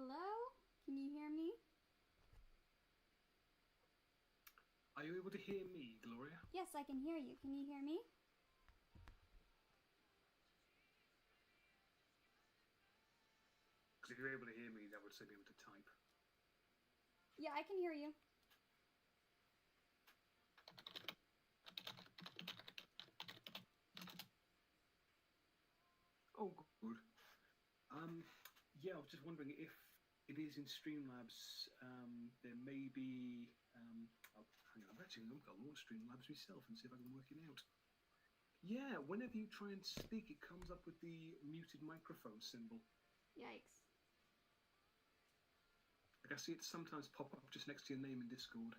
Hello? Can you hear me? Are you able to hear me, Gloria? Yes, I can hear you. Can you hear me? Because if you're able to hear me, that would still be able to type. Yeah, I can hear you. Oh, good. Yeah, I was just wondering if it is in Streamlabs, there may be... oh, hang on, I'm going to launch Streamlabs myself and see if I can work it out. Yeah, whenever you try and speak, it comes up with the muted microphone symbol. Yikes. Like I see it sometimes pop up just next to your name in Discord.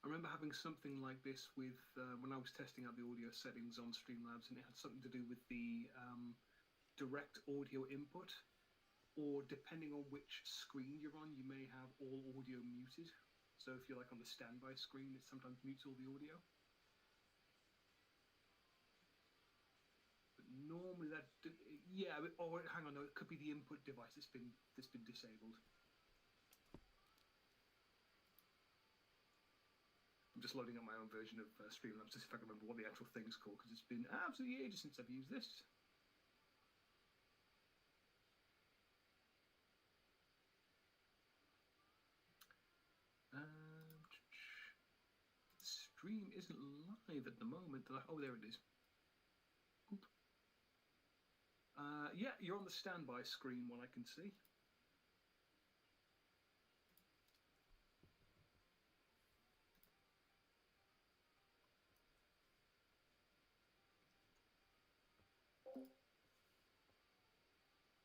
I remember having something like this with when I was testing out the audio settings on Streamlabs, and it had something to do with the direct audio input, or depending on which screen you're on, you may have all audio muted. So if you're like on the standby screen, it sometimes mutes all the audio. But normally that, yeah, or hang on, no, it could be the input device that's been disabled. I'm just loading up my own version of Streamlabs to see if I can remember what the actual thing's called, because it's been absolutely ages since I've used this. Stream isn't live at the moment. Oh, there it is. Yeah, you're on the standby screen, one I can see.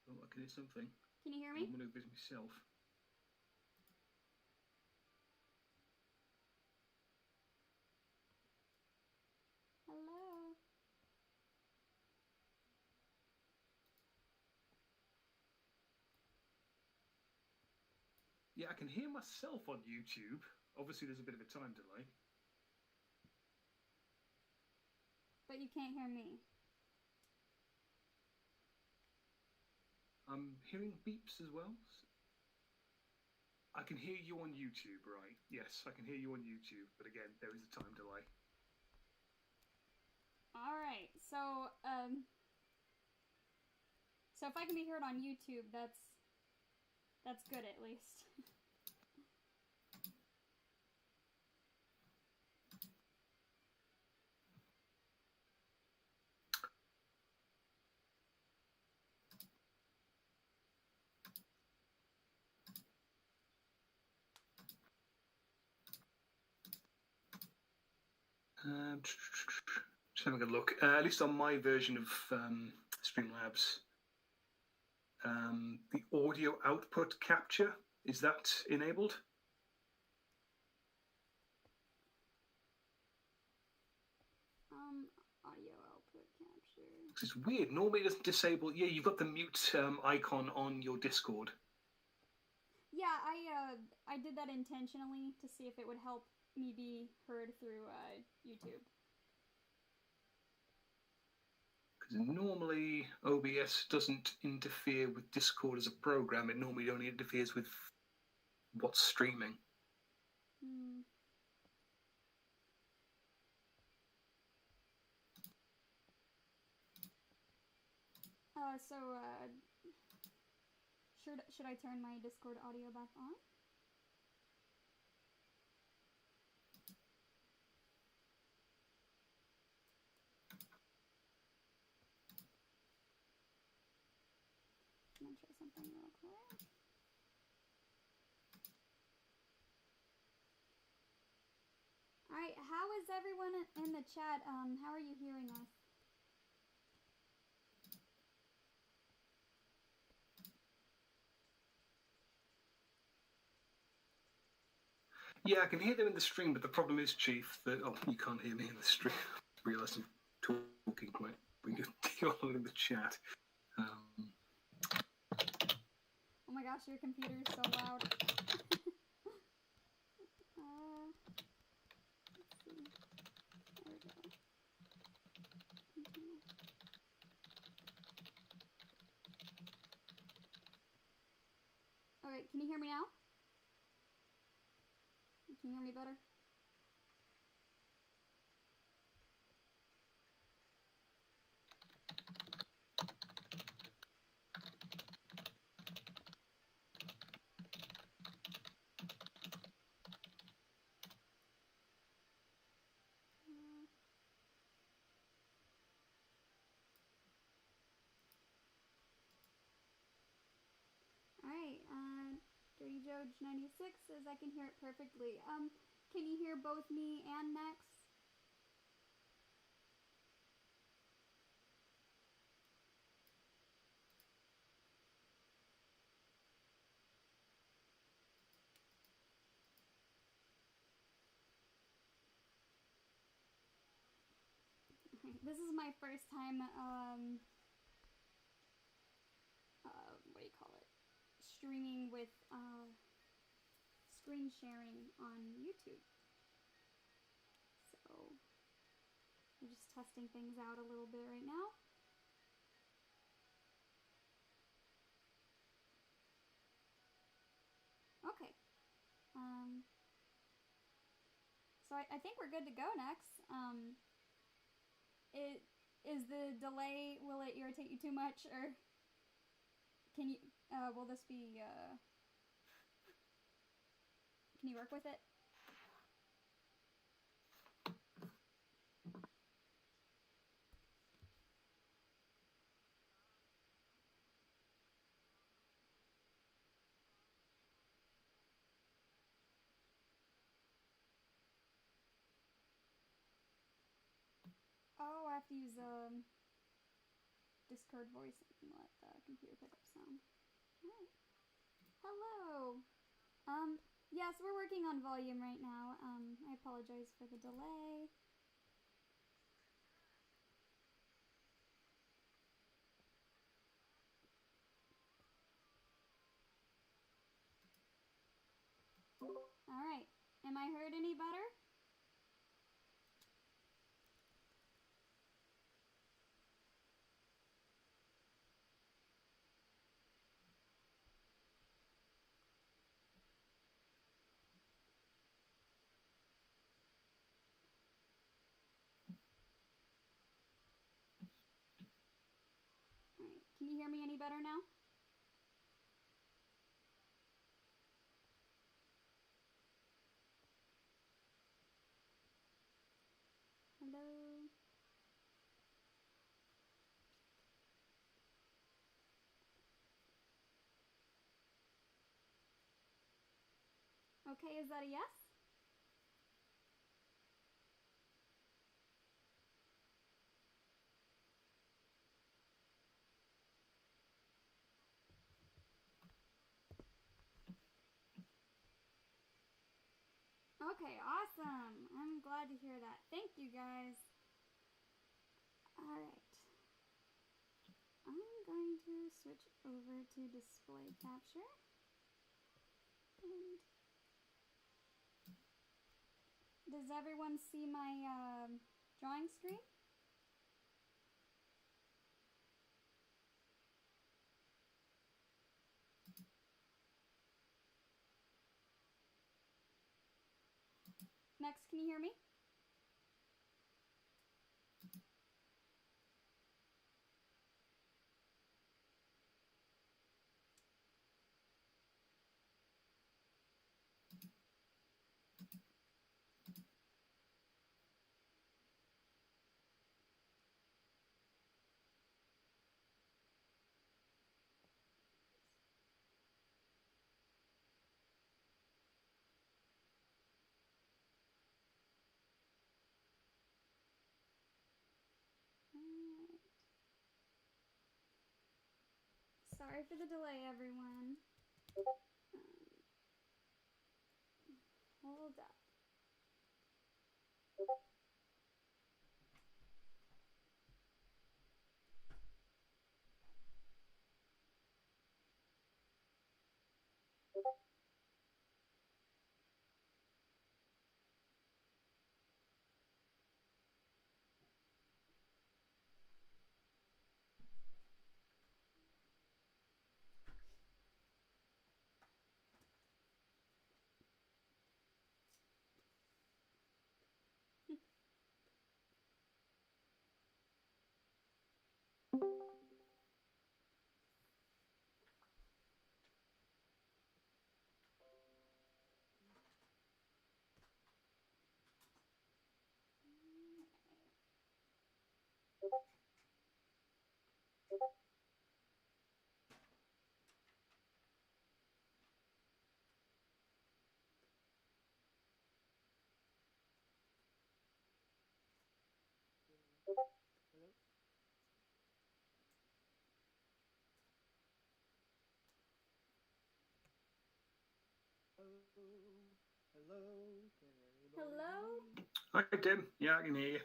Oh, I can hear something. Can you hear me? I'm going to visit myself. Hello? Yeah, I can hear myself on YouTube. Obviously, there's a bit of a time delay. But you can't hear me. I'm hearing beeps as well. I can hear you on YouTube, right? Yes, I can hear you on YouTube, but again, there is a time delay. Alright, so if I can be heard on YouTube, that's good at least. Just having a look. At least on my version of Streamlabs, the audio output capture, is that enabled? Audio output capture. It's weird. Normally it doesn't disable. Yeah, you've got the mute icon on your Discord. Yeah, I did that intentionally to see if it would help me be heard through YouTube. Because normally OBS doesn't interfere with Discord as a program. It normally only interferes with what's streaming. Should I turn my Discord audio back on? I'm gonna try something real quick. Alright, how is everyone in the chat? How are you hearing us? Yeah, I can hear them in the stream, but the problem is, Chief, that you can't hear me in the stream. I realise I'm talking quite, but you're all in the chat. Oh my gosh, your computer is so loud. Alright, can you hear me now? Can you hear me better? Alright, Dirty Joe 96 says I can hear it perfectly. Can you hear both me and Nex? This is my first time, what do you call it? Streaming with, screen sharing on YouTube. So, we're just testing things out a little bit right now. Okay. So I think we're good to go next. Is the delay, will it irritate you too much, or can you, will this be, can you work with it? Oh, I have to use Discord voice and let the computer pick up sound. Alright. Hello! Yes, we're working on volume right now. I apologize for the delay. Alright. Am I heard any better? Alright. Can you hear me any better now? Hello? Okay, is that a yes? Okay, awesome. I'm glad to hear that. Thank you, guys. Alright. I'm going to switch over to display capture. And does everyone see my drawing screen? Next, can you hear me? Alright. Sorry for the delay, everyone. Hold up. Hello. Can anybody Hello? hear me? Hi, Tim. Yeah, I can hear you. Hey.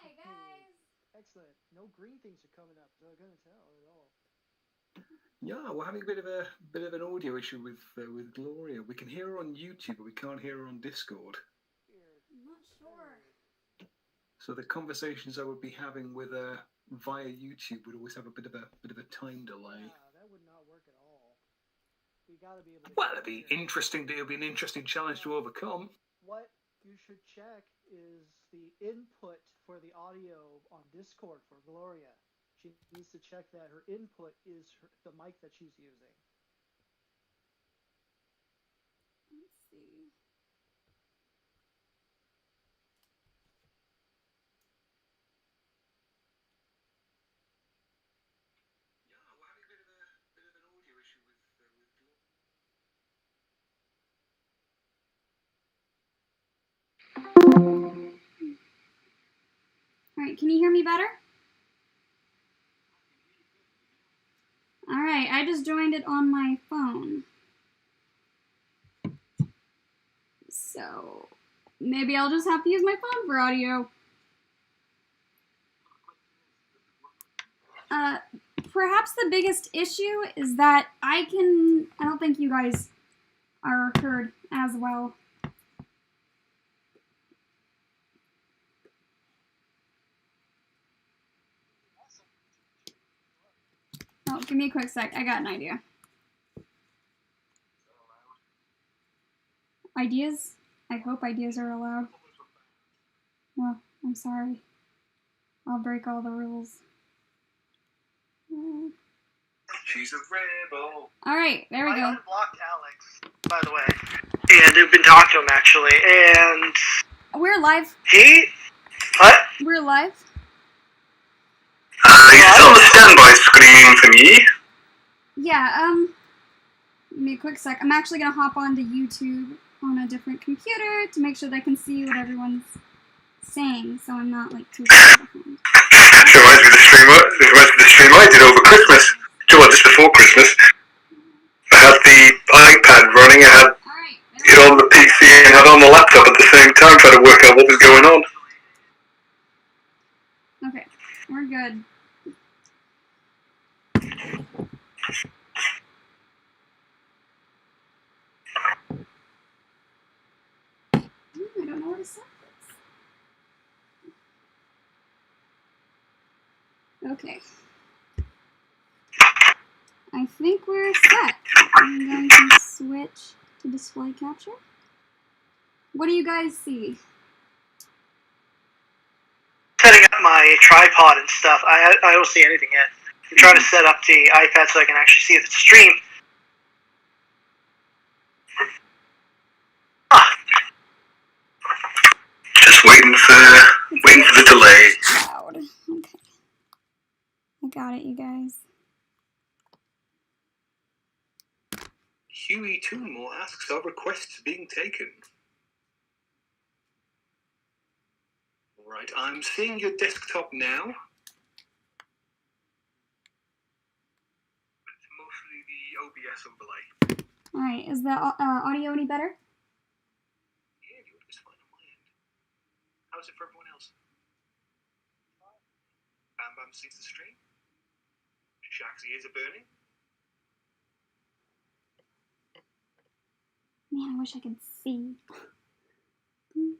Hi, guys. Excellent. No green things are coming up, so I couldn't tell at all. Yeah, we're having a bit of an audio issue with Gloria. We can hear her on YouTube, but we can't hear her on Discord. Weird. I'm not sure. So the conversations I would be having with her via YouTube would always have a bit of a time delay. Yeah, that would not work at all. We got to be able to. Well, it'll be interesting. It'll be an interesting challenge to overcome. What you should check is the input for the audio on Discord for Gloria. She needs to check that her input is the mic that she's using. Let's see. Yeah, we're having a bit of an audio issue with Gloria. Alright, can you hear me better? Alright, I just joined it on my phone. So, maybe I'll just have to use my phone for audio. Perhaps the biggest issue is that I don't think you guys are heard as well. Oh, give me a quick sec. I got an idea. Ideas? I hope ideas are allowed. Well, I'm sorry. I'll break all the rules. She's a rebel. Alright, there we go. I unblocked Alex, by the way. And I've been talking to him, actually, and... We're live. What? We're live. You still on the standby screen for me? Yeah, give me a quick sec. I'm actually gonna hop onto YouTube on a different computer to make sure that I can see what everyone's saying, so I'm not, like, too far behind. It reminds me of the stream I did over Christmas. Well, just before Christmas. I had the iPad running, I had it on the PC and had it on the laptop at the same time, trying to work out what was going on. Okay, we're good. I don't know where to set this. Okay. I think we're set. I'm going to switch to display capture. What do you guys see? Setting up my tripod and stuff. I don't see anything yet. I'm trying to set up the iPad so I can actually see the stream. Just waiting for the delay. Loud. Okay. I got it, you guys. Huey Toonmore asks, are requests being taken? Right, I'm seeing your desktop now. It's mostly the OBS overlay. Alright, is the audio any better? Yeah, the audio's fine on my end. How's it for everyone else? Bam Bam sees the stream. Shax's ears are burning. Man, I wish I could see. You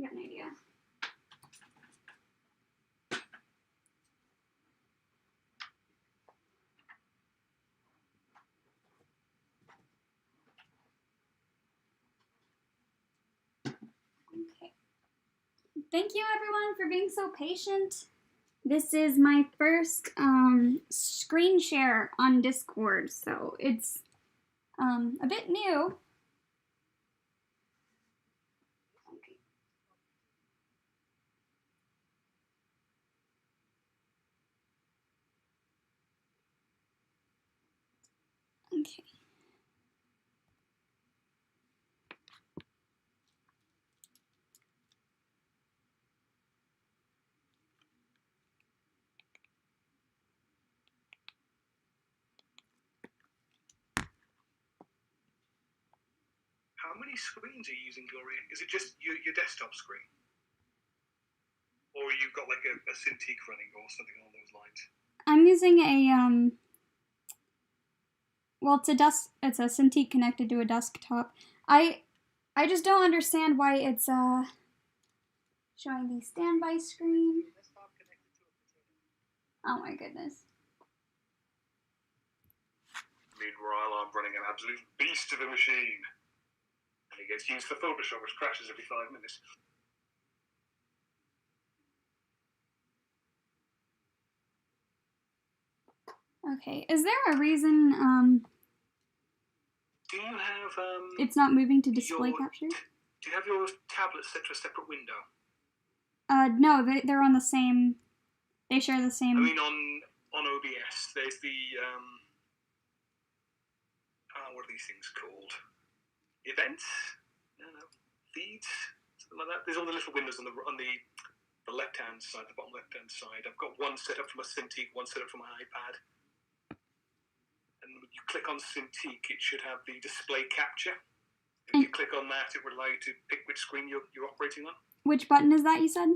got an idea. Okay. Thank you everyone for being so patient. This is my first screen share on Discord, so it's a bit new. Okay. many screens are you using, Gloria? Is it just your desktop screen? Or you've got like a Cintiq running or something along those lines? I'm using a, well, it's a Cintiq connected to a desktop. I just don't understand why it's, showing the standby screen. Oh my goodness. Meanwhile, I'm running an absolute beast of a machine. And it gets used for Photoshop, which crashes every 5 minutes. Okay, is there a reason, Do you have, it's not moving to display capture? Do you have your tablet set to a separate window? No, they're on the same, they share the same. I mean, on OBS, there's the, what are these things called? Events? No, feeds? Something like that. There's all the little windows on the left-hand side, the bottom left-hand side. I've got one set up from a Cintiq, one set up from my iPad. And when you click on Cintiq, it should have the display capture. If you click on that, it will allow you to pick which screen you're operating on. Which button is that, you said?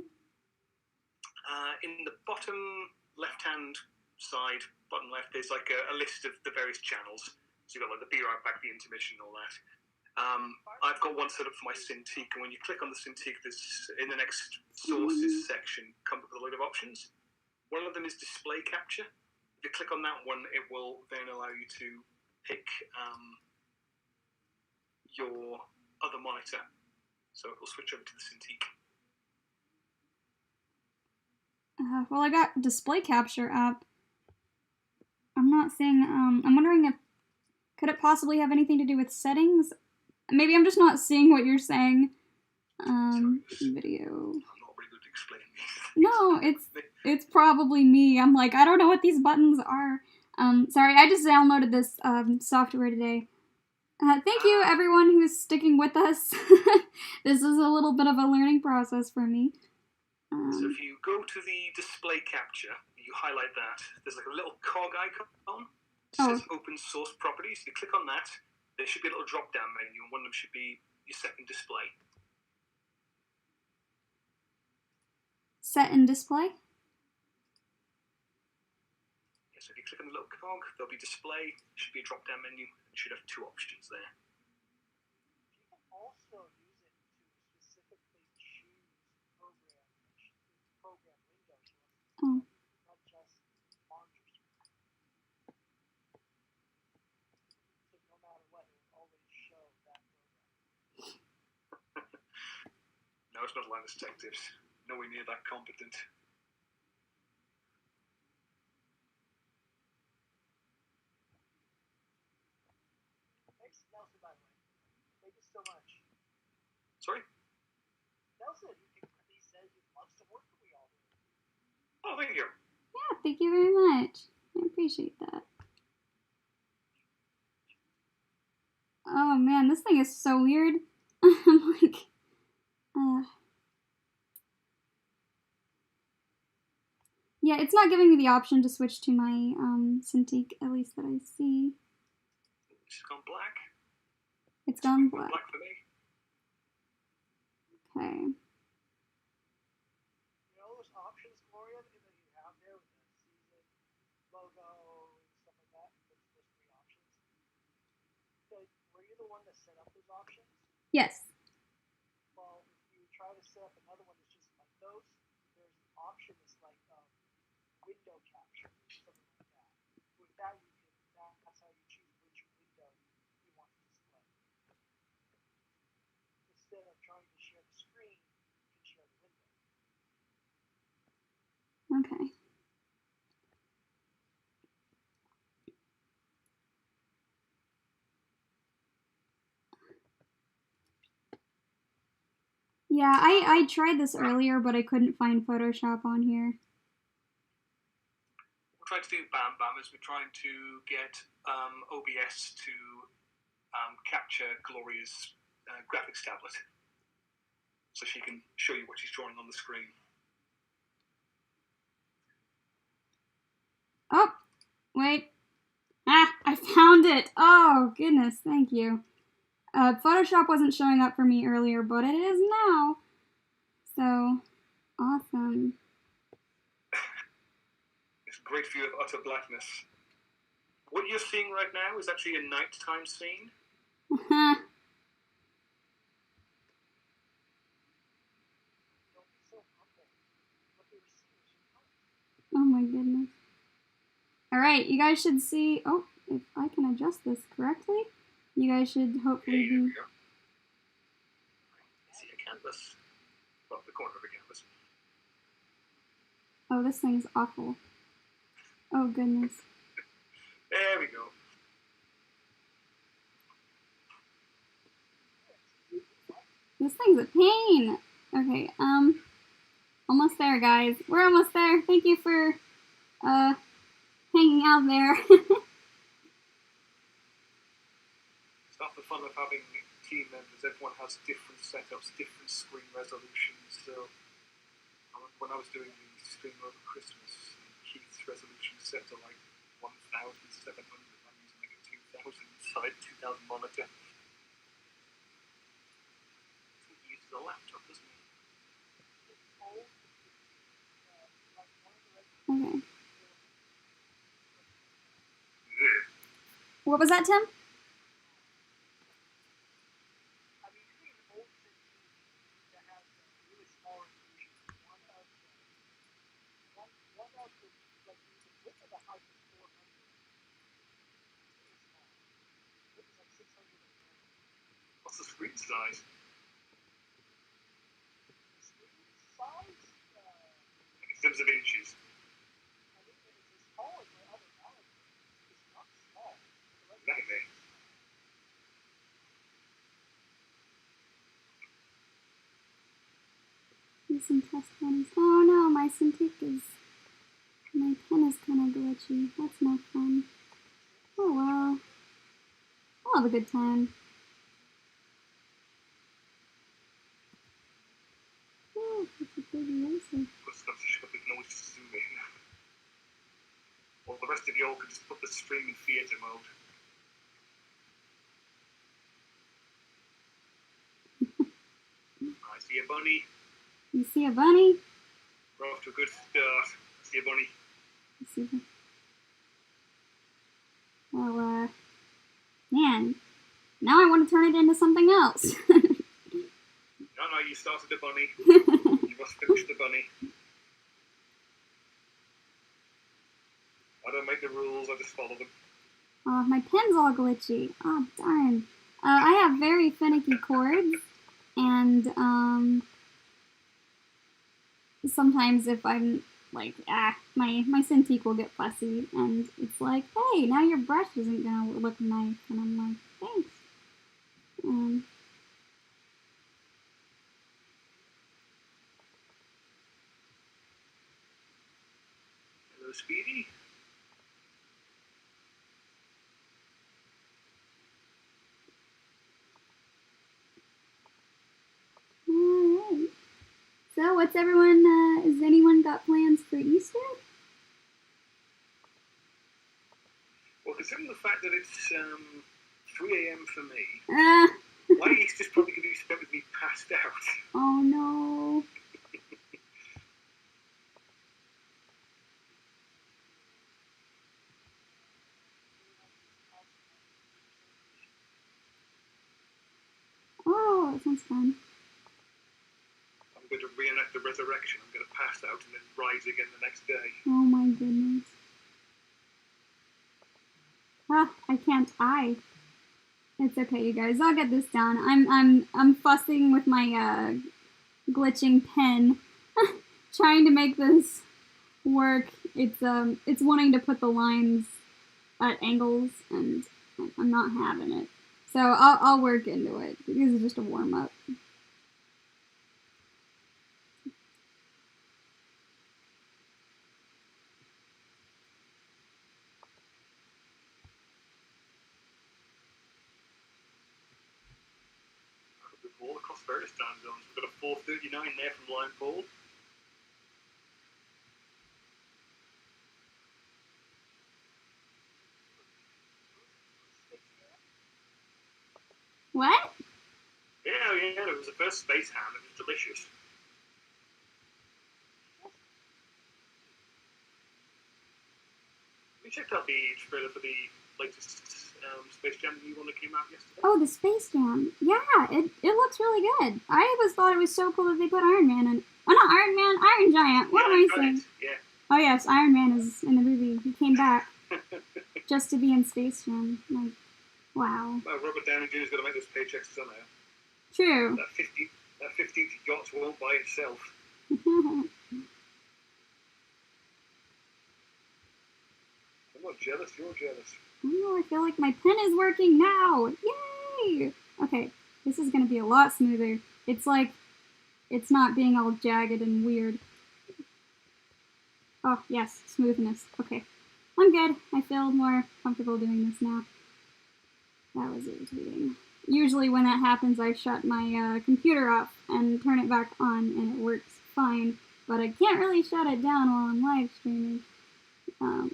In the bottom left-hand side, bottom left, there's like a list of the various channels. So you've got like the Be Right Back, the intermission, and all that. I've got one set up for my Cintiq, and when you click on the Cintiq, there's in the next sources section comes up with a load of options. One of them is display capture. If you click on that one, it will then allow you to pick your other monitor. So it will switch over to the Cintiq. Well, I got display capture up. I'm not seeing, I'm wondering if, could it possibly have anything to do with settings? Maybe I'm just not seeing what you're saying. Video. I'm not really good at explaining these. No, it's probably me. I'm like, I don't know what these buttons are. Sorry, I just downloaded this software today. Thank you, everyone who's sticking with us. This is a little bit of a learning process for me. So if you go to the display capture, you highlight that. There's like a little cog icon. It says open source properties. You click on that. There should be a little drop-down menu, and one of them should be your set and display. Set and display? Yeah, so if you click on the little cog, there'll be display. There should be a drop-down menu. It should have two options there. You can also use it to specifically choose program windows. Oh. Not just monitors. So no matter what, it will always show that program. No, it's not Linus Tech Tips. Nowhere near that competent. Thanks, Nelson, by the way. Thank you so much. Sorry? Nelson, he said he loves to work with me all day. Oh, thank you. Yeah, thank you very much. I appreciate that. Oh man, this thing is so weird. I'm like, yeah, it's not giving me the option to switch to my Cintiq, at least that I see. It's gone black. It's gone black. Black for me. Okay. You know those options, Gloria, that you have there with the season logo and stuff like that? Those 3 options. Were you the one that set up those options? Yes. Well, if you try to set up another one that's just like those, there's an option that's like window capture, something like that. With that, that's how you choose which window you want to display. Instead of trying to share the screen, you can share the window. Okay. Yeah, I tried this earlier, but I couldn't find Photoshop on here. We're trying to do Bam Bam is we're trying to get OBS to capture Gloria's graphics tablet so she can show you what she's drawing on the screen. Oh, wait. Ah, I found it. Oh, goodness, thank you. Photoshop wasn't showing up for me earlier, but it is now. So, awesome. It's a great view of utter blackness. What you're seeing right now is actually a nighttime scene. Oh my goodness. Alright, you guys should see... Oh, if I can adjust this correctly, you guys should hopefully Here we be... go. See a canvas. Well, the corner of a canvas. Oh, this thing's awful. Oh goodness. There we go. This thing's a pain. Okay, almost there, guys. We're almost there. Thank you for, hanging out there. It's not the fun of having team members. Everyone has different setups, different screen resolutions. So, when I was doing the stream over Christmas, Keith's resolution set to like 1,700. I'm using like a 2,000 monitor. He uses a laptop, doesn't he? Okay. Yeah. What was that, Tim? What's the screen size? In terms of inches. Exactly. Do some test runs. Oh no, my Cintiq is... My pen is kind of glitchy. That's no fun. Oh well. I'll have a good time. Oh, that's a big eraser. We can always just zoom in. Or the rest of you all could just put the stream in theatre mode. I see a bunny. You see a bunny? We're off to a good start. I see a bunny. You see the... Well, man. Now I want to turn it into something else. No, you started the bunny. You must finish the bunny. I don't make the rules, I just follow them. Oh, my pen's all glitchy. Oh, darn. I have very finicky chords, and, sometimes if I'm like, my Cintiq will get fussy, and it's like, hey, now your brush isn't gonna look nice, and I'm like, thanks. Hello, Speedy. Alright. So, what's everyone, has anyone got plans for Easter? Well, considering the fact that it's 3 a.m. for me, my Easter's probably going to be spent with me passed out. Oh no. Oh, that sounds fun. I'm going to reenact the resurrection. I'm going to pass out and then rise again the next day. Oh my goodness. I can't. It's okay, you guys. I'll get this done. I'm fussing with my glitching pen, trying to make this work. It's wanting to put the lines at angles, and I'm not having it. So I'll work into it. This is just a warm up. All across various time zones. We've got a 439 there from Line Paul. What? there. It was the first space ham. It was delicious. We checked out the trailer for the latest Space Jam new one that came out yesterday. Oh, the Space Jam. Yeah, it looks really good. I always thought it was so cool that they put Iron Man in. Oh, not Iron Man, Iron Giant. What am I saying? Yeah. Oh, yes, Iron Man is in the movie. He came back just to be in Space Jam. Like, wow. Well, Robert Downey Jr.'s got to make those paychecks somehow. True. That 15th yacht won't buy itself. I'm not jealous, you're jealous. Oh, I feel like my pen is working now. Yay! Okay, this is going to be a lot smoother. It's like, it's not being all jagged and weird. Oh, yes, smoothness. Okay, I'm good. I feel more comfortable doing this now. That was irritating. Usually when that happens, I shut my computer off and turn it back on, and it works fine. But I can't really shut it down while I'm live streaming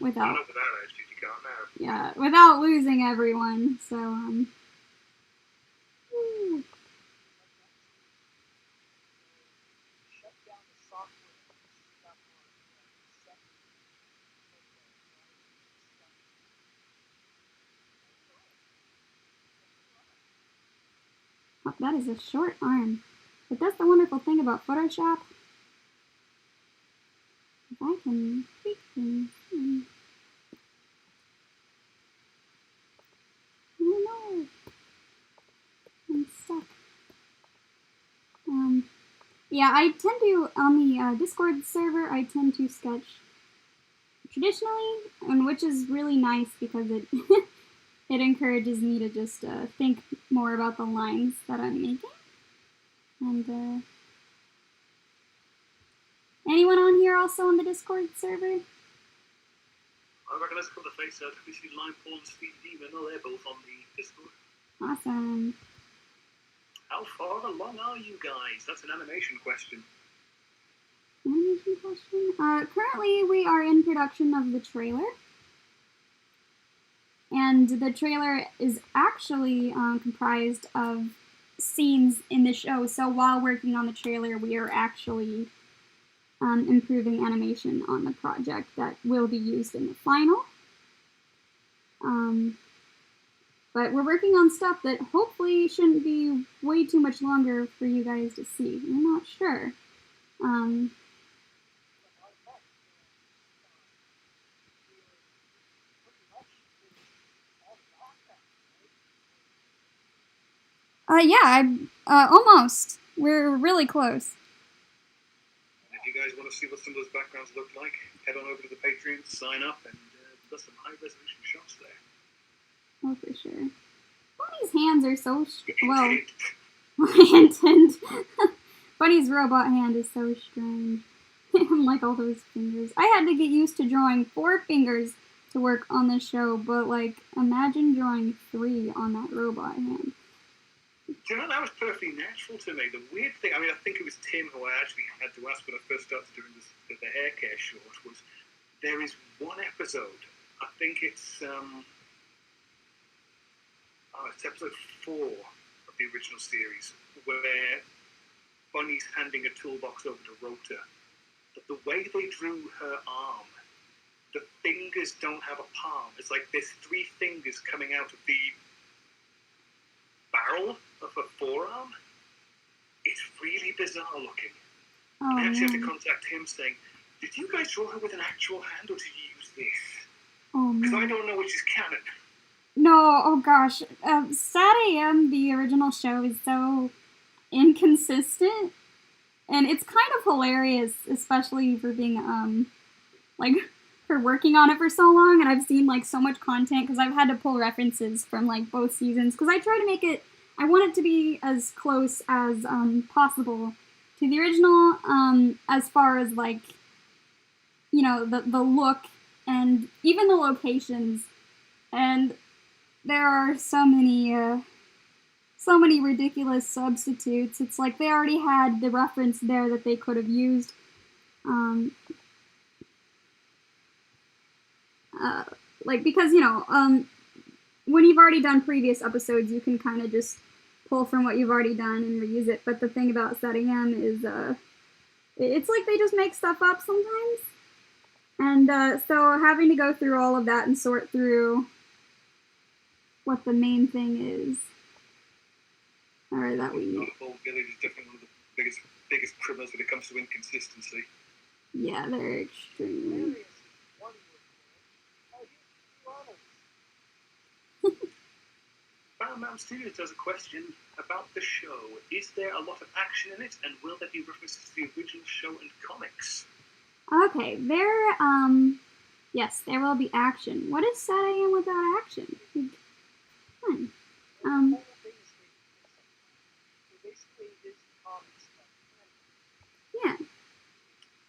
without. Not without it, you can't now. Yeah, without losing everyone. So woo. Shut down the software. Stuff Oh, that is a short arm. But that's the wonderful thing about Photoshop. If I can tweak things. Oh no! I'm stuck. Yeah, I tend to, on the Discord server, I tend to sketch traditionally, and which is really nice because it it encourages me to just think more about the lines that I'm making. And anyone on here also on the Discord server? I reckon let's put the face out. We see Line Paul and Steve Demon. Oh, they're both on the Discord. Awesome. How far along are you guys? That's an animation question. Animation question? Currently we are in production of the trailer. And the trailer is actually comprised of scenes in the show. So while working on the trailer, we are actually improving animation on the project that will be used in the final. But we're working on stuff that hopefully shouldn't be way too much longer for you guys to see. We're not sure. Yeah, almost. We're really close. And if you guys want to see what some of those backgrounds look like, head on over to the Patreon, sign up, and there's some high-resolution shots there. Oh, for sure. Bunnie's hands are so well. Intent. Bunnie's robot hand is so strange. Like all those fingers. I had to get used to drawing 4 fingers to work on this show, but like, imagine drawing 3 on that robot hand. Do you know, that was perfectly natural to me. The weird thing, I mean, I think it was Tim who I actually had to ask when I first started doing this, the hair care short, was there is one episode, I think it's episode 4 of the original series, where Bunnie's handing a toolbox over to Rota. But the way they drew her arm, the fingers don't have a palm. It's like there's 3 fingers coming out of the barrel of her forearm. It's really bizarre looking. Oh, I actually had to man. contact him saying, did you guys draw her with an actual hand or did you use this? Oh, Because I man. don't know which is canon. No, oh gosh. Sad AM, the original show, is so inconsistent. And it's kind of hilarious, especially for being, like, for working on it for so long. And I've seen, like, so much content, because I've had to pull references from, like, both seasons. Because I try to make it, I want it to be as close as possible to the original, as far as, like, you know, the look and even the locations. And there are so many ridiculous substitutes. It's like they already had the reference there that they could have used. Like, because, you know, when you've already done previous episodes, you can kind of just pull from what you've already done and reuse it. But the thing about setting them is, it's like they just make stuff up sometimes. And so having to go through all of that and sort through what the main thing is, or that we need. The whole village is definitely one of the biggest criminals when it comes to inconsistency. Yeah, they're extremely. Bam Bam Studios has a question about the show. Is there a lot of action in it, and will there be references to the original show and comics? Okay, yes, there will be action. What is sad I am without action? Yeah.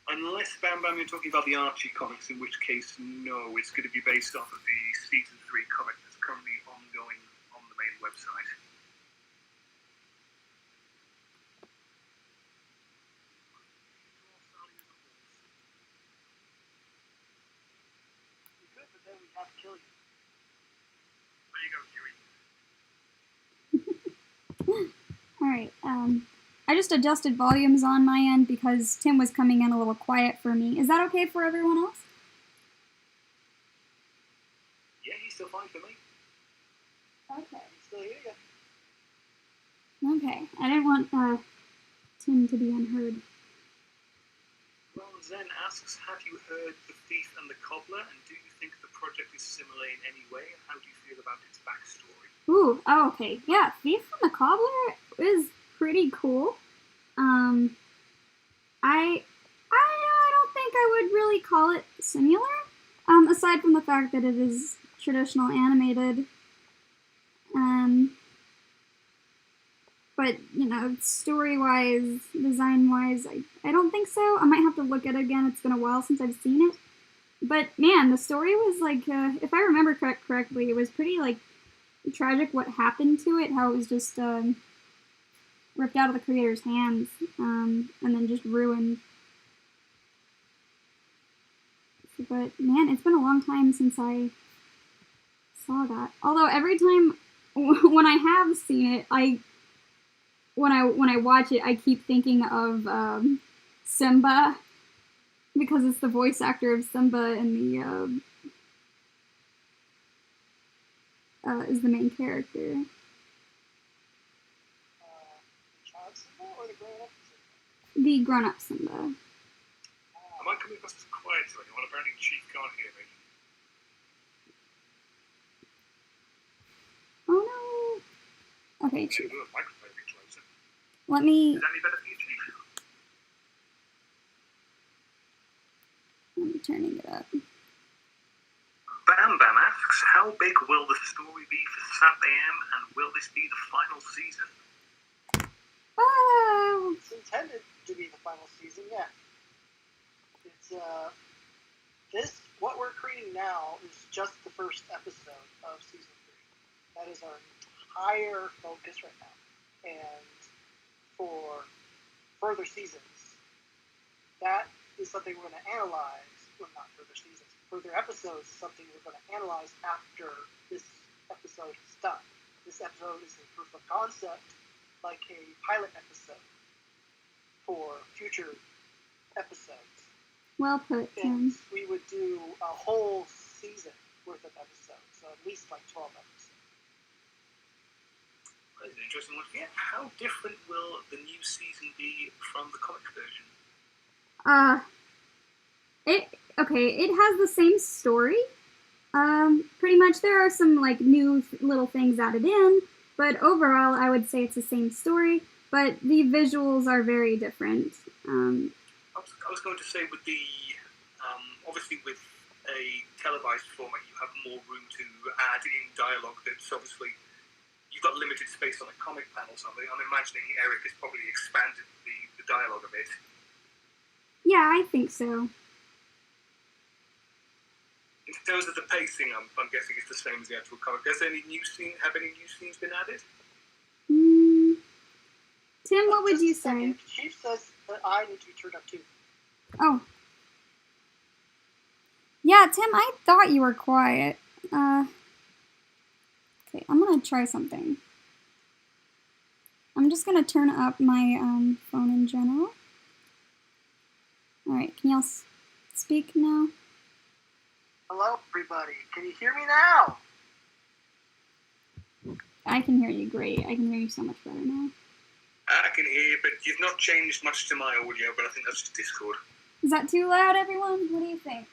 Unless Bam Bam you're talking about the Archie comics, in which case, no, it's going to be based off of the Season 3 comic that's currently ongoing on the main website. Good, but then we have to kill you. There you go, Huey. Alright, I just adjusted volumes on my end because Tim was coming in a little quiet for me. Is that okay for everyone else? Yeah, he's still fine for me. Okay. Still hear you. Okay, I didn't want Tim to be unheard. Ron Zen asks, have you heard The Thief and the Cobbler, and do you think the project is similar in any way, and how do you feel about its backstory? Ooh, oh, okay. Yeah, Thief and the Cobbler is pretty cool. I don't think I would really call it similar, aside from the fact that it is traditional animated. But, you know, story-wise, design-wise, I don't think so. I might have to look at it again. It's been a while since I've seen it. But, man, the story was, like, if I remember correctly, it was pretty, like, tragic what happened to it, how it was just, ripped out of the creator's hands, and then just ruined. But, man, it's been a long time since I saw that. Although, every time when I have seen it, when I watch it, I keep thinking of Simba, because it's the voice actor of Simba in the is the main character. The child Simba or the grown-up Simba? The grown-up Simba. Am I coming across as quiet to anyone? Apparently Chief can't hear me. Oh no. Okay. Should do a microphone a bit closer. Let me. Is that any better for you, Chief? I'm turning it up. Bam Bam asks, how big will the story be for Sat AM, and will this be the final season? Oh. It's intended to be the final season, yeah. It's, what we're creating now is just the first episode of Season 3. That is our entire focus right now. And for further seasons, that is something we're going to analyze. Well, not further seasons. Further episodes is something we're going to analyze after this episode is done. This episode is a proof of concept, like a pilot episode for future episodes. Well put, And Tim. we would do a whole season worth of episodes, so at least like 12 episodes. That's an interesting one. Yeah, how different will the new season be from the comic version? It has the same story. Pretty much there are some like new little things added in, but overall I would say it's the same story, but the visuals are very different. I was going to say with the, obviously with a televised format you have more room to add in dialogue that's obviously, you've got limited space on a comic panel, so I'm imagining Eric has probably expanded the dialogue a bit. Yeah, I think so. In terms of the pacing, I'm guessing it's the same as the actual comic. Have any new scenes been added? Tim, what would you say? Chief says that I need to be turned up too. Oh. Yeah, Tim, I thought you were quiet. Okay, I'm gonna try something. I'm just gonna turn up my phone in general. All right, can y'all speak now? Hello, everybody. Can you hear me now? I can hear you great. I can hear you so much better now. I can hear you, but you've not changed much to my audio, but I think that's just Discord. Is that too loud, everyone? What do you think?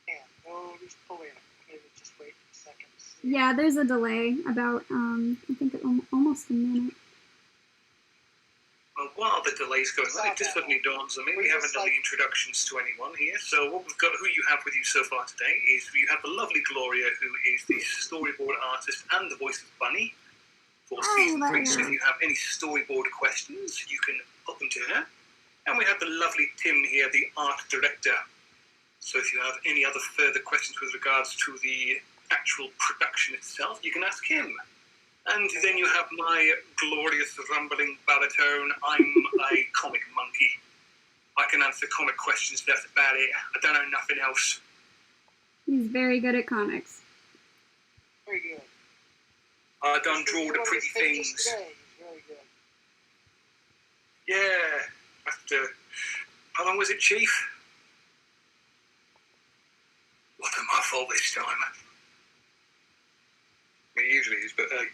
Yeah, no, wait. Maybe just wait a second. Yeah, there's a delay, about, I think almost a minute. Well, while the delay's going on, it just suddenly dawns on me we haven't done the introductions to anyone here. So what we've got, who you have with you so far today, is you have the lovely Gloria, who is the storyboard artist and the voice of Bunnie for season 3. So if you have any storyboard questions, you can put them to her. And we have the lovely Tim here, the art director. So if you have any other further questions with regards to the actual production itself, you can ask him. And then you have my glorious rumbling baritone. I'm a comic monkey. I can answer comic questions, that's about it. I don't know nothing else. He's very good at comics. Very good. I don't draw the pretty things. Today. He's very good. Yeah. After, how long was it, Chief? Wasn't my fault this time. I mean, it usually is, but hey.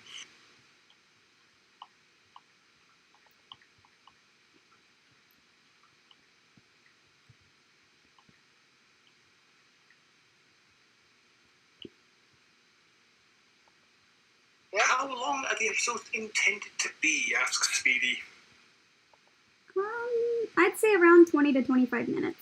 How long are the episodes intended to be? Asks Speedy. I'd say around 20 to 25 minutes.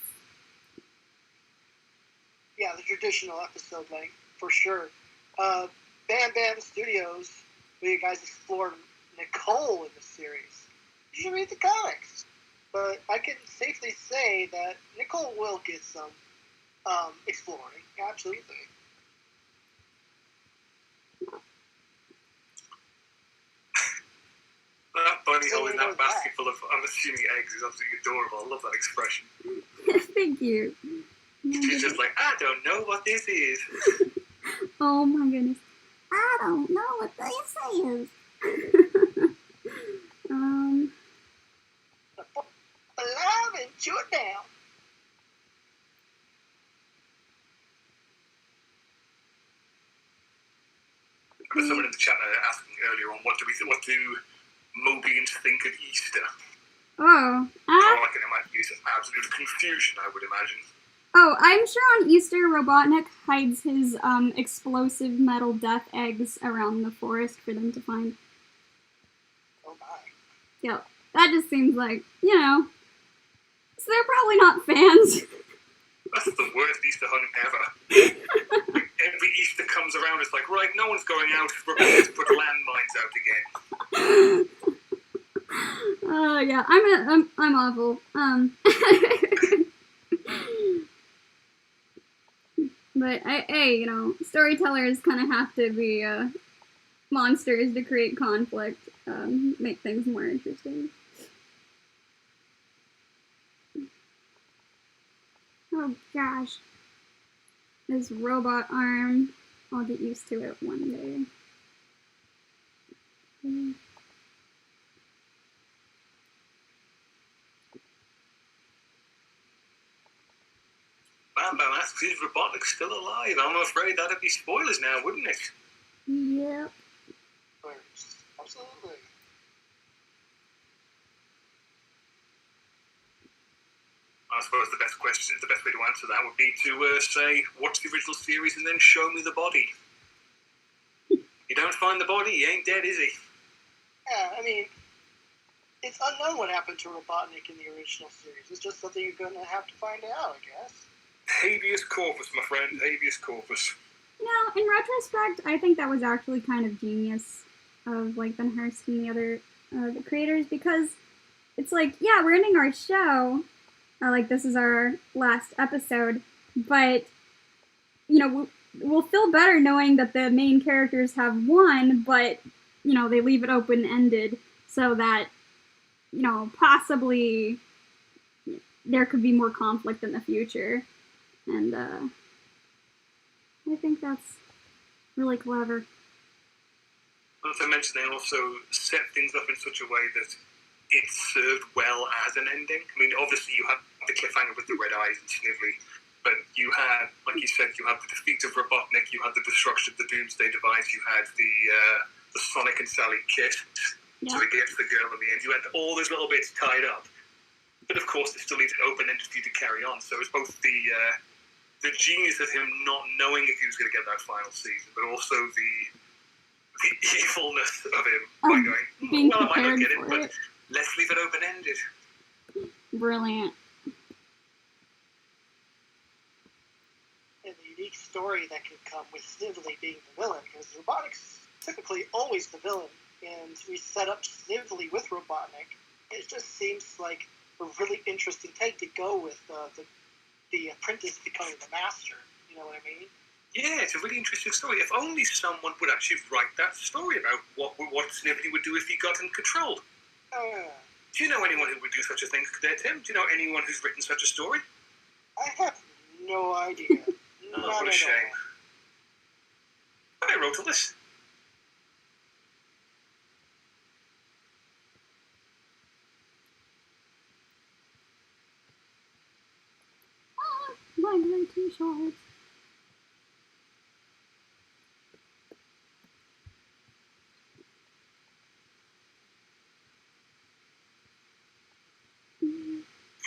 Yeah, the traditional episode length, for sure. Bam Bam Studios, where you guys explored Nicole in the series. You should read the comics. But I can safely say that Nicole will get some exploring. Absolutely. That bunny holding that basket full of, I'm assuming, eggs is absolutely adorable. I love that expression. Thank you. She's just like, I don't know what this is. Oh my goodness. I don't know what this is. Alive and shut down. There's someone in the chat asking earlier on, what do Mobians think of Easter? Oh. I can imagine it's absolute confusion, I would imagine. Oh, I'm sure on Easter, Robotnik hides his explosive metal death eggs around the forest for them to find. Oh my. Yep. That just seems like, you know, so they're probably not fans. That's the worst Easter hunt ever. Like, every Easter comes around, it's like, right, no one's going out, we're going to put landmines out again. Yeah, I'm awful. But hey, you know, storytellers kind of have to be monsters to create conflict, make things more interesting. Oh gosh, this robot arm. I'll get used to it one day. Bam Bam asks, is Robotnik still alive? I'm afraid that'd be spoilers now, wouldn't it? Yep. Absolutely. I suppose the best way to answer that would be to say, watch the original series and then show me the body. You don't find the body, he ain't dead, is he? Yeah, I mean, it's unknown what happened to Robotnik in the original series. It's just something you're going to have to find out, I guess. Habeas corpus, my friend, habeas corpus. You know, in retrospect, I think that was actually kind of genius of, like, Ben Hurst and the other the creators, because it's like, yeah, we're ending our show, like, this is our last episode, but, you know, we'll feel better knowing that the main characters have won, but, you know, they leave it open-ended so that, you know, possibly there could be more conflict in the future. And, I think that's really clever. As I mentioned, they also set things up in such a way that it served well as an ending. I mean, obviously you have the cliffhanger with the red eyes and Snively, but you had, like you said, you had the defeat of Robotnik, you had the destruction of the Doomsday device, you had the Sonic and Sally kiss, so they get to the girl in the end. You had all those little bits tied up, but of course they still leave it open-ended for you to carry on. So it's both the genius of him not knowing if he was going to get that final season, but also the evilness of him by going, well, I might not get it, but let's leave it open-ended. Brilliant. And the unique story that could come with Snively being the villain, because Robotnik's typically always the villain, and we set up Snively with Robotnik. It just seems like a really interesting take to go with the apprentice becoming the master. You know what I mean? Yeah, it's a really interesting story. If only someone would actually write that story about what Snively would do if he got in control. Do you know anyone who would do such a thing there, Tim? Do you know anyone who's written such a story? I have no idea. What a shame. I wrote all this. My gray t-shirt.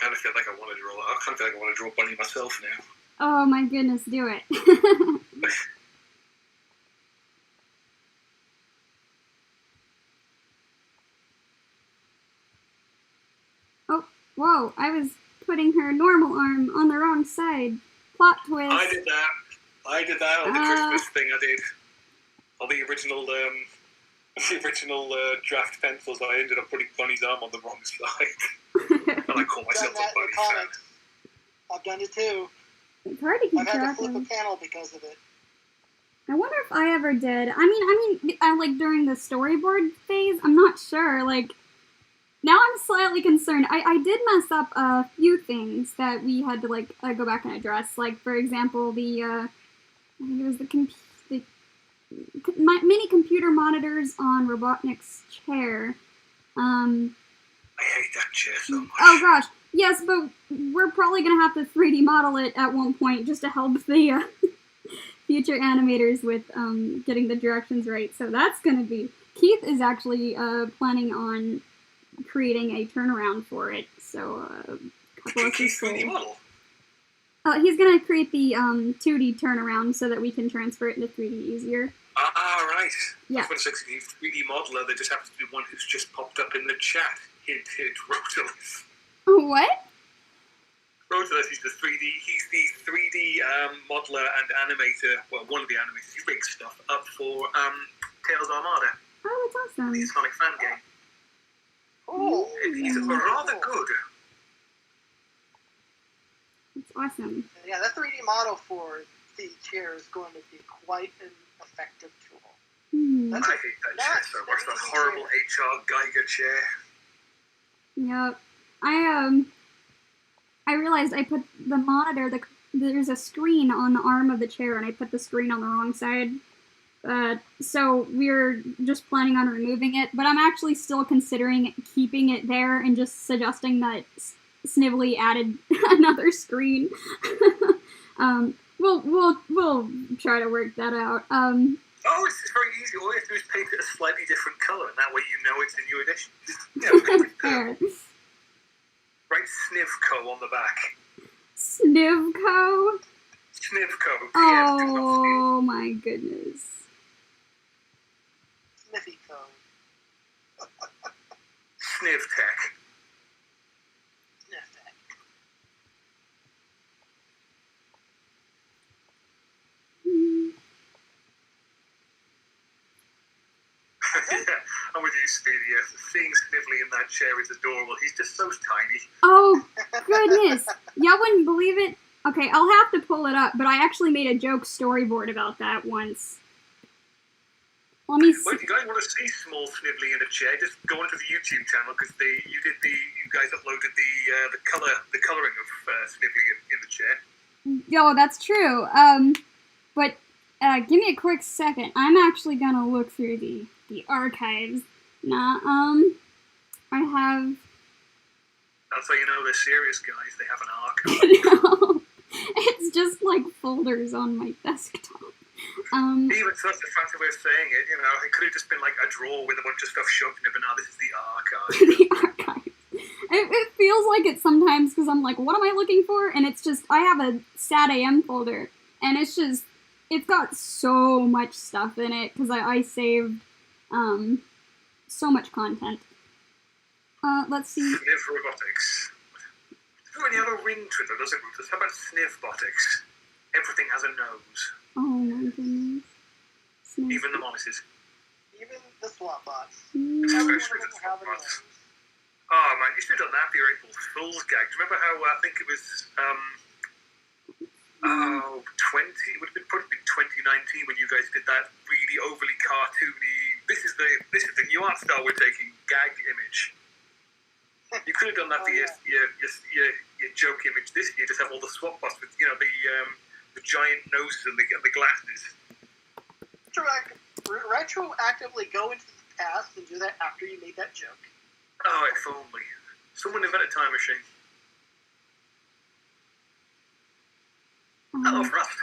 I kind of feel like I want to draw Bunnie myself now. Oh my goodness, do it. Oh, whoa, I was putting her normal arm on the wrong side. Plot twist. I did that on the Christmas thing I did. On the original draft pencils, I ended up putting Bunnie's arm on the wrong side. And I call myself a Bunnie fan. I've done it too. It's hard to keep I've had track to flip of. a panel because of it. I wonder if I ever did. I mean, like during the storyboard phase, I'm not sure. Like, now I'm slightly concerned. I did mess up a few things that we had to like go back and address. Like, for example, I think it was the mini computer monitors on Robotnik's chair. I hate that chair so much. Oh gosh, yes, but we're probably gonna have to 3D model it at one point just to help the future animators with getting the directions right. So that's gonna be. Keith is actually planning on creating a turnaround for it. So Keith's 3D model. He's gonna create the 2D turnaround so that we can transfer it into 3D easier. Right. Yeah. I was going to say, 3D modeler, there just happens to be one who's just popped up in the chat. Hint, Rotalus. What? Rotalus, he's the 3D modeler and animator, well, one of the animators. He rigs stuff up for Tales Armada. Oh, that's awesome. The Sonic fan game. Oh, He's rather good. That's awesome. Yeah, that 3D model for the chair is going to be quite an effective tool. Mm-hmm. I hate that chair so much. That horrible HR Geiger chair. Yep. I realized I put the monitor, there's a screen on the arm of the chair, and I put the screen on the wrong side. So we're just planning on removing it, but I'm actually still considering keeping it there and just suggesting that Snively added another screen. We'll try to work that out. It's very easy. All you have to do is paint it a slightly different colour, and that way you know it's a new edition. Paint it Write Snivco on the back. Snivco? Snivco. Oh my goodness. Sniffy code. Snivtech. I'm with you, Speedy. Seeing Snively in that chair is adorable. He's just so tiny. Oh, goodness. Y'all wouldn't believe it. Okay, I'll have to pull it up, but I actually made a joke storyboard about that once. Let me see. Well, if you guys want to see small Snively in a chair, just go onto the YouTube channel, because you guys uploaded the colouring of Snively in the chair. Yo, that's true. But Give me a quick second. I'm actually gonna look through the archives. Nah, I have... That's how you know they're serious, guys. They have an archive. No, it's just like folders on my desktop. Even so, that's a fancy way of saying it, you know. It could have just been like a drawer with a bunch of stuff shoved in it, but now this is the archive. The archives. It feels like it sometimes because I'm like, what am I looking for? And it's just, I have a Sat AM folder, and it's just, it's got so much stuff in it because I saved so much content. Let's see. Sniv robotics. Doesn't really have a ring to it, though, does it, Rufus? How about Snivbotics? Everything has a nose. Oh my goodness. Even the molluses. Even the swamp bots. Especially the swamp bots. Oh man, you should have done that for your April Fool's gag. Do you remember how I think it was 20? It would have been probably 2019 when you guys did that really overly cartoony. This is the new art style we're taking gag image. You could have done that for your joke image this year. Just have all the swamp bots with the giant noses and the glasses. Retroactively go into the past and do that after you made that joke. Oh, if only. Someone invent a time machine. Hello, Frost.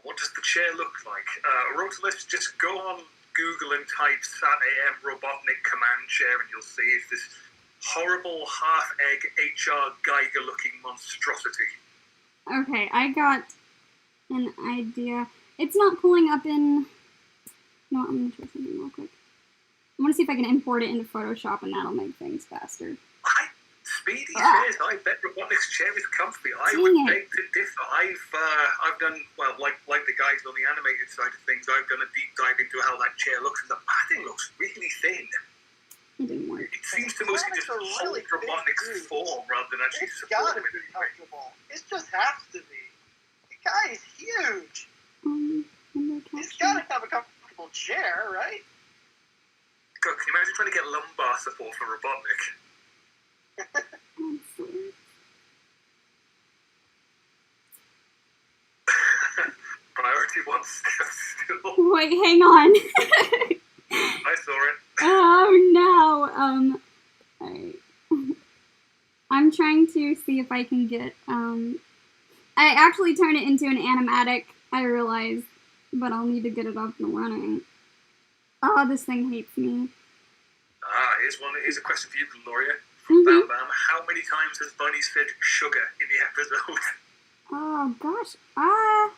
What does the chair look like? Rotalist, just go on Google and type Sat AM Robotnik command chair and you'll see it's this horrible half-egg HR Geiger-looking monstrosity. Okay, I got an idea. It's not pulling up in... No, I'm gonna try something real quick. I want to see if I can import it into Photoshop and that'll make things faster. Speedy says, I bet Robotnik's chair is comfy. I would beg to differ. I've done, well, like the guys on the animated side of things, I've done a deep dive into how that chair looks, and the padding looks really thin. It didn't work. It seems to mostly just hold Robotnik's form rather than actually support him in any way. It just has to be. The guy is huge. He's got to have a comfortable chair, right? God, can you imagine trying to get lumbar support for Robotnik? Priority 1 step still. Wait, hang on. I saw it. Oh no. Alright. I'm trying to see if I can get I actually turned it into an animatic, I realized, but I'll need to get it up and running. Oh, this thing hates me. Here's a question for you, Gloria. From Bam Bam. How many times has Bunnie said sugar in the episode? Oh gosh. I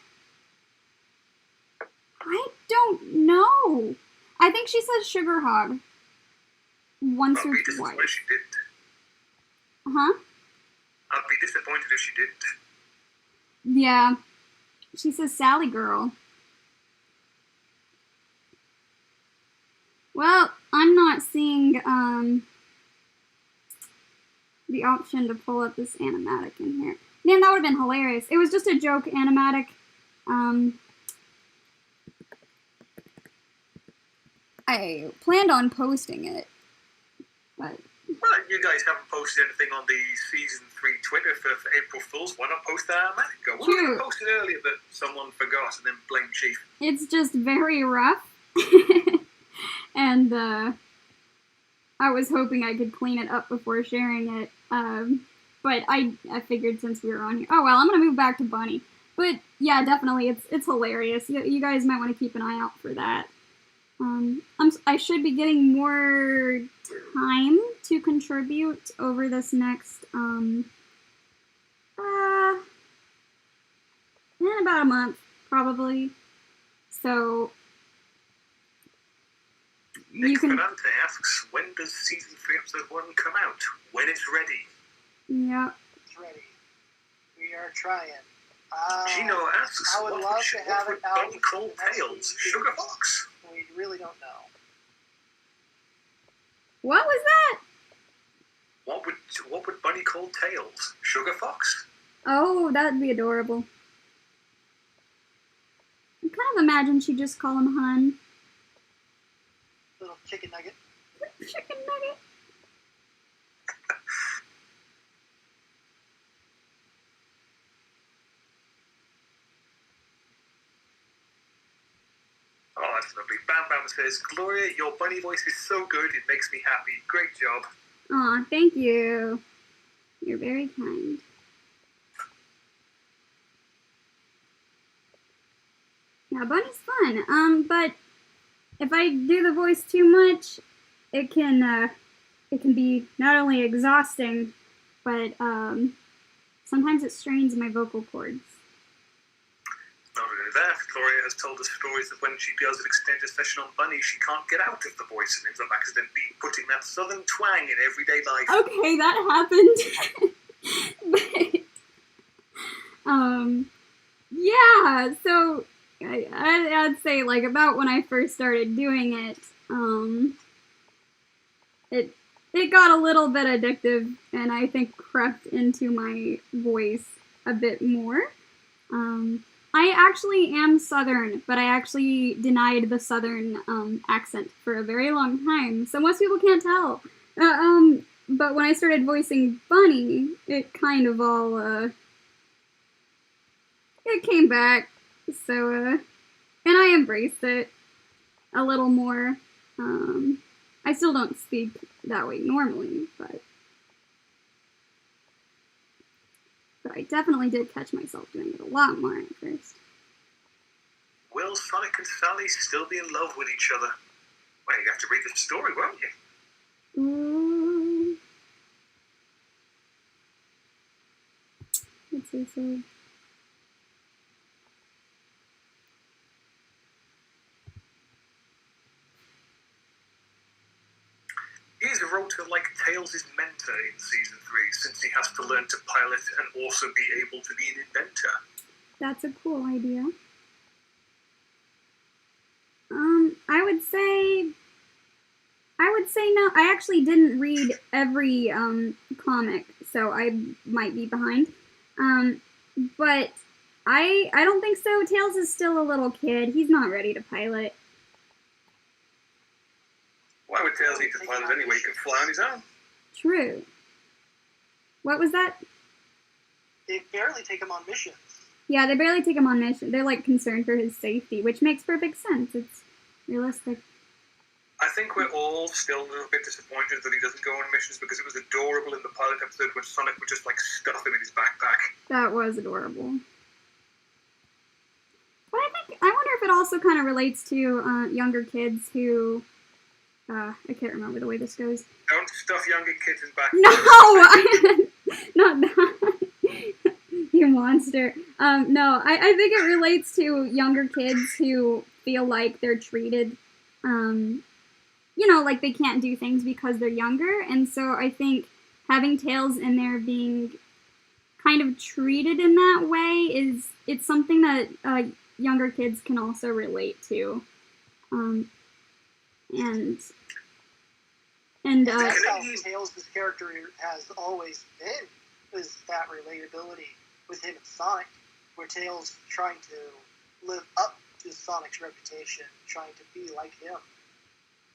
don't know. I think she says sugar hog. Once or twice. If she didn't. Huh? I'd be disappointed if she didn't. Yeah. She says Sally girl. Well, I'm not seeing the option to pull up this animatic in here. Man, that would have been hilarious. It was just a joke animatic. I planned on posting it, but... Well, you guys haven't posted anything on the Season 3 Twitter for April Fools. Why not post that animatic? We were going to post it earlier, but someone forgot and then blamed Chief. It's just very rough. And, I was hoping I could clean it up before sharing it. But I figured since we were on here... Oh, well, I'm going to move back to Bunnie. But, yeah, definitely, it's hilarious. You guys might want to keep an eye out for that. I should be getting more time to contribute over this next, in about a month, probably. So... Nick Ferrante asks, when does Season 3 Episode 1 come out? When it's ready. Yep. It's ready. We are trying. Gino asks, I would love to have it out. Bunnie call Tails? Sugar Fox? We really don't know. What was that? What would Bunnie call Tails? Sugar Fox? Oh, that'd be adorable. I kind of imagine she'd just call him Hun. Little chicken nugget. Chicken nugget. that's lovely. Bam Bam says, Gloria, your bunny voice is so good, it makes me happy. Great job. Aw, thank you. You're very kind. Yeah, Bunny's fun. But if I do the voice too much, it can be not only exhausting, but sometimes it strains my vocal cords. Not only that, Gloria has told us stories that when she does an extended session on Bunny, she can't get out of the voice and ends up accidentally putting that southern twang in everyday life. Okay, that happened. But, yeah, so I'd say, like, about when I first started doing it, it got a little bit addictive, and I think crept into my voice a bit more. I actually am Southern, but I actually denied the Southern accent for a very long time, so most people can't tell. But when I started voicing Bunny, it kind of all, it came back, so, and I embraced it a little more. I still don't speak that way normally, but I definitely did catch myself doing it a lot more at first. Will Sonic and Sally still be in love with each other? Well, you have to read the story, won't you? Let's see, so... He's a rotor like Tails' mentor in Season 3, since he has to learn to pilot and also be able to be an inventor. That's a cool idea. I would say no. I actually didn't read every comic, so I might be behind. But I don't think so. Tails is still a little kid. He's not ready to pilot. Why would Tails need to pilot anyway? He can fly on his own. True. What was that? They barely take him on missions. Yeah, they barely take him on missions. They're, like, concerned for his safety, which makes perfect sense. It's realistic. I think we're all still a little bit disappointed that he doesn't go on missions, because it was adorable in the pilot episode when Sonic would just, like, stuff him in his backpack. That was adorable. But I wonder if it also kind of relates to younger kids who... I can't remember the way this goes. Don't stuff younger kids in backpacks. No! Not that. You monster. No, I think it relates to younger kids who feel like they're treated, like they can't do things because they're younger, and so I think having Tails in there being kind of treated in that way it's something that younger kids can also relate to. That's how Tails' character has always been, is that relatability with him and Sonic, where Tails trying to live up to Sonic's reputation, trying to be like him,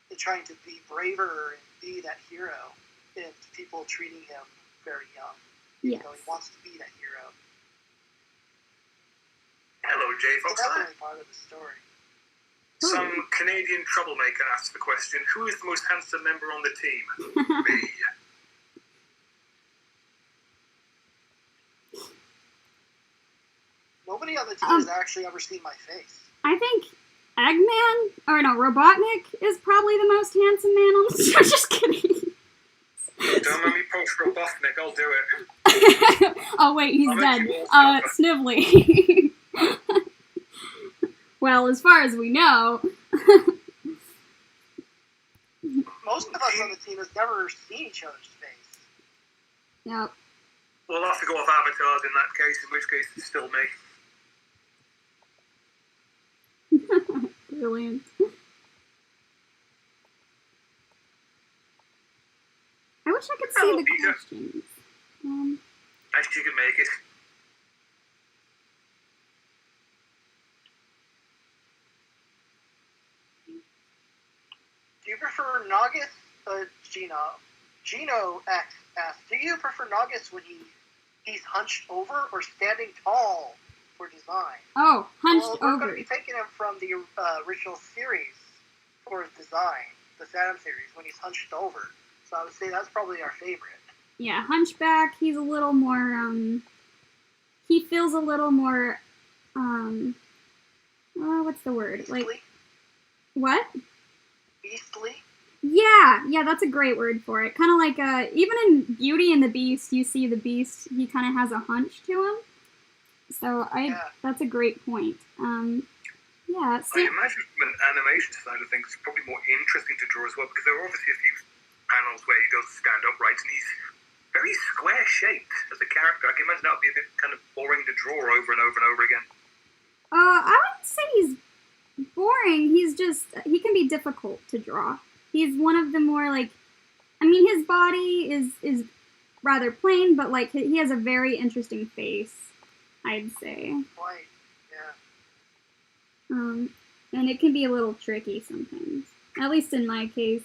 and trying to be braver and be that hero, and people treating him very young, even though he wants to be that hero. Hello, Jay Fox. It's definitely part of the story. Some Canadian troublemaker asks the question, who is the most handsome member on the team? Me. Nobody on the team has actually ever seen my face. I think Robotnik is probably the most handsome man on the show. Just kidding. Don't let me post Robotnik, I'll do it. Oh wait, he's dead. Snively. Well, as far as we know. Most of us on the team has never seen each other's face. Yep. We'll have to go off avatars in that case, in which case it's still me. Brilliant. I wish I could see the questions. As you can make it. Do you prefer Naugus? Gino X asks, do you prefer Naugus when he's hunched over or standing tall for design? Oh, hunched hunched we're over. going to be taking him from the original series for his design, the Saturn series, when he's hunched over. So I would say that's probably our favorite. Yeah, hunchback. He's a little more. He feels a little more. What's the word? Beastly? Like what? Beastly? Yeah, that's a great word for it. Kind of like even in Beauty and the Beast, you see the Beast. He kind of has a hunch to him. So that's a great point. Yeah. I imagine from an animation side of things, it's probably more interesting to draw as well, because there are obviously a few panels where he does stand upright, and he's very square shaped as a character. I can imagine that would be a bit kind of boring to draw over and over and over again. I wouldn't say he's boring. He can be difficult to draw. He's one of the more his body is rather plain, but like he has a very interesting face, I'd say. Right, yeah. And it can be a little tricky sometimes. At least in my case.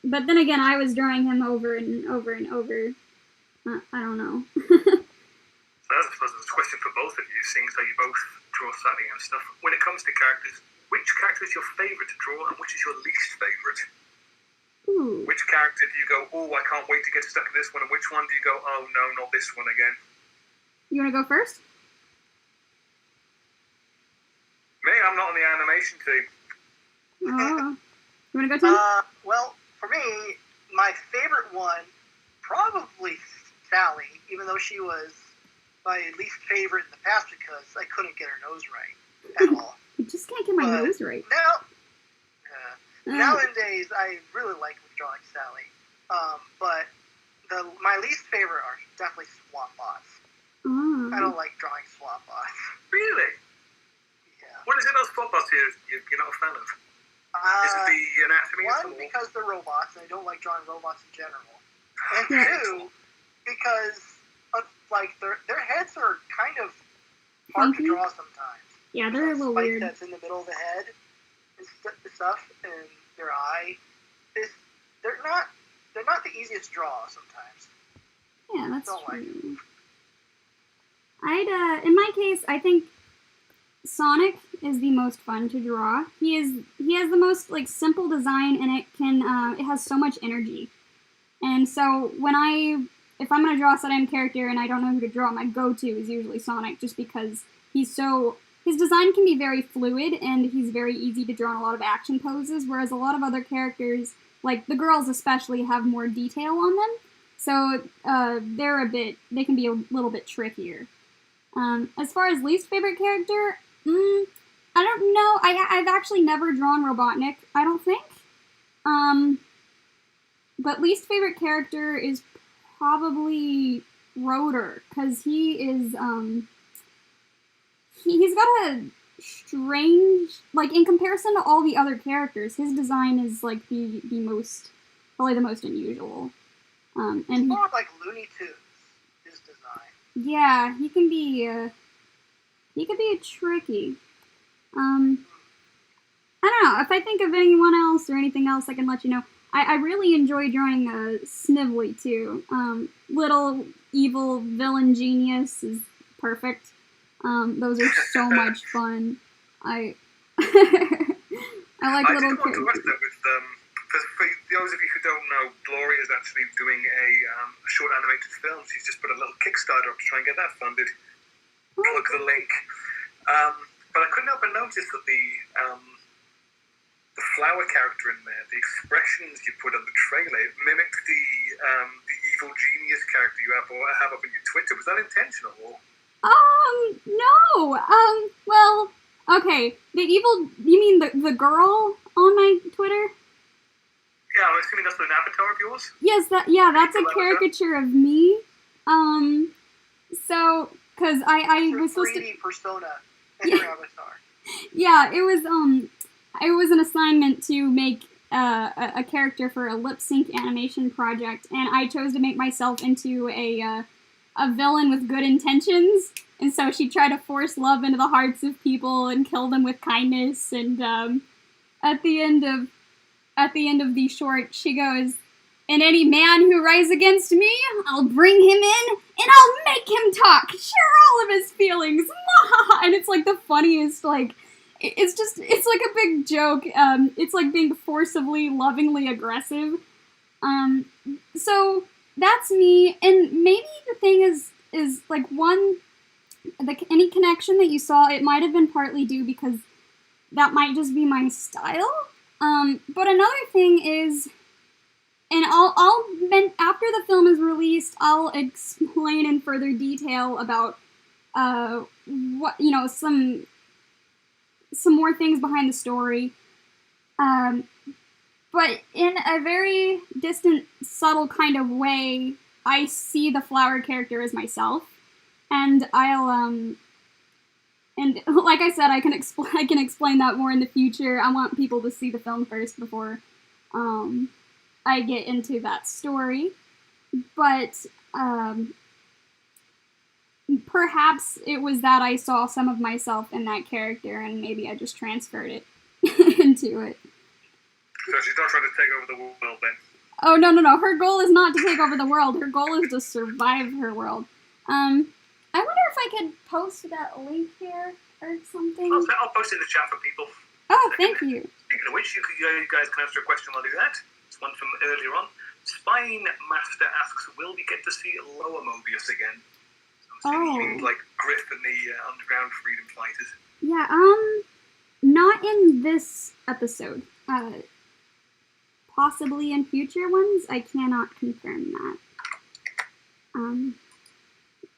But then again, I was drawing him over and over and over. I don't know. So that's, I suppose, a question for both of you, seeing as how you both draw Sally and stuff. When it comes to characters, which character is your favourite to draw, and which is your least favourite? Ooh. Which character do you go, oh, I can't wait to get stuck in this one, and which one do you go, oh no, not this one again? You want to go first? Me, I'm not on the animation team. Oh. You want to go, Tim? Well, for me, my favorite one, probably Sally, even though she was my least favorite in the past because I couldn't get her nose right at all. I just can't get my nose right. Nowadays, I really like drawing Sally. But my least favorite are definitely swamp bots. Oh. I don't like drawing swamp bots. Really? Yeah. What is it about swamp bots you're not a fan of? Is it the anatomy at One, all? because they're robots, and I don't like drawing robots in general. And Yeah. two, because their heads are kind of hard to draw sometimes. Yeah, they're a little spike weird. that's in the middle of the head and stuff, and their eye they're not the easiest to draw sometimes. Yeah, that's Don't like true. In my case, I think Sonic is the most fun to draw. He has the most simple design, and it has so much energy. And so if I'm gonna draw a Saturn character and I don't know who to draw, my go-to is usually Sonic, just because his design can be very fluid and he's very easy to draw in a lot of action poses, whereas a lot of other characters, like the girls especially, have more detail on them. So they can be a little bit trickier. As far as least favorite character, I don't know. I've actually never drawn Robotnik, I don't think. But least favorite character is probably Rotor, because he is, he's got a strange, in comparison to all the other characters, his design is, probably the most unusual. And it's more like Looney Tunes, his design. Yeah, he can be tricky. I don't know, if I think of anyone else or anything else, I can let you know. I really enjoy drawing Snively, too. Little evil villain genius is perfect. Those are so much fun. I like little characters. I did want to ask that with, for those of you who don't know, Gloria is actually doing a short animated film. She's just put a little Kickstarter up to try and get that funded. Plug the link. But I couldn't help but notice that the flower character in there, the expressions you put on the trailer, it mimicked the evil genius character you have up on your Twitter. Was that intentional? Or? No. Well, okay. You mean the girl on my Twitter? Yeah, I'm assuming that's an avatar of yours? Yes, that's a caricature of me. So, cause I was supposed to... 3D persona in your avatar. Yeah, it was an assignment to make a character for a lip sync animation project, and I chose to make myself into a villain with good intentions, and so she tried to force love into the hearts of people and kill them with kindness, and at the end of the short, she goes, "And any man who rises against me, I'll bring him in and I'll make him talk, share all of his feelings, and it's like the funniest, like, it's like a big joke. It's like being forcibly, lovingly aggressive. So that's me, and maybe the thing is like any connection that you saw, it might have been partly due because that might just be my style. But another thing is, and after the film is released, I'll explain in further detail about what, some more things behind the story. But in a very distant, subtle kind of way, I see the flower character as myself, and and like I said, I can explain that more in the future. I want people to see the film first before I get into that story. But perhaps it was that I saw some of myself in that character, and maybe I just transferred it into it. So she's not trying to take over the world then? Oh, no. Her goal is not to take over the world. Her goal is to survive her world. I wonder if I could post that link here or something. I'll post it in the chat for people. Oh, thank you. Speaking of which, you guys can answer a question while I do that. It's one from earlier on. Spine Master asks, will we get to see Lower Mobius again? I'm assuming like Griff and the Underground Freedom Fighters. Yeah, not in this episode. Possibly in future ones. I cannot confirm that.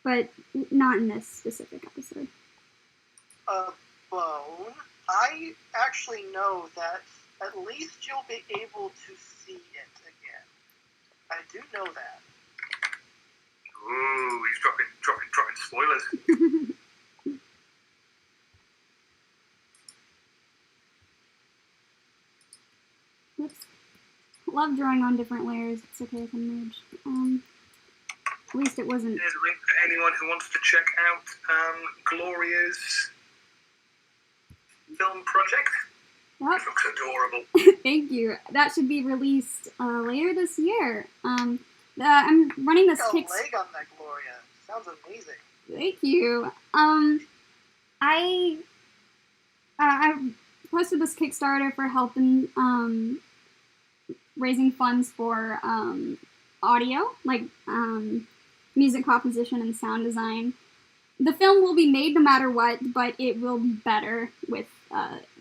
But not in this specific episode. Bone, I actually know that at least you'll be able to see it again. I do know that. Ooh, he's dropping spoilers. Oops. Love drawing on different layers. It's okay, I can merge. At least it wasn't. There's a link for anyone who wants to check out Gloria's film project. Yep. It looks adorable. Thank you. That should be released later this year. I'm running this Leg on that, Gloria. Sounds amazing. Thank you. I posted this Kickstarter for helping raising funds for audio, like music composition and sound design. The film will be made no matter what, but it will be better with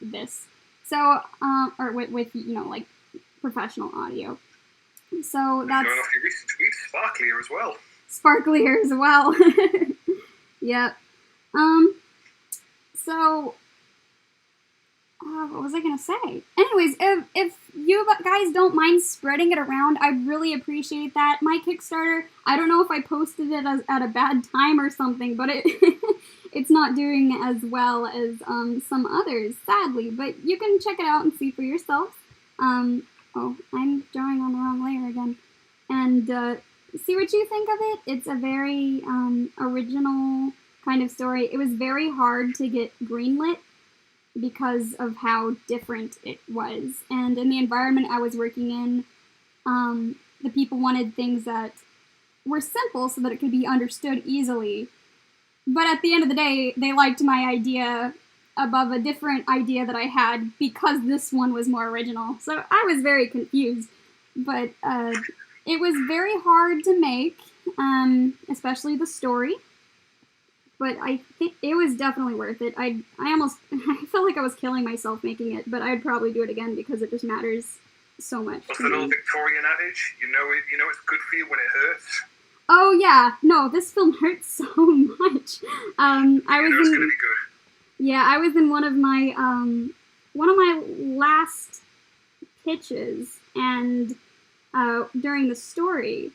this. So, or with like professional audio. So that's going off your recent tweets, sparklier as well. Sparklier as well. Yep. So, what was I gonna say? Anyways, if you guys don't mind spreading it around, I'd really appreciate that. My Kickstarter, I don't know if I posted it at a bad time or something, but it's not doing as well as some others, sadly. But you can check it out and see for yourself. Oh, I'm drawing on the wrong layer again. And see what you think of it. It's a very original kind of story. It was very hard to get greenlit because of how different it was. And in the environment I was working in, the people wanted things that were simple so that it could be understood easily. But at the end of the day, they liked my idea above a different idea that I had because this one was more original. So I was very confused. But it was very hard to make, especially the story. But I think it was definitely worth it. I felt like I was killing myself making it, but I'd probably do it again because it just matters so much. What's that old Victorian adage? You know it's good for you when it hurts. Oh yeah, no, this film hurts so much. It's gonna be good. Yeah, I was in one of my last pitches, and during the story,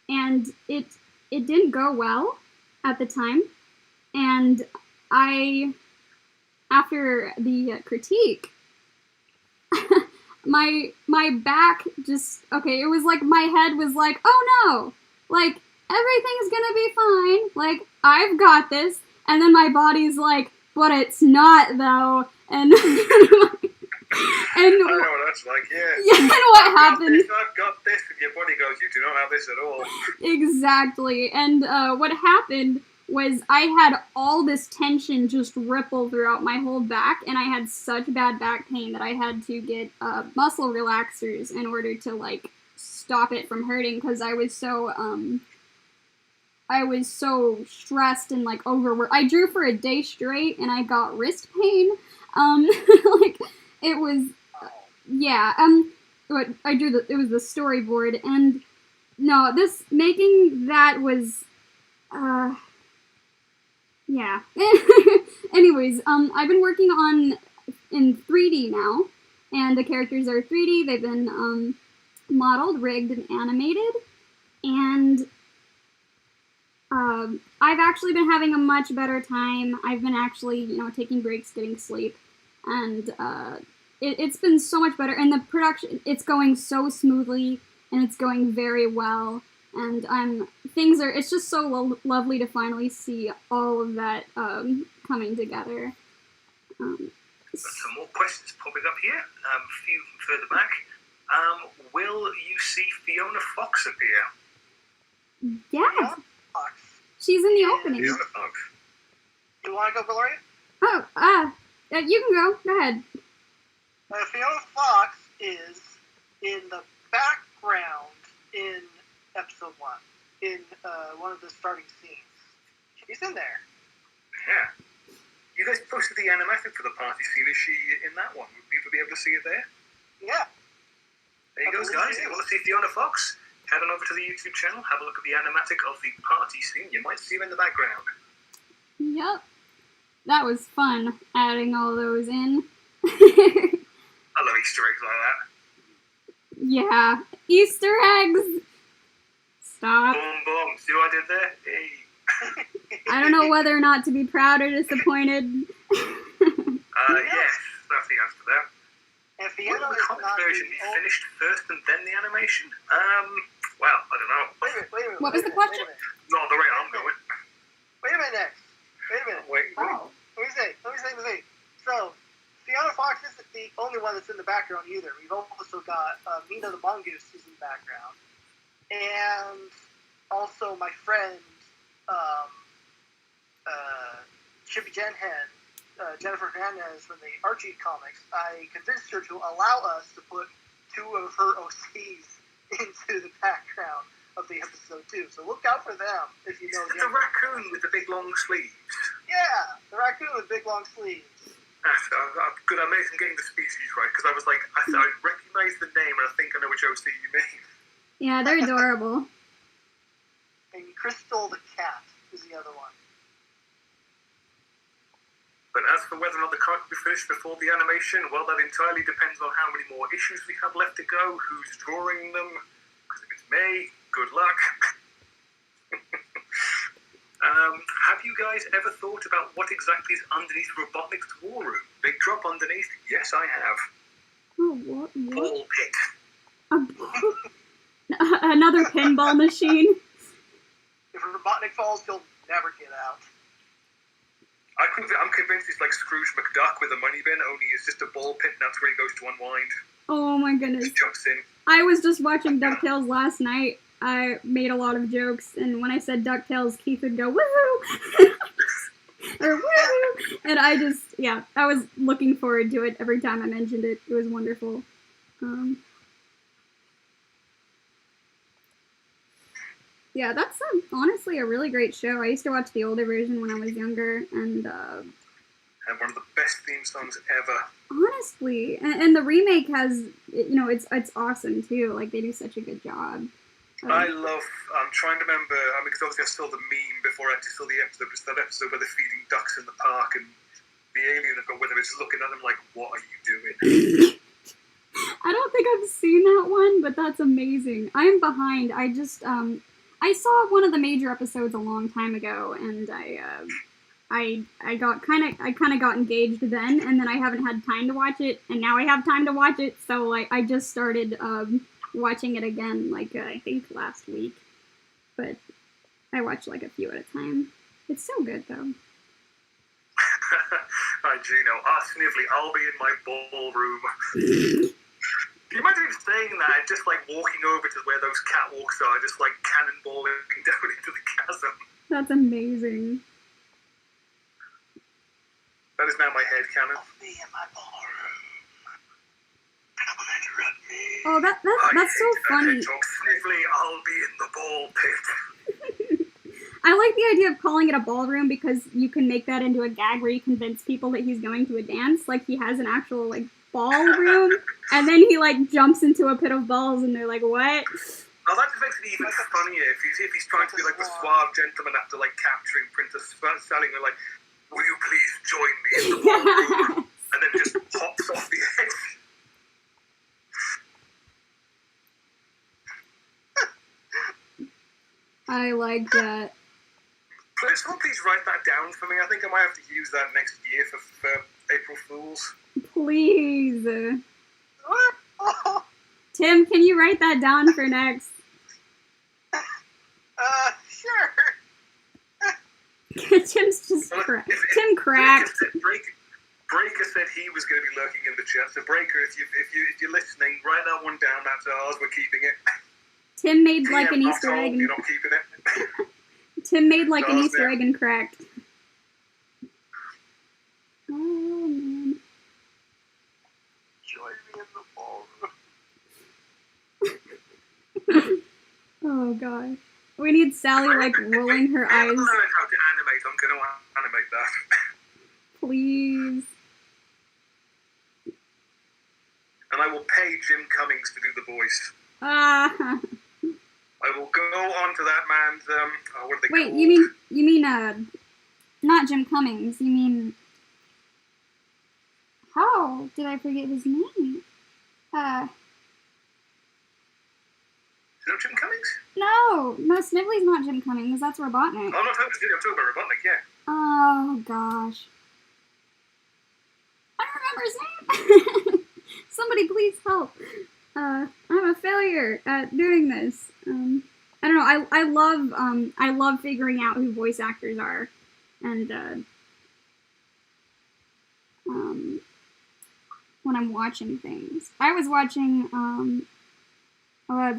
and it didn't go well at the time. And after the critique, my back just, okay, it was like my head was like, oh no, like, everything's gonna be fine, like, I've got this, and then my body's like, but it's not, though, and And I know what that's like, yeah. yeah, and what happened? I've got this, and your buddy goes, you do not have this at all. Exactly. And what happened was I had all this tension just ripple throughout my whole back, and I had such bad back pain that I had to get muscle relaxers in order to like stop it from hurting, because I was so stressed and like overworked. I drew for a day straight and I got wrist pain. Like it was, yeah. What I drew it was the storyboard, and no, this making that was, yeah. Anyways, I've been working on in 3D now, and the characters are 3D. They've been modeled, rigged, and animated, and I've actually been having a much better time. I've been actually, taking breaks, getting sleep, and it's been so much better. And the production, it's going so smoothly, and it's going very well. And it's just so lovely to finally see all of that coming together. Some more questions popping up here. A few further back. Will you see Fiona Fox appear? Yeah. Fox. She's in the opening. Fiona Fox. You want to go, Gloria? Oh, you can go. Go ahead. Fiona Fox is in the background in episode 1, in one of the starting scenes. She's in there. Yeah. You guys posted the animatic for the party scene. Is she in that one? Would people be able to see it there? Yeah. There you go, guys. If you want to see Fiona Fox, head on over to the YouTube channel, have a look at the animatic of the party scene. You might see her in the background. Yep. That was fun, adding all those in. I love Easter eggs like that. Yeah. Easter eggs! Stop. Boom, boom. See what I did there? Hey. I don't know whether or not to be proud or disappointed. Yes, that's the answer there. And Fiona Will the is comic not version be finished first and then the animation? Well, I don't know. Wait a minute. What was the question? Not the way I'm going. Wait a minute, Nex. Wait a minute. Wait. Oh. Let me say. So, Fiona Fox isn't the only one that's in the background either. We've also got Mina the Mongoose is in the background. And also my friend, Chippy Jenhen, Jennifer Hernandez from the Archie comics, I convinced her to allow us to put 2 of her OCs into the background of the episode too. So look out for them if you know. The raccoon with the big long sleeves. Yeah, the raccoon with big long sleeves. Good, I'm getting the species right, because I was like, I recognize the name and I think I know which OC you mean. Yeah, they're adorable. And Crystal the cat is the other one. But as for whether or not the card will be finished before the animation, well, that entirely depends on how many more issues we have left to go, who's drawing them, because if it's May, good luck. Have you guys ever thought about what exactly is underneath Robotnik's war room? Big drop underneath? Yes, I have. Oh, what? Ball pit. Another pinball machine? If Robotnik falls, he'll never get out. I'm convinced it's like Scrooge McDuck with a money bin, only it's just a ball pit and that's where he goes to unwind. Oh my goodness. Just jumps in. I was just watching DuckTales last night. I made a lot of jokes, and when I said DuckTales, Keith would go, woohoo! Or woohoo! And I was looking forward to it every time I mentioned it. It was wonderful. Yeah, that's honestly a really great show. I used to watch the older version when I was younger, and one of the best theme songs ever. Honestly, and the remake has, it's awesome too. Like, they do such a good job. I'm trying to remember, because obviously I saw the meme before I actually saw the episode, but it's that episode where they're feeding ducks in the park, and the alien have got with them, is looking at them like, what are you doing? I don't think I've seen that one, but that's amazing. I'm behind. I just, I saw one of the major episodes a long time ago, and I kind of got engaged then, and then I haven't had time to watch it, and now I have time to watch it, so like I just started watching it again, like I think last week, but I watch like a few at a time. It's so good though. Hi, Gino. Snively, I'll be in my ballroom. Can you imagine him saying that and just like walking over to where those catwalks are, just like cannonballing down into the chasm? That's amazing. That is now my head cannon. I'll be in my ballroom. Come and interrupt me. Oh, that's so funny. Snively, I'll be in the ball pit. I like the idea of calling it a ballroom because you can make that into a gag where you convince people that he's going to a dance. Like, he has an actual, like, ballroom, and then he, like, jumps into a pit of balls, and they're like, what? Oh, that just makes it even funnier if he's trying to be, like, the suave gentleman after, like, capturing Princess Sally, and they're like, will you please join me in the ballroom? And then just hops off the edge. I like that. Someone please write that down for me. I think I might have to use that next year for April Fools. Please. Tim, can you write that down for next? Sure. Tim's just Tim cracked. Breaker said he was going to be lurking in the chat. So Breaker, if you're listening, write that one down. That's ours. We're keeping it. Tim made like an Easter egg. You're not keeping it. Tim made like an Easter egg and cracked. Oh man. Join me in the ballroom. Oh god. We need Sally like rolling her eyes. I learned how to animate. I'm going to animate that. Please. And I will pay Jim Cummings to do the voice. Ah. I will go on to that man's what are they Wait, called? you mean not Jim Cummings, you mean how did I forget his name? Is it not Jim Cummings? No, Snively's not Jim Cummings, that's Robotnik. Oh, I'm not talking about Robotnik, yeah. Oh gosh. I don't remember his name. Somebody please help. I'm a failure at doing this. I don't know. I love figuring out who voice actors are, and when I'm watching things. I was watching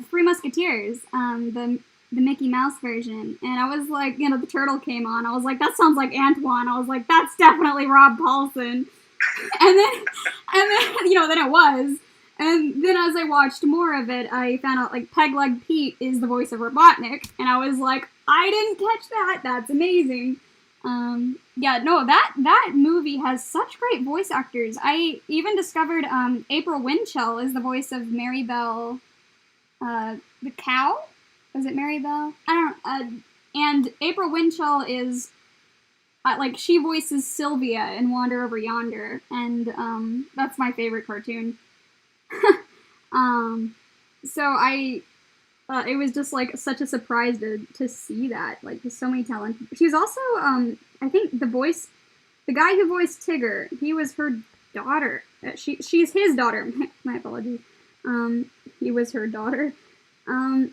Three Musketeers, the Mickey Mouse version, and I was like, you know, the turtle came on. I was like, that sounds like Antoine. I was like, that's definitely Rob Paulson. and then you know, then it was. And then as I watched more of it, I found out, like, Pegleg Pete is the voice of Robotnik, and I was like, I didn't catch that, that's amazing. Yeah, no, that movie has such great voice actors. I even discovered, April Winchell is the voice of Mary Bell, the cow? Was it Mary Bell? I don't know, and April Winchell is, like, she voices Sylvia in Wander Over Yonder, and, that's my favorite cartoon. So it was just like such a surprise to see that, like, there's so many talent. She was also, I think the guy who voiced Tigger, he was her daughter. She's his daughter. My apologies. He was her daughter. Hey,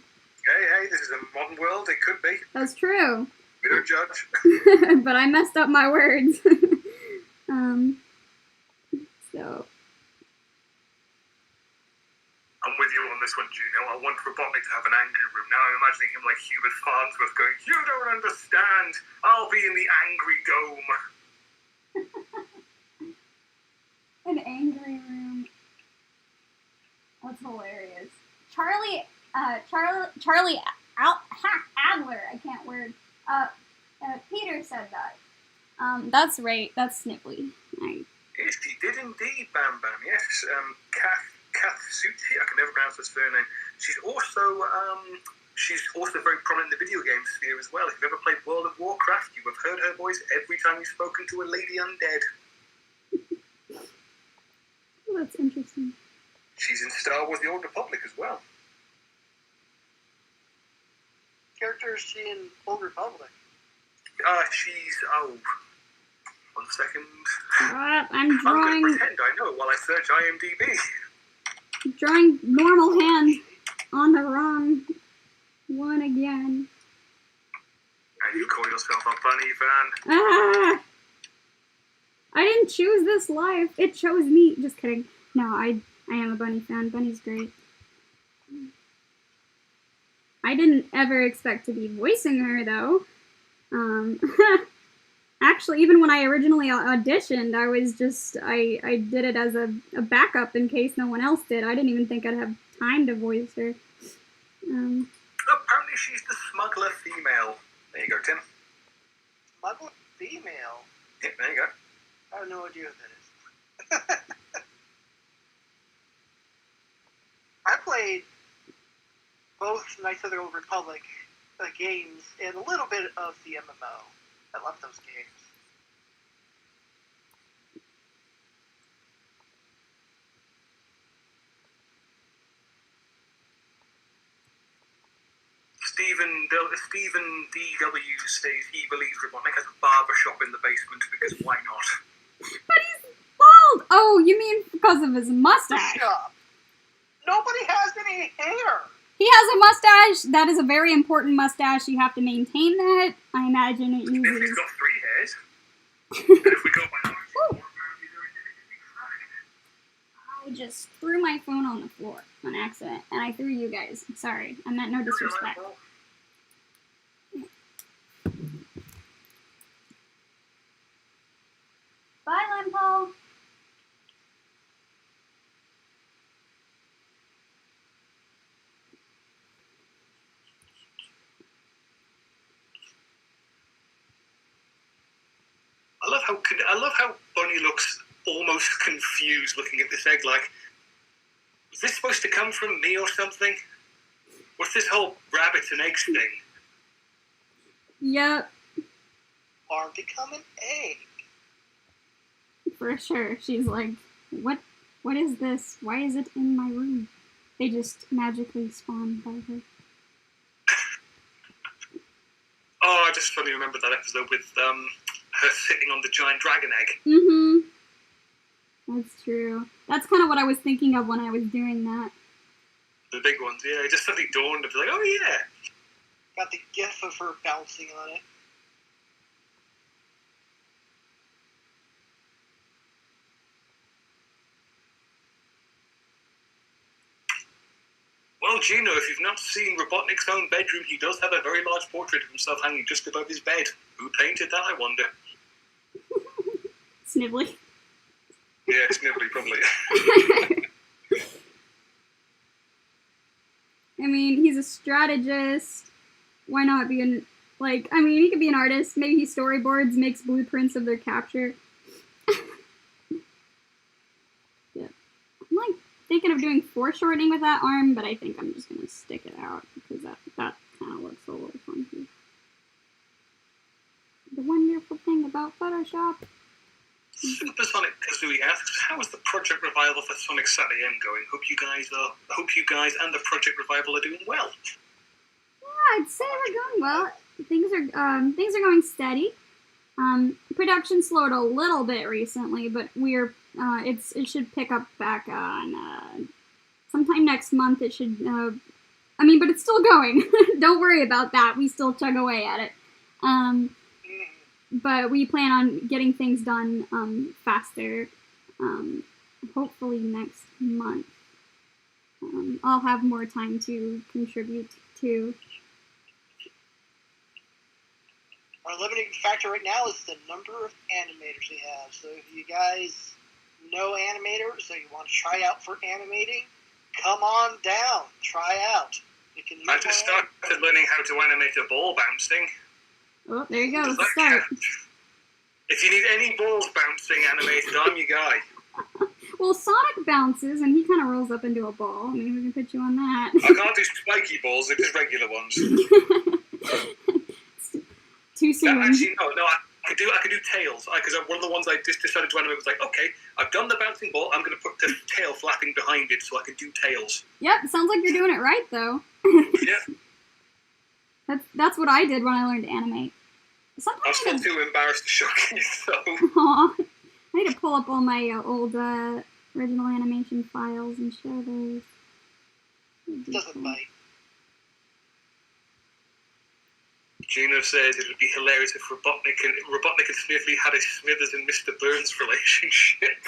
this is a modern world. It could be. That's true. We don't judge. But I messed up my words. So. I'm with you on this one, Juno. I want Robotnik to have an angry room. Now I'm imagining him like Hubert Farnsworth going, you don't understand. I'll be in the angry dome. An angry room. That's hilarious. Charlie Adler, I can't word. Peter said that. That's right, that's Snively. Right. Yes, he did indeed, Bam Bam. Yes, Kath Suti, I can never pronounce her surname. She's also very prominent in the video game sphere as well. If you've ever played World of Warcraft, you have heard her voice every time you've spoken to a lady undead. Oh, that's interesting. She's in Star Wars The Old Republic as well. Character is she in Old Republic? She's, 1 second. I'm drawing... I'm going to pretend I know while I search IMDb. Drawing normal hand on the wrong one again. And you call yourself a bunny fan? Ah! I didn't choose this life. It chose me. Just kidding. No, I am a Bunnie fan. Bunnie's great. I didn't ever expect to be voicing her, though. Actually, even when I originally auditioned, I was just, I did it as a backup in case no one else did. I didn't even think I'd have time to voice her. Apparently she's the smuggler female. There you go, Tim. Smuggler female? Yep, there you go. I have no idea what that is. I played both Knights of the Old Republic games and a little bit of the MMO. I love those games. Stephen DW says he believes Robotnik has a barber shop in the basement because why not? But he's bald! Oh, you mean because of his mustache? Shut. Nobody has any hair! He has a mustache. That is a very important mustache. You have to maintain that. I imagine it If he's uses... got 3 hairs, and if we go by that, I just threw my phone on the floor on accident, and I threw you guys. Sorry. I meant no disrespect. Bye, Lempo. I love how Bunnie looks almost confused looking at this egg like, is this supposed to come from me or something? What's this whole rabbits and eggs thing? Yep, Or become an egg. for sure. She's like, what is this? Why is it in my room? They just magically spawned by her. Oh, I just suddenly remembered that episode with her sitting on the giant dragon egg. Mm-hmm. That's true. That's kind of what I was thinking of when I was doing that. The big ones, yeah. It just suddenly dawned. I was like, oh yeah. Got the gif of her bouncing on it. Well, Gino, if you've not seen Robotnik's own bedroom, he does have a very large portrait of himself hanging just above his bed. Who painted that, I wonder? Snibbly. Yeah, Snibbly, probably. I mean, he's a strategist. Why not be an... Like, I mean, he could be an artist. Maybe he storyboards, makes blueprints of their capture. Yeah. I'm, like, thinking of doing foreshortening with that arm, but I think I'm just going to stick it out because that kind of looks a little funky. The wonderful thing about Photoshop. Supersonic Kazooie asks, "How is the project revival for Sonic Saturday M going? Hope you guys and the project revival are doing well." Yeah, I'd say we're going well. Things are going steady. Production slowed a little bit recently, but it should pick up back on sometime next month. It should. But it's still going. Don't worry about that. We still chug away at it. But we plan on getting things done faster, hopefully next month. I'll have more time to contribute to. Our limiting factor right now is the number of animators we have. So if you guys know animators or you want to try out for animating, come on down. Try out. I just started learning how to animate a ball bouncing. Oh, there you go. Let's start. If you need any balls bouncing animated, I'm your guy. Well, Sonic bounces, and he kind of rolls up into a ball. I mean, we can put you on that. I can't do spiky balls, they're just regular ones. Too soon. Actually, no, I could do tails. Because one of the ones I just decided to animate was like, okay, I've done the bouncing ball, I'm going to put the tail flapping behind it so I can do tails. Yep, sounds like you're doing it right, though. Yeah. That's what I did when I learned to animate. Sometimes I'm still too embarrassed to show you, so... Aww. I need to pull up all my old original animation files and share those. Doesn't bite. Gino says it would be hilarious if Robotnik and Sniffly had a Smithers and Mr. Burns relationship.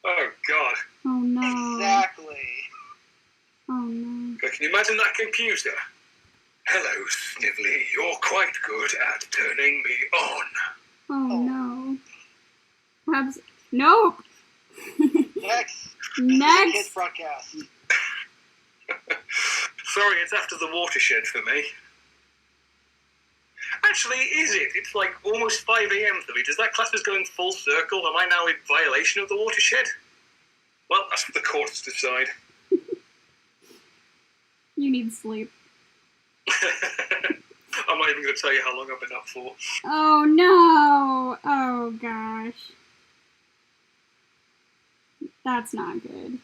Oh, God. Oh, no. Exactly. Oh, no. Can you imagine that computer? Hello, Snively. You're quite good at turning me on. Oh, no. Perhaps... No! Next. Next! Kids broadcast. Sorry, it's after the watershed for me. Actually, is it? It's like almost 5 a.m. for me. Does that class as going full circle? Am I now in violation of the watershed? Well, that's for the courts to decide. You need sleep. I'm not even going to tell you how long I've been up for. Oh, no! Oh, gosh. That's not good.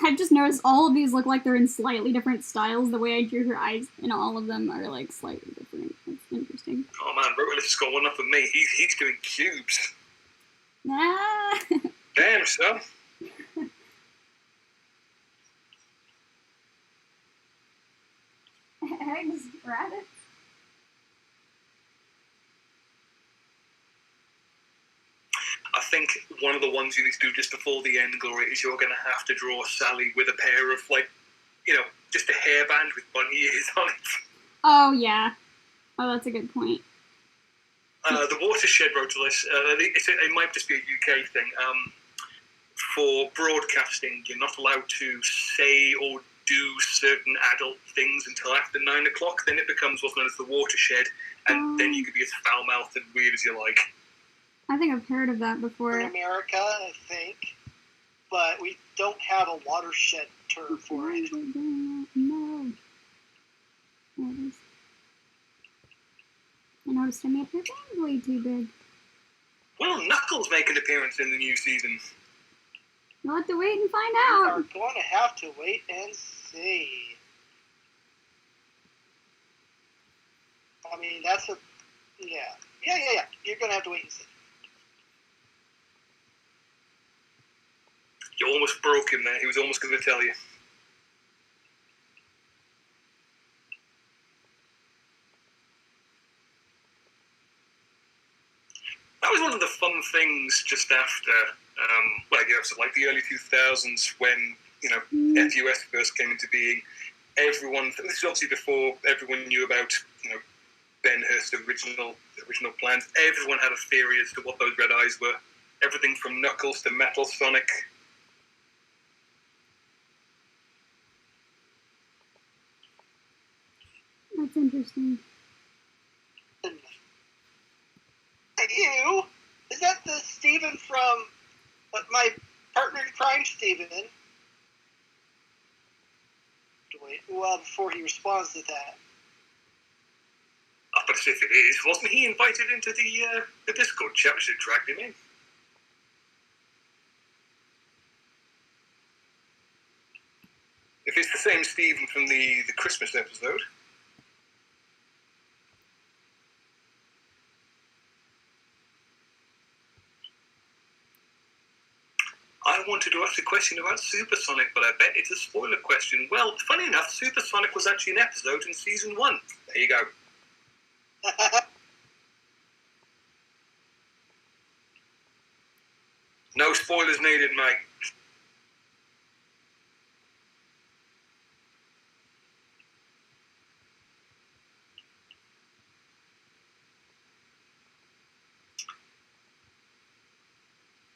I've just noticed all of these look like they're in slightly different styles. The way I drew her eyes in all of them are, like, slightly different. That's interesting. Oh, man, Rotalith's got one up on me. He's doing cubes. Ah! Damn, son. Eggs, rabbits. I think one of the ones you need to do just before the end, Gloria, is you're going to have to draw Sally with a pair of, like, you know, just a hairband with bunny ears on it. Oh, yeah. Oh, that's a good point. The watershed Rotalith, it might just be a UK thing. For broadcasting, you're not allowed to say or do certain adult things until after 9 o'clock. Then it becomes what's known as the watershed, and then you can be as foul-mouthed and weird as you like. I think I've heard of that before. In America, I think, but we don't have a watershed term for it. No. I noticed I made her band way too big. Well, Knuckles make an appearance in the new season. You'll have to wait and find We out. are going to have to wait and see. I mean, that's a... Yeah. You're going to have to wait and see. You almost broke him there. He was almost going to tell you. That was one of the fun things just after, so like the early 2000s when, FUS first came into being. Everyone, this is obviously before everyone knew about, Ben Hurst's original plans. Everyone had a theory as to what those red eyes were. Everything from Knuckles to Metal Sonic. That's interesting. You? Is that the Steven from my partner in crime, Steven? Wait, well, before he responds to that. But if it is, wasn't he invited into the Discord chat? We should have dragged him in. If it's the same Steven from the Christmas episode. I wanted to ask a question about Supersonic, but I bet it's a spoiler question. Well, funny enough, Supersonic was actually an episode in Season 1. There you go. No spoilers needed, mate.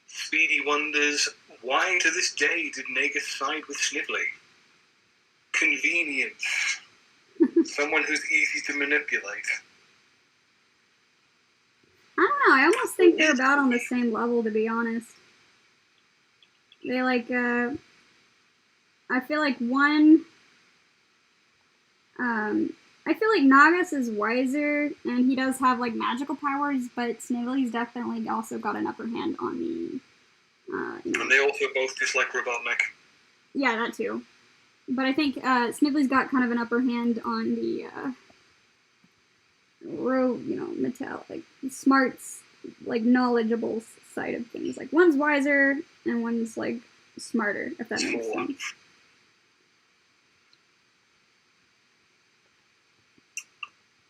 Speedy wonders, why to this day did Negus side with Snively? Convenience. Someone who's easy to manipulate. I don't know, I almost think they're about on the same level, to be honest. They I feel like one, I feel like Nagas is wiser, and he does have, like, magical powers, but Snively's definitely also got an upper hand on the, And they also both dislike Robotnik. Yeah, that too. But I think, Snively's got kind of an upper hand on the, metallic, smarts, like, knowledgeable side of things. Like, one's wiser, and one's, like, smarter, if that makes sense.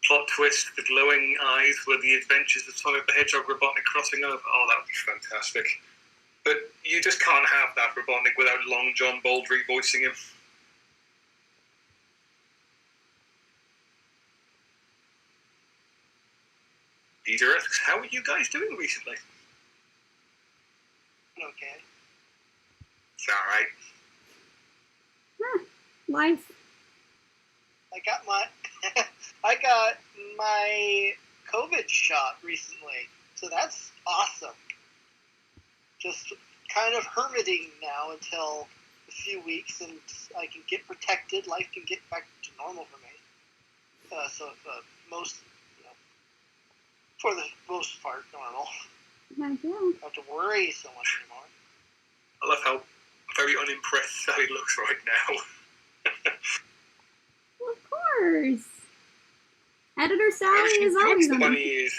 plot twist, the glowing eyes, were the adventures of Sonic the Hedgehog Robotnik crossing over. Oh, that would be fantastic. But you just can't have that Robotnik without Long John Baldry voicing him. Peter asks, how are you guys doing recently? Okay. It's alright. Life. I got my COVID shot recently, so that's awesome. Just kind of hermiting now until a few weeks, and I can get protected. Life can get back to normal for me. For the most part, normal. Heck yeah. Don't have to worry so much anymore. I love how very unimpressed Sally looks right now. Of course. Editor Sally She is always the on. bunny ears.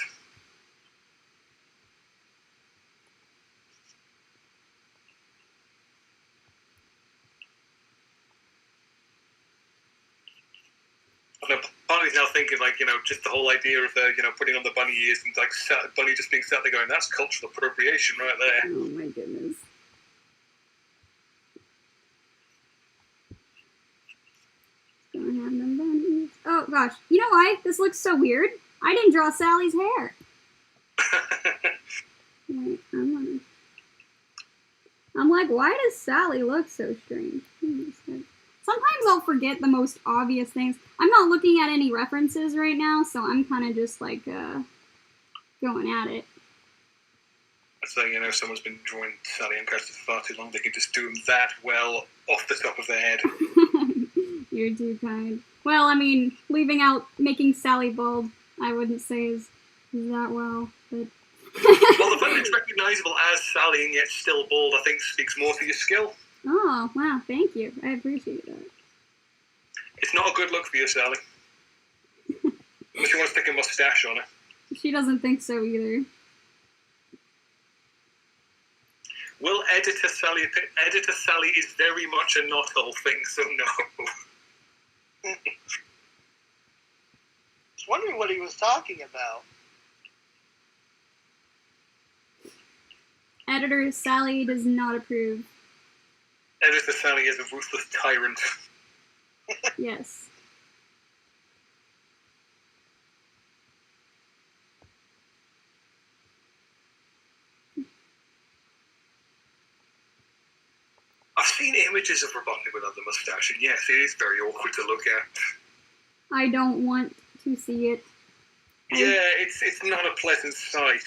Barney's now thinking, like, just the whole idea of, putting on the bunny ears and, like, Bunny just being sat there going, that's cultural appropriation right there. Oh my goodness. Gonna have them bunnies. Oh gosh. You know why this looks so weird? I didn't draw Sally's hair. Wait, I'm like, why does Sally look so strange? Sometimes I'll forget the most obvious things. I'm not looking at any references right now, so I'm kind of just like going at it. So, someone's been drawing Sally and Kirsten for far too long, they could just do them that well off the top of their head. You're too kind. Well, I mean, leaving out making Sally bald, I wouldn't say is that well, but... Well, the fact that it's recognisable as Sally and yet still bald, I think, speaks more to your skill. Oh, wow, thank you. I appreciate that. It's not a good look for you, Sally. Unless you want to stick a moustache on it. She doesn't think so either. Well, Editor Sally is very much a knothole thing, so no. I was wondering what he was talking about. Editor Sally does not approve. Editor Sally is a ruthless tyrant. Yes. I've seen images of Robotnik without the moustache, and yes, it is very awkward to look at. I don't want to see it. Yeah, it's not a pleasant sight.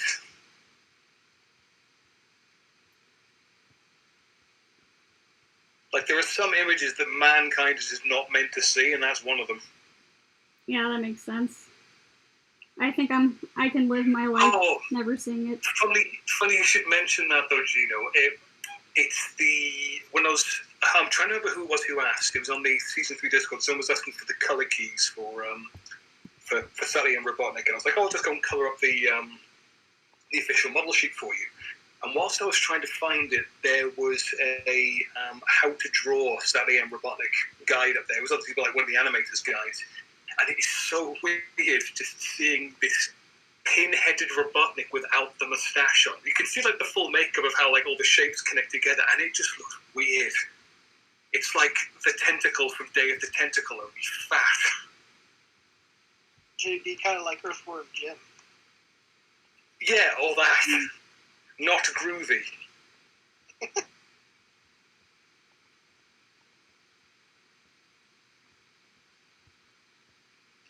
Like, there are some images that mankind is just not meant to see, and that's one of them. Yeah, that makes sense. I think I can live my life never seeing it. Funny you should mention that, though, Gino. It's when I was... I'm trying to remember who it was who asked. It was on the Season 3 Discord. Someone was asking for the colour keys for Sally and Robotnik, and I was like, I'll just go and colour up the official model sheet for you. And whilst I was trying to find it, there was a how to draw Sally and Robotnik guide up there. It was obviously like one of the animators' guides. And it is so weird just seeing this pin-headed Robotnik without the moustache on. You can see like the full makeup of how like all the shapes connect together, and it just looks weird. It's like the tentacle from Day of the Tentacle, only fat. It'd be kind of like Earthworm Jim. Yeah, all that. Not groovy.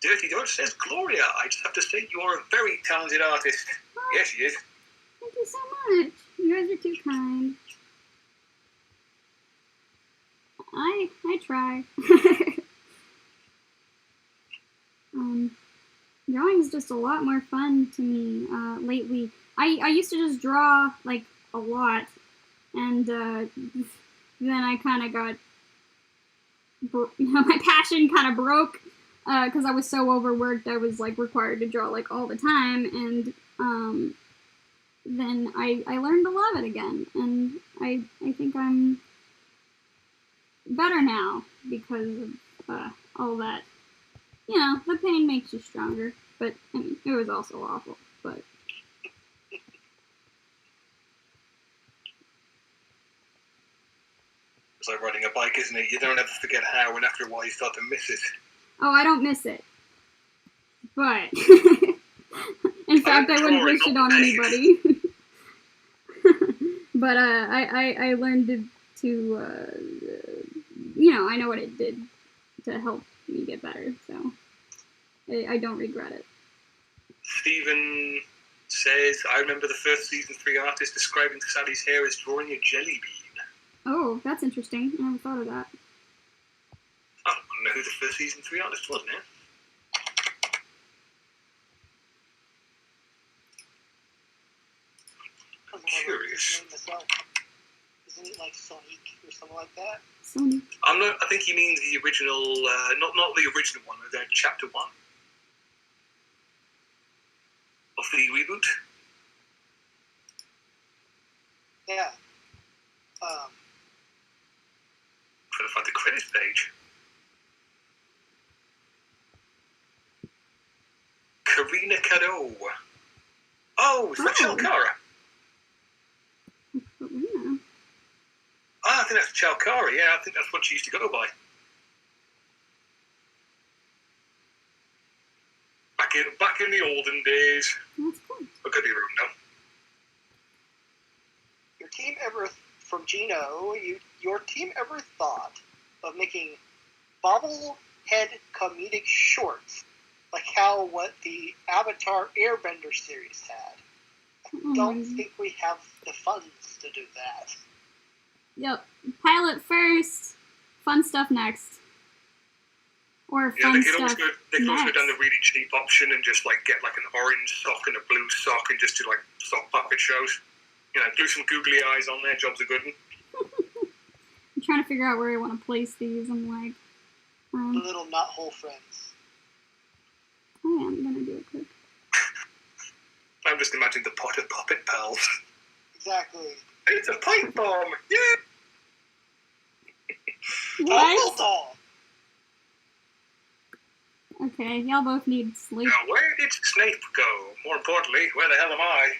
Dirty Dodge says, Gloria, I just have to say you are a very talented artist. Oh, yes, she is. Thank you so much. You guys are too kind. I try. Drawing is just a lot more fun to me lately. I used to just draw like a lot, and then I kind of got my passion kind of broke because I was so overworked. I was like required to draw like all the time, and then I learned to love it again, and I think I'm better now because of all that you know, the pain makes you stronger. But, I mean, it was also awful, but... It's like riding a bike, isn't it? You don't ever forget how, and after a while you start to miss it. Oh, I don't miss it. But... in fact, I wouldn't wish it on anybody. But, I learned to you know, I know what it did to help me get better, so... I don't regret it. Stephen says, I remember the first season 3 artist describing Sally's hair as drawing a jelly bean. Oh, that's interesting. I never thought of that. I don't know who the first season 3 artist was now. I'm curious. Isn't it like Sonic or something like that? Sonic. I think he means the original, not the original one, the chapter 1 of the reboot. Yeah. Trying to find the credits page. Karina Cadot. Oh, is that Chalkara? Yeah. I think that's Chalkara, yeah, I think that's what she used to go by. Back in the olden days. That's cool. I could be wrong now. Your team ever, from Gino, your team ever thought of making bobblehead comedic shorts, like what the Avatar Airbender series had? I don't think we have the funds to do that. Yep. Pilot first, fun stuff next. Or fun stuff they can also go down the really cheap option and just like get like an orange sock and a blue sock and just do like sock puppet shows. You know, do some googly eyes on there, jobs are good. I'm trying to figure out where I want to place these. I'm like... little knothole friends. I am going to do it quick. I'm just imagining the pot of puppet pals. Exactly. It's a pipe bomb! Yeah! What? Doll. Okay, y'all both need sleep. Now, where did Snape go? More importantly, where the hell am I?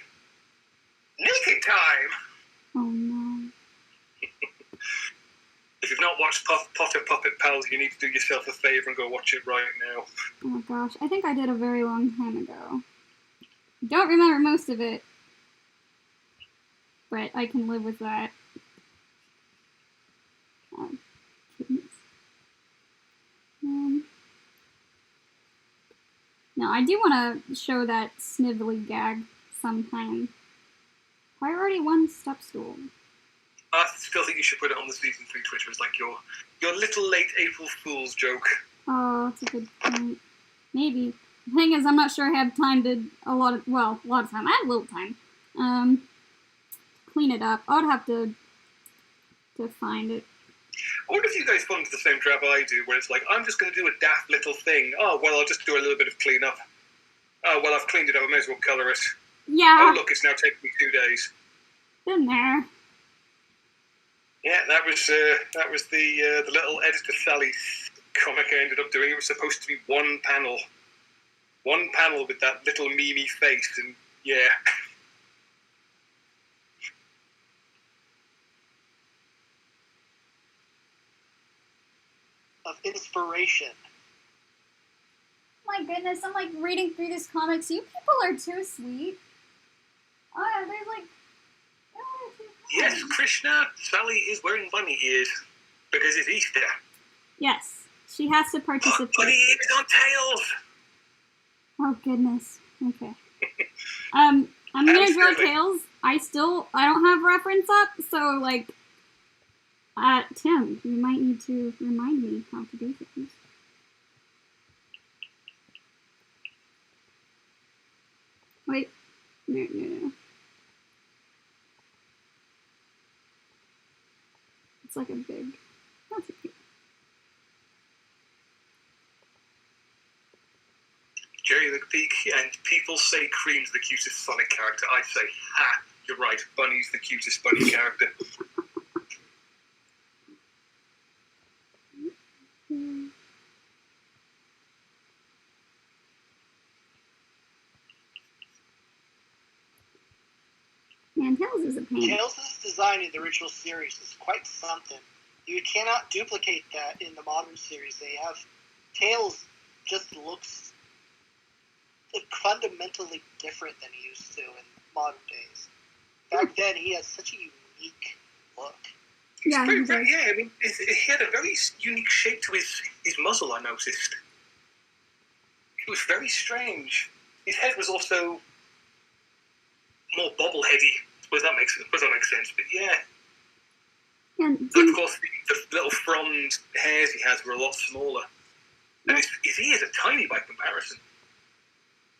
Naked time! Oh no. If you've not watched Potter Puppet Pals, you need to do yourself a favour and go watch it right now. Oh gosh, I think I did a very long time ago. Don't remember most of it. But I can live with that. Oh, goodness. Now, I do want to show that snivelly gag sometime. Priority 1 step stool. I still think you should put it on the season 3 Twitter as like your little late April Fool's joke. Oh, that's a good point. Maybe. The thing is, I'm not sure I have time to, a lot of time. I have a little time. Clean it up. I would have to find it. I wonder if you guys fall into the same trap I do, where it's like, I'm just going to do a daft little thing. Oh, well, I'll just do a little bit of cleanup. Oh, well, I've cleaned it up. I may as well colour it. Yeah. Oh, look, it's now taken me 2 days. Been there. Yeah, that was the little Editor Sally comic I ended up doing. It was supposed to be one panel with that little Mimi face, and yeah. Of inspiration. My goodness, I'm like reading through this comics. You people are too sweet. Oh, they're like... Yes, Krishna, Sally is wearing bunny ears because it's Easter. Yes, she has to participate. Bunny ears on tails. Oh goodness. Okay. I'm gonna draw tails. I don't have reference up, so like, Tim, you might need to remind me how to do things. Wait, no. It's like a big. That's okay. Jerry the Peak, and people say Cream's the cutest Sonic character. I say, ha, you're right. Bunny's the cutest bunny character. Man, Tails is a pain. Tails' design in the original series is quite something. You cannot duplicate that in the modern series. They have Tails just looks fundamentally different than he used to in modern days. Back then, he had such a unique look. Yeah, he does. I mean, he had a very unique shape to his muzzle, I noticed. It was very strange. His head was also more bobbleheady. Suppose that makes sense, but yeah. And Of course, the little frond hairs he has were a lot smaller. And his ears are tiny by comparison.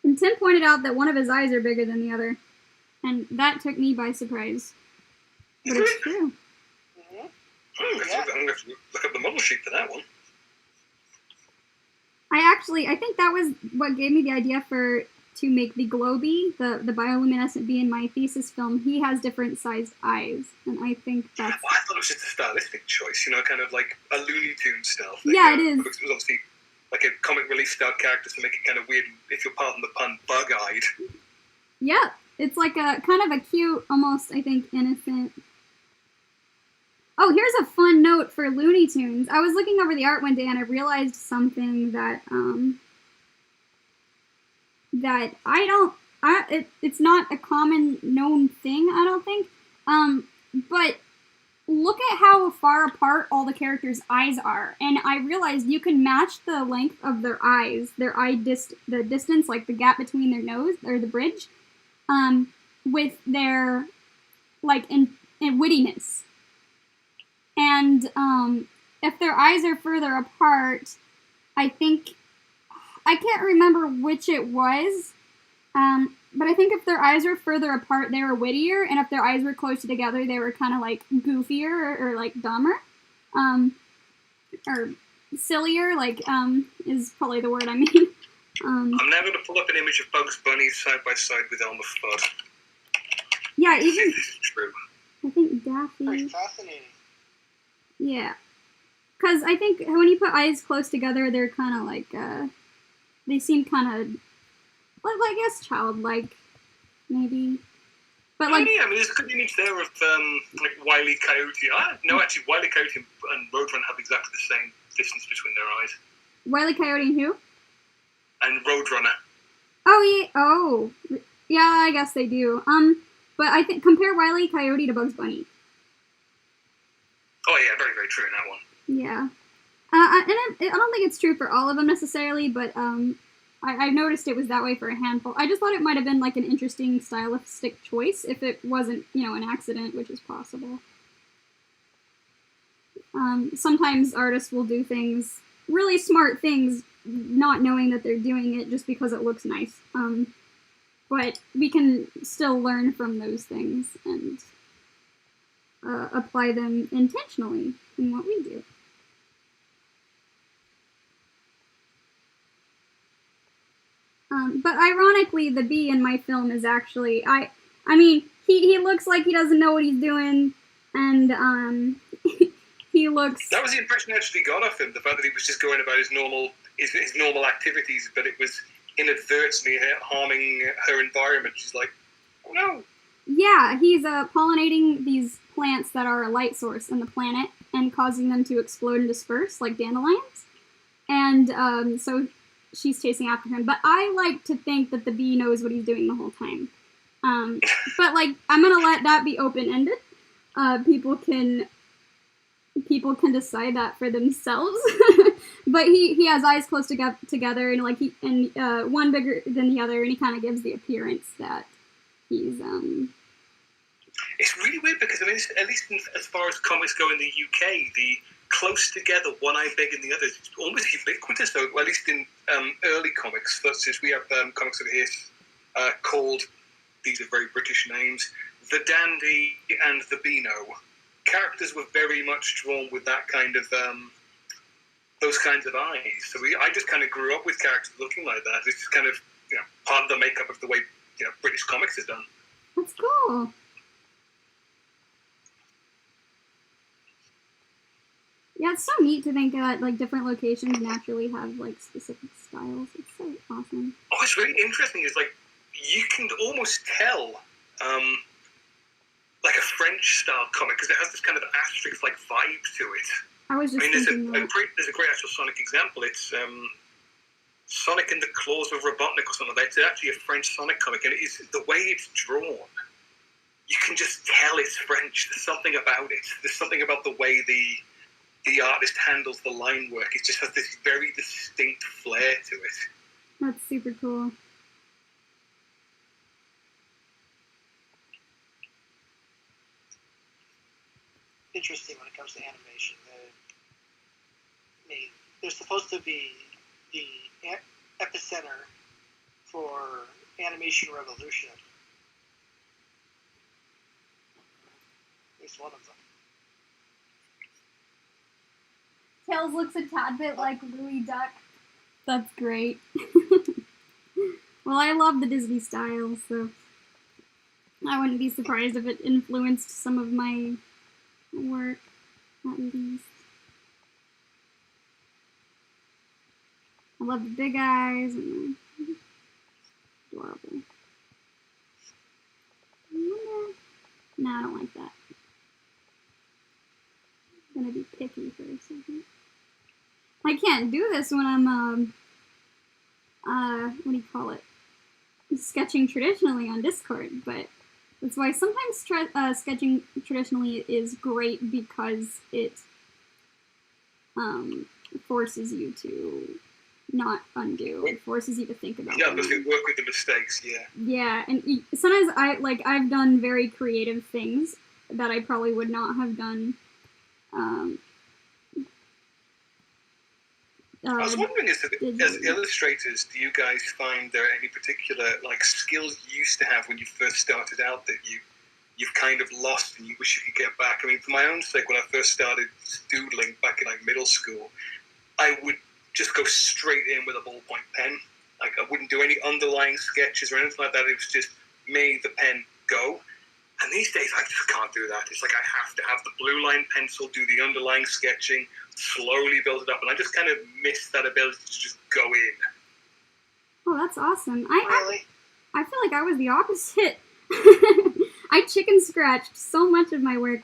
And Tim pointed out that one of his eyes are bigger than the other. And that took me by surprise. But it's true. Mm-hmm. I'm going to have to look up the model sheet for that one. I think that was what gave me the idea to make the glow bee, the bioluminescent bee in my thesis film. He has different sized eyes, and I think that's... Well, I thought it was just a stylistic choice, kind of like a Looney Tunes style thing. Yeah, it is. Because it was obviously like a comic relief style character to make it kind of weird, if you'll pardon the pun, bug-eyed. Yeah, it's like a kind of a cute, almost, I think, innocent... Oh, here's a fun note for Looney Tunes. I was looking over the art one day and I realized something that it's not a common known thing, I don't think. But look at how far apart all the characters' eyes are, and I realized you can match the length of their eyes, the distance, like the gap between their nose or the bridge, with their in wittiness. And if their eyes are further apart, I can't remember which it was, but I think if their eyes were further apart, they were wittier, and if their eyes were closer together, they were kind of like goofier or like dumber, or sillier, is probably the word I mean. I'm now going to pull up an image of Bugs Bunny side by side with Elmer Fudd. Yeah, This is true. I think Daffy. Very fascinating. Yeah, because I think when you put eyes close together, they're kind of like, they seem kind of, I guess, childlike, maybe. But yeah, I mean, there's a good image there of like Wile E. Coyote. No, actually, Wile E. Coyote and Roadrunner have exactly the same distance between their eyes. Wile E. Coyote and who? And Roadrunner. Oh, yeah, I guess they do. But I think compare Wile E. Coyote to Bugs Bunny. Oh yeah, very, very true in that one. Yeah. And I don't think it's true for all of them necessarily, but I noticed it was that way for a handful. I just thought it might have been like an interesting stylistic choice if it wasn't, an accident, which is possible. Sometimes artists will do things, really smart things, not knowing that they're doing it just because it looks nice. But we can still learn from those things and apply them intentionally in what we do. But ironically, the bee in my film is actually, I mean, he looks like he doesn't know what he's doing, and he looks... That was the impression I actually got of him, the fact that he was just going about his normal activities, but it was inadvertently harming her environment. She's like, oh no. Yeah, he's pollinating these plants that are a light source in the planet and causing them to explode and disperse like dandelions. And so she's chasing after him. But I like to think that the bee knows what he's doing the whole time. But I'm gonna let that be open-ended. People can decide that for themselves. But he has eyes close together, and one bigger than the other, and he kind of gives the appearance that he's It's really weird because, I mean, at least as far as comics go in the UK, the close together, one eye big in the other, is almost ubiquitous, though, at least in early comics. Such as we have comics over here called, these are very British names, The Dandy and The Beano. Characters were very much drawn with that kind of, those kinds of eyes. So I just kind of grew up with characters looking like that. It's kind of, part of the makeup of the way, British comics is done. That's cool. Yeah, it's so neat to think that different locations naturally have specific styles. It's so awesome. Oh, what's really interesting is you can almost tell like a French style comic, because it has this kind of Asterix like vibe to it. I was just thinking that. There's a great actual Sonic example. It's Sonic and the Claws of Robotnik or something like that. It's actually a French Sonic comic, and it is the way it's drawn. You can just tell it's French. There's something about it. There's something about the way the artist handles the line work. It just has this very distinct flair to it. That's super cool. Interesting when it comes to animation. I mean, they're supposed to be the epicenter for animation revolution. At least one of them. Tails looks a tad bit like Louis Duck. That's great. Well, I love the Disney style, so I wouldn't be surprised if it influenced some of my work, at least. I love the big eyes and adorable. No, I don't like that. I'm gonna be picky for a second. I can't do this when I'm what do you call it? Sketching traditionally on Discord, but that's why sometimes sketching traditionally is great, because it forces you to not undo. It forces you to think about Yeah, them. but work with the mistakes, yeah. Yeah, and sometimes I've done very creative things that I probably would not have done. I was wondering, as illustrators, do you guys find there are any particular skills you used to have when you first started out that you've kind of lost and you wish you could get back? I mean, for my own sake, when I first started doodling back in middle school, I would just go straight in with a ballpoint pen. I wouldn't do any underlying sketches or anything like that. It was just me, the pen, go. And these days, I just can't do that. It's like I have to have the blue line pencil, do the underlying sketching, slowly build it up, and I just kind of miss that ability to just go in. Oh, that's awesome. Really? I feel like I was the opposite. I chicken scratched so much of my work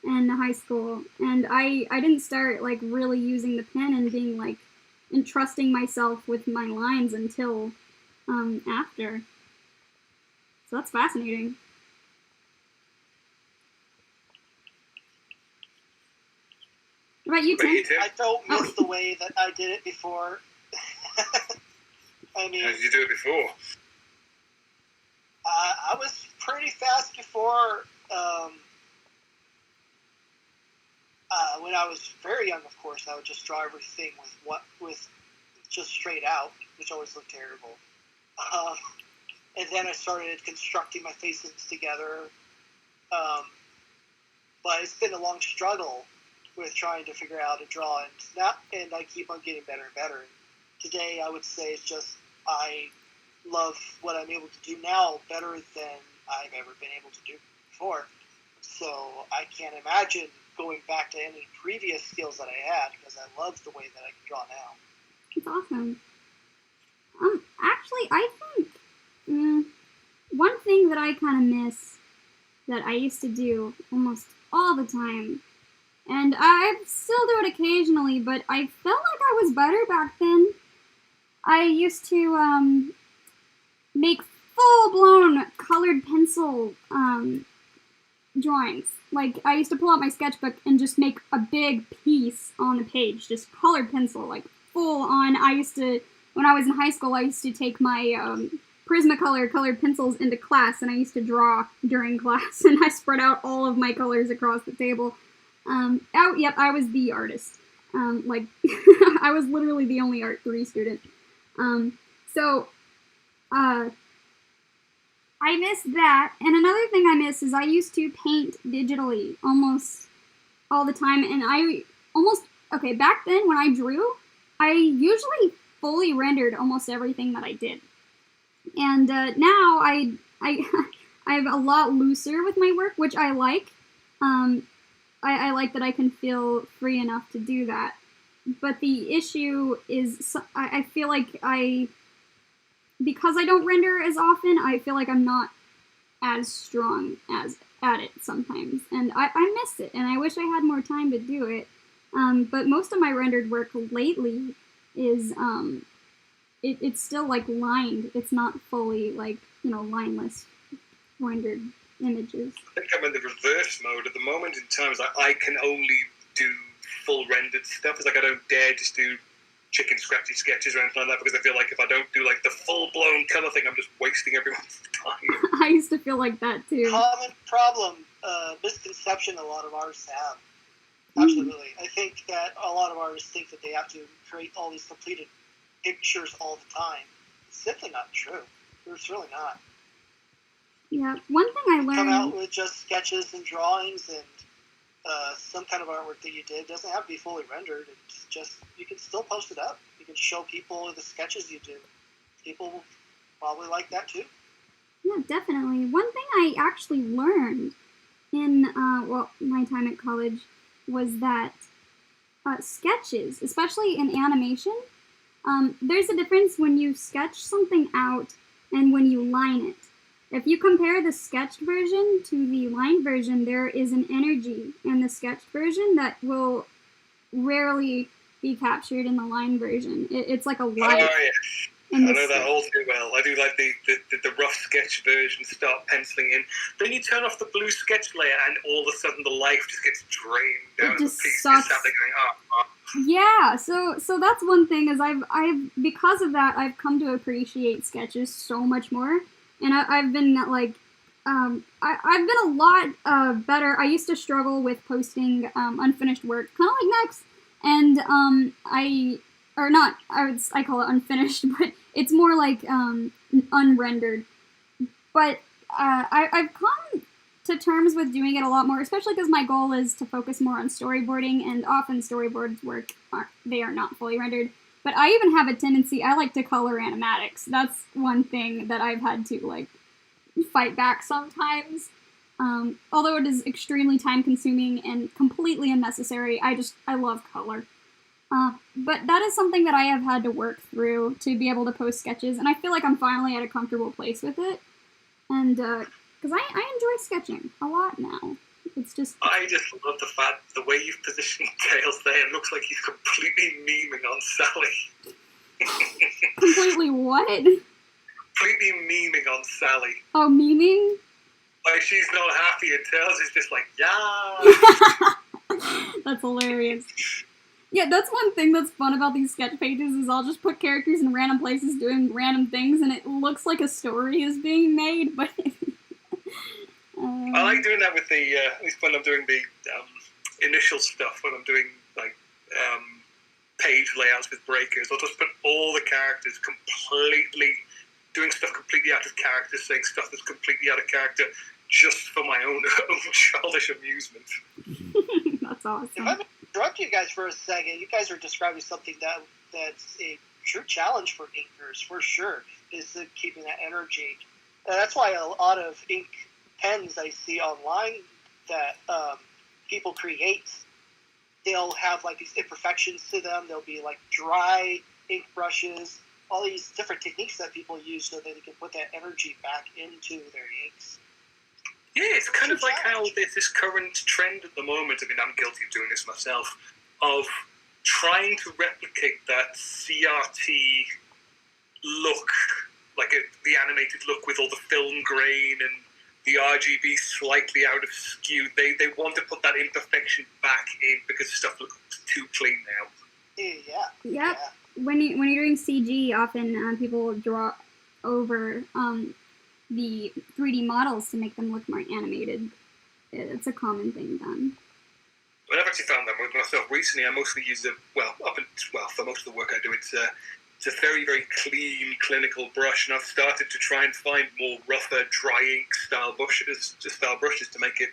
in high school, and I didn't start really using the pen and being entrusting myself with my lines until after. So that's fascinating. What about you, Tim? I don't miss the way that I did it before. I mean, how did you do it before? I was pretty fast before. When I was very young, of course, I would just draw everything with just straight out, which always looked terrible. And then I started constructing my faces together. But it's been a long struggle with trying to figure out how to draw, and I keep on getting better and better. Today, I would say it's just I love what I'm able to do now better than I've ever been able to do before. So I can't imagine going back to any previous skills that I had, because I love the way that I can draw now. It's awesome. Actually, I think one thing that I kind of miss that I used to do almost all the time, and I still do it occasionally, but I felt like I was better back then. I used to make full-blown colored pencil drawings. I used to pull out my sketchbook and just make a big piece on the page, just colored pencil, full on. When I was in high school, I used to take my Prismacolor colored pencils into class, and I used to draw during class, and I spread out all of my colors across the table. Yep, I was the artist. I was literally the only Art 3 student. I miss that, and another thing I miss is I used to paint digitally almost all the time, and back then when I drew, I usually fully rendered almost everything that I did. And now I'm a lot looser with my work, which I like. I like that I can feel free enough to do that. But the issue is, I feel like because I don't render as often, I feel like I'm not as strong as at it sometimes, and I miss it, and I wish I had more time to do it. But most of my rendered work lately is it's still like lined. It's not fully like lineless rendered images. I think I'm in the reverse mode at the moment. In times I can only do full rendered stuff. It's like I don't dare just do chicken scratchy sketches or anything like that, because I feel like if I don't do like the full blown color thing, I'm just wasting everyone's time. I used to feel like that too. Common problem, misconception a lot of artists have. Absolutely. I think that a lot of artists think that they have to create all these completed pictures all the time. It's simply not true. It's really not. Yeah, one thing I learned... Come out with just sketches and drawings and some kind of artwork that you did. It doesn't have to be fully rendered. It's just, you can still post it up. You can show people the sketches you do. People will probably like that too. Yeah, definitely. One thing I actually learned in, my time at college was that sketches, especially in animation, there's a difference when you sketch something out and when you line it. If you compare the sketched version to the line version, there is an energy in the sketched version that will rarely be captured in the line version. It's like a light. Oh, yeah. I know that all too well. I do like the rough sketch version, start penciling in. Then you turn off the blue sketch layer and all of a sudden the life just gets drained down the piece. Sucks. You're going, Yeah, so that's one thing is I've because of that I've come to appreciate sketches so much more. And I've been like, I've been a lot better. I used to struggle with posting unfinished work, kind of like Nex, and I call it unfinished, but it's more like unrendered. But I've come to terms with doing it a lot more, especially because my goal is to focus more on storyboarding, and often storyboards work they are not fully rendered. But I even have a tendency, I like to color animatics. That's one thing that I've had to, like, fight back sometimes. Although it is extremely time-consuming and completely unnecessary, I love color. But that is something that I have had to work through to be able to post sketches, and I feel like I'm finally at a comfortable place with it. And, because I enjoy sketching a lot now. It's just... I just love the fact, the way you've positioned Tails there, it looks like he's completely memeing on Sally. Completely what? Completely memeing on Sally. Oh, memeing? Like, she's not happy, and Tails is just like, yeah. That's hilarious. Yeah, that's one thing that's fun about these sketch pages is I'll just put characters in random places doing random things, and it looks like a story is being made, but... I like doing that with the, at least when I'm doing the initial stuff, when I'm doing, like, page layouts with breakers. I'll just put all the characters completely, doing stuff completely out of character, saying stuff that's completely out of character, just for my own childish amusement. That's awesome. If I may interrupt you guys for a second, you guys are describing something that's a true challenge for inkers, for sure, is keeping that energy. And that's why a lot of ink pens I see online that people create, they'll have like these imperfections to them. They'll be like dry ink brushes, all these different techniques that people use so that they can put that energy back into their inks. Yeah, it's kind of like how there's this current trend at the moment. I mean, I'm guilty of doing this myself, of trying to replicate that CRT look, like the animated look with all the film grain and the RGB slightly out of skew. They want to put that imperfection back in because stuff looks too clean now. Yeah. Yep. When you're doing CG, often people will draw over the 3D models to make them look more animated. It's a common thing done. But I've actually found that with myself recently. I mostly use for most of the work I do, it's a very, very clean, clinical brush, and I've started to try and find more rougher, dry ink style brushes to make it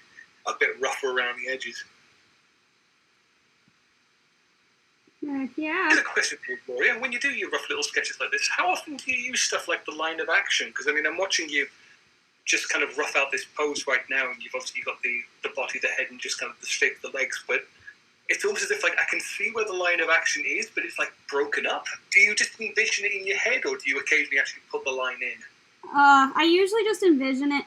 a bit rougher around the edges. Yeah. Here's a question for you, Gloria. When you do your rough little sketches like this, how often do you use stuff like the line of action? Because, I mean, I'm watching you just kind of rough out this pose right now, and you've obviously got the body, the head, and just kind of the shape of the legs, but it's almost as if, like, I can see where the line of action is, but it's, like, broken up. Do you just envision it in your head, or do you occasionally actually put the line in? I usually just envision it.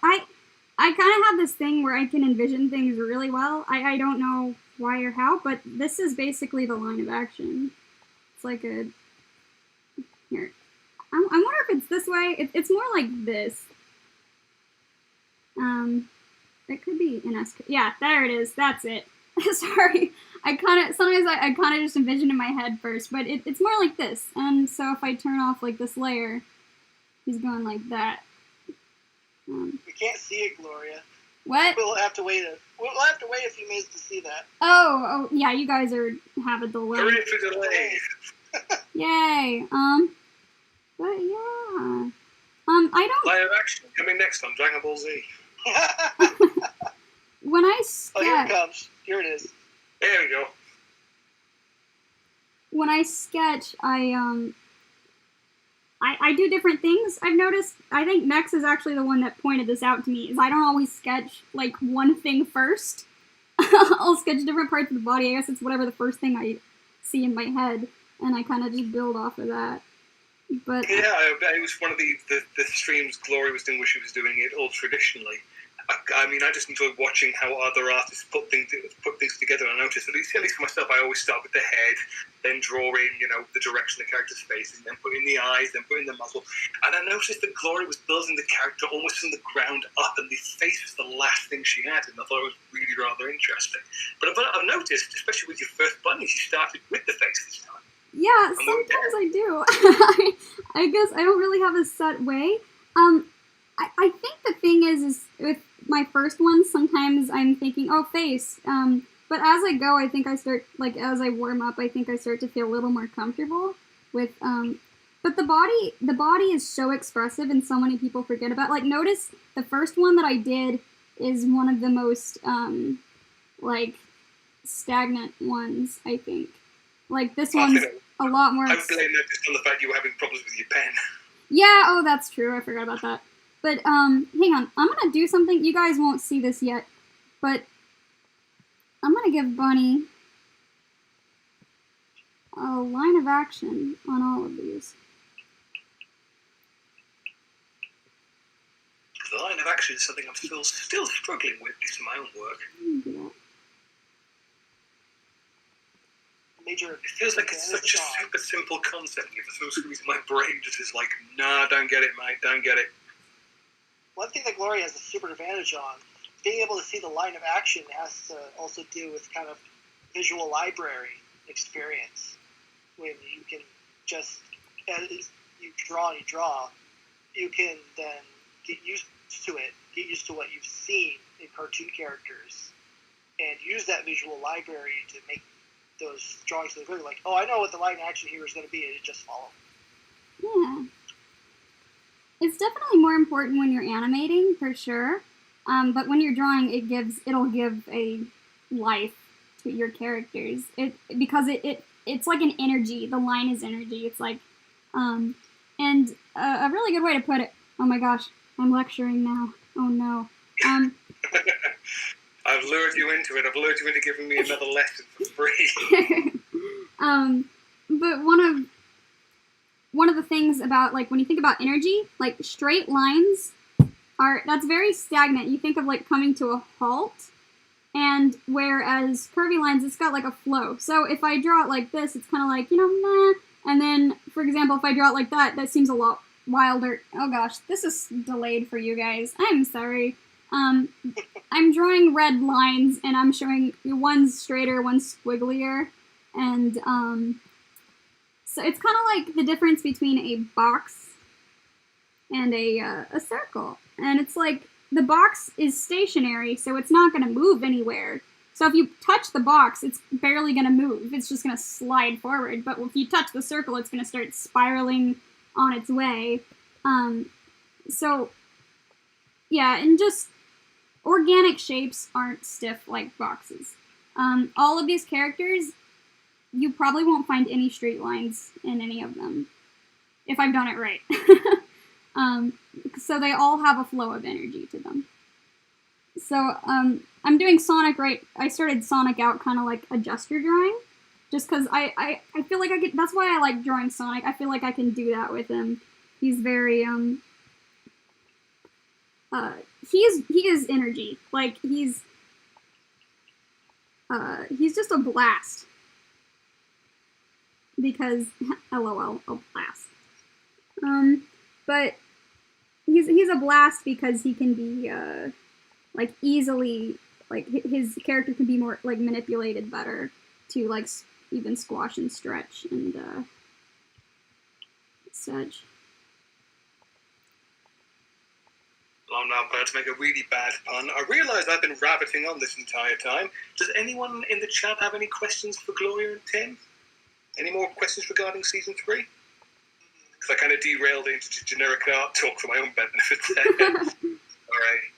I kind of have this thing where I can envision things really well. I don't know why or how, but this is basically the line of action. It's like a... Here. I wonder if it's this way. It's more like this. It could be an S. Yeah, there it is. That's it. Sorry. Sometimes I kind of just envision in my head first, but it's more like this. And so if I turn off like this layer, he's going like that. We can't see it, Gloria. What? We'll have to wait a few minutes to see that. Oh, yeah, you guys have a delay. Hooray for delay. Yay. But yeah. I don't... Live action coming next on Dragon Ball Z. When I sketch... Oh, here it comes. Here it is. There we go. When I sketch, I do different things, I've noticed. I think Nex is actually the one that pointed this out to me, is I don't always sketch, like, one thing first. I'll sketch different parts of the body. I guess it's whatever the first thing I see in my head, and I kind of just build off of that. But yeah, it was one of the streams Gloria was doing where she was doing it all traditionally. I mean, I just enjoy watching how other artists put things together. I noticed, at least for myself, I always start with the head, then draw in, the direction the character's facing, then put in the eyes, then put in the muzzle. And I noticed that Gloria was building the character almost from the ground up, and the face was the last thing she had, and I thought it was really rather interesting. But I've noticed, especially with your first bunnies, you started with the face this time. yeah, sometimes I do. I guess I don't really have a set way. I think the thing is with my first one, sometimes I'm thinking, oh, face. But as I go, I think I start, like, as I warm up, I think I start to feel a little more comfortable with, but the body is so expressive and so many people forget about. Like, notice the first one that I did is one of the most, like, stagnant ones, I think. Like, this one's a lot more... I would blame that just on the fact you were having problems with your pen. Yeah, oh, that's true. I forgot about that. But, hang on. I'm gonna do something. You guys won't see this yet, but I'm gonna give Bunnie a line of action on all of these. The line of action is something I'm still struggling with, at least in my own work. Do that. Major. It feels like it's such a super simple concept, and for some reason my brain just is like, nah, don't get it, mate, don't get it. One thing that Gloria has a super advantage on, being able to see the line of action has to also do with kind of visual library experience. When you can just, as you draw, you can then get used to it, get used to what you've seen in cartoon characters, and use that visual library to make those drawings look like, oh, I know what the line of action here is going to be, and it just follow. Yeah. It's definitely more important when you're animating, for sure. But when you're drawing, it'll give a life to your characters. Because it's like an energy. The line is energy. It's like, and a really good way to put it. Oh my gosh, I'm lecturing now. Oh no. I've lured you into it. I've lured you into giving me another lesson for free. But one of the things about, like, when you think about energy, like, straight lines that's very stagnant. You think of, like, coming to a halt, and whereas curvy lines, it's got, like, a flow. So if I draw it like this, it's kind of like, meh. And then, for example, if I draw it like that, that seems a lot wilder. Oh gosh, this is delayed for you guys. I'm sorry. I'm drawing red lines, and I'm showing one's straighter, one's squigglier, and, so it's kind of like the difference between a box and a circle. And it's like, the box is stationary, so it's not going to move anywhere. So if you touch the box, it's barely going to move. It's just going to slide forward. But if you touch the circle, it's going to start spiraling on its way. So, yeah, and just organic shapes aren't stiff like boxes. All of these characters, you probably won't find any straight lines in any of them, if I've done it right. So they all have a flow of energy to them. So I'm doing Sonic right. I started Sonic out kind of like a gesture drawing, just because I feel like I can. That's why I like drawing Sonic. I feel like I can do that with him. He's very he is energy. Like, he's just a blast. Because, lol, a blast. But he's a blast because he can be, like, easily, like, his character can be more, like, manipulated better to, like, even squash and stretch and, such. Well, I'm now about to make a really bad pun. I realise I've been rabbiting on this entire time. Does anyone in the chat have any questions for Gloria and Tim? Any more questions regarding season 3? Because I kind of derailed into generic art talk for my own benefit there. Alright.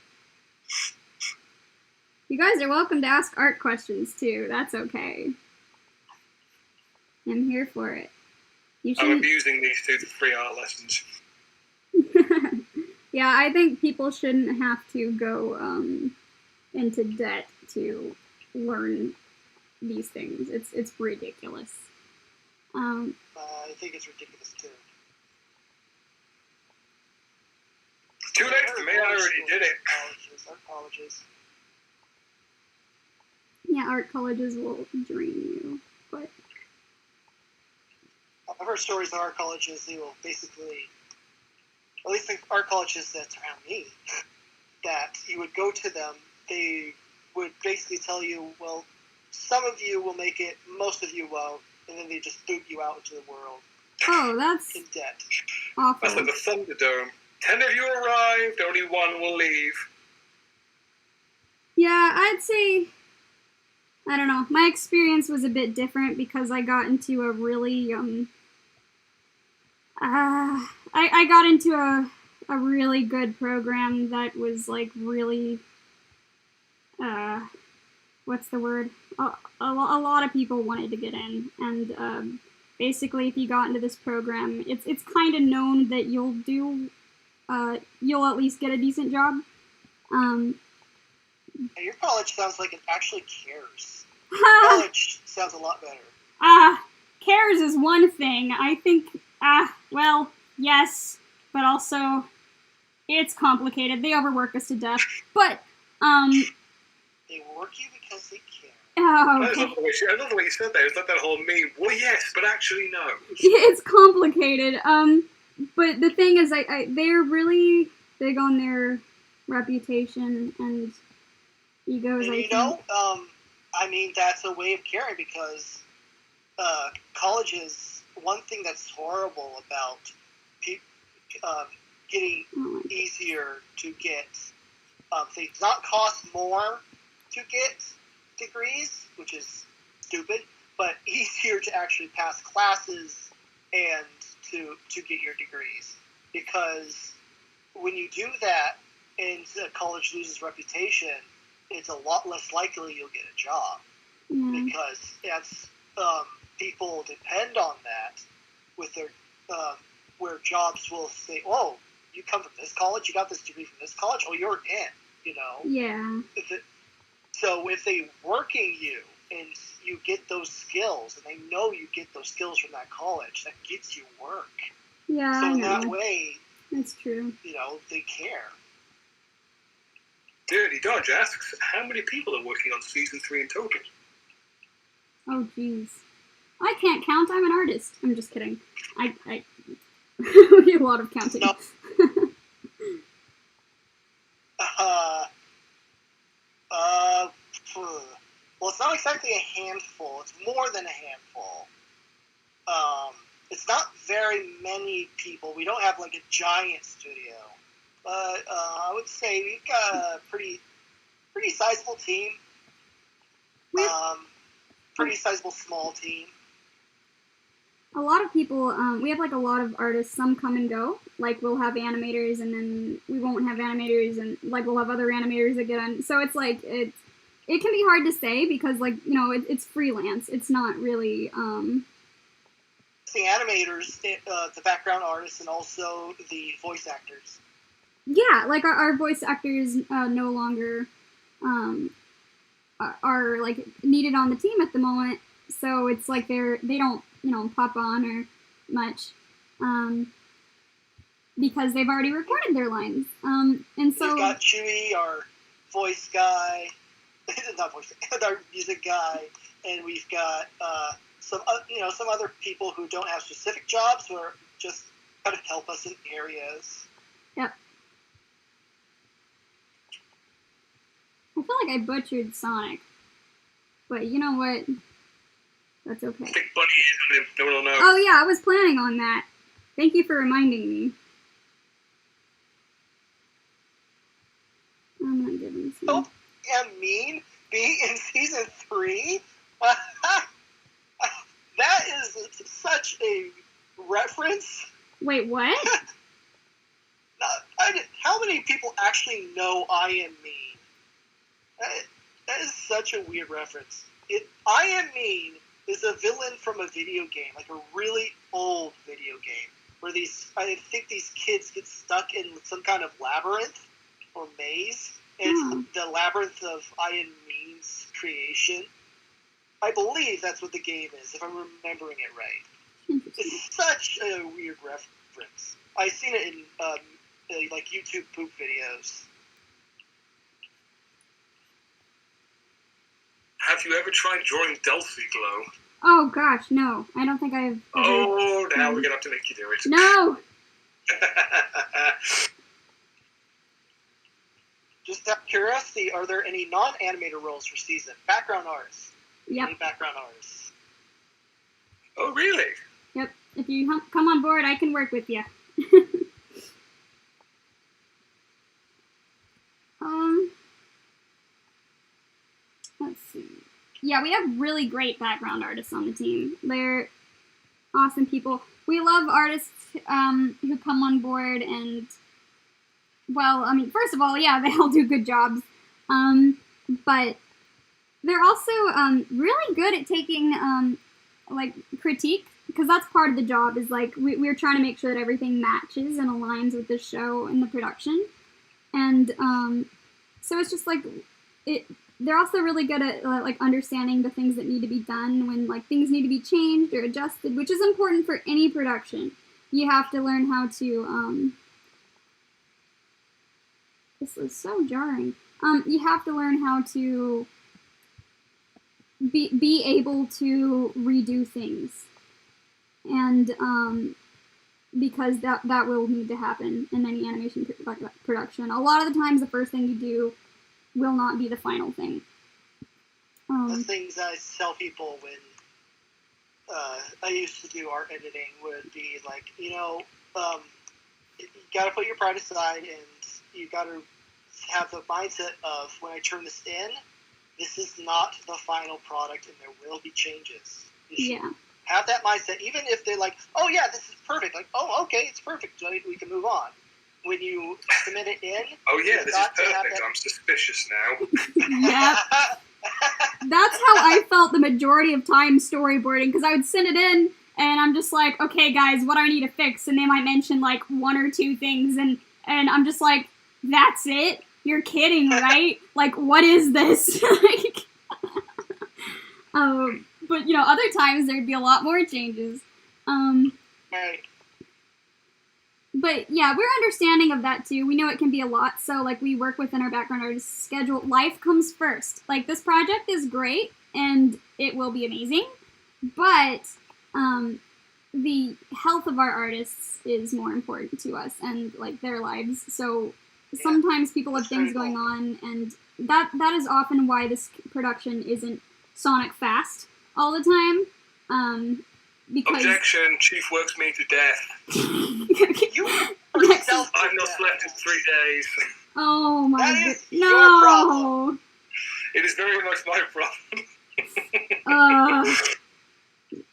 You guys are welcome to ask art questions too. That's okay. I'm here for it. I'm abusing these 2 to 3 art lessons. Yeah, I think people shouldn't have to go into debt to learn these things. It's ridiculous. I think it's ridiculous too. Too late for me, I already did it. Art colleges. Yeah, art colleges will drain you, but I've heard stories of art colleges. They will basically, at least the art colleges that's around me, that you would go to them. They would basically tell you, well, some of you will make it, most of you won't, and then they just boot you out into the world. Oh, that's in debt. Awful. That's like the Thunderdome. 10 of you arrived, only 1 will leave. Yeah, I'd say, I don't know, my experience was a bit different because I got into a really, I got into a really good program that was, like, really, what's the word? A lot of people wanted to get in, and, basically, if you got into this program, it's kind of known that you'll at least get a decent job. Your college sounds like it actually cares. College sounds a lot better. Cares is one thing. I think, well, yes, but also, it's complicated. They overwork us to death. But, They work you because they care. Oh, I okay. love the way you said that. It's like that whole meme. Well, yes, but actually no. It's complicated. But the thing is, they're really big on their reputation and egos. And I mean, that's a way of caring because colleges. One thing that's horrible about getting easier to get things not cost more to get degrees, which is stupid, but easier to actually pass classes and to get your degrees. Because when you do that and a college loses reputation, it's a lot less likely you'll get a job. Because that's people depend on that with their where jobs will say, "Oh, you come from this college, you got this degree from this college, oh, you're in," you know. Yeah. So if they working you and you get those skills, and they know you get those skills from that college, that gets you work. Yeah. So I in know. that way, that's true. They care. Dirty Dodge asks, how many people are working on season 3 in total? Oh, jeez. I can't count. I'm an artist. I'm just kidding. I do a lot of counting. No. Well, it's not exactly a handful. It's more than a handful. It's not very many people. We don't have like a giant studio, but I would say we've got a pretty sizable team. Pretty sizable small team. A lot of people, we have like a lot of artists, some come and go. Like we'll have animators and then we won't have animators and like we'll have other animators that get on. So it's like, it can be hard to say because like, it's freelance. It's not really, The animators, the background artists, and also the voice actors. Yeah, like our voice actors no longer are like needed on the team at the moment. So it's like they don't pop on or much. because they've already recorded their lines. And so we've got Chewy, our voice guy, not voice, our music guy, and we've got some other people who don't have specific jobs who are just kind of help us in areas. Yep. I feel like I butchered Sonic, but you know what? That's okay. Big Bunnie is on him. No one will know. Oh yeah, I was planning on that. Thank you for reminding me. I'm gonna give him some. Oh, and Mean being in season 3? That is such a reference. Wait, what? How many people actually know I Am Mean? That is such a weird reference. I Am Mean is a villain from a video game, like a really old video game, where I think these kids get stuck in some kind of labyrinth or maze. It's the labyrinth of I Am Mean's creation. I believe that's what the game is, if I'm remembering it right. It's such a weird reference. I've seen it in like YouTube poop videos. Have you ever tried drawing Delphi Glow? Oh gosh, no. I don't think I've. Oh, now we're gonna have to make you do it. No. Just out of curiosity, are there any non-animator roles for season? Background artists. Yep. Any background artists? Oh, really? Yep. If you come on board, I can work with you. Let's see. Yeah, we have really great background artists on the team. They're awesome people. We love artists who come on board and, well, I mean, first of all, yeah, they all do good jobs. But they're also really good at taking, like, critique, because that's part of the job, is, like, we're trying to make sure that everything matches and aligns with the show and the production. And so it's just, like, they're also really good at, like, understanding the things that need to be done when, like, things need to be changed or adjusted, which is important for any production. You have to learn how to, this is so jarring. You have to learn how to be able to redo things. And, because that will need to happen in any animation production. A lot of the times the first thing you do will not be the final thing. The things I tell people when I used to do art editing would be like, you gotta put your pride aside and you gotta have the mindset of, when I turn this in, this is not the final product and there will be changes. Yeah. Have that mindset, even if they're like, oh yeah, this is perfect. Like, oh, okay, it's perfect. So we can move on. When you submit it in, oh yeah, this is perfect. I'm suspicious now. Yeah. That's how I felt the majority of time storyboarding, because I would send it in and I'm just like, okay guys, what do I need to fix? And they might mention like one or two things and I'm just like, that's it? You're kidding, right? Like, what is this? But other times there'd be a lot more changes. Right. But yeah, we're understanding of that too. We know it can be a lot, so like we work within our background artist schedule. Life comes first. Like, this project is great and it will be amazing, but the health of our artists is more important to us and like their lives. So sometimes people have things going on, and that is often why this production isn't Sonic fast all the time. Because objection, Chief works me to death. You I've not slept in 3 days. Oh my god. That is no. your problem. It is very much my problem.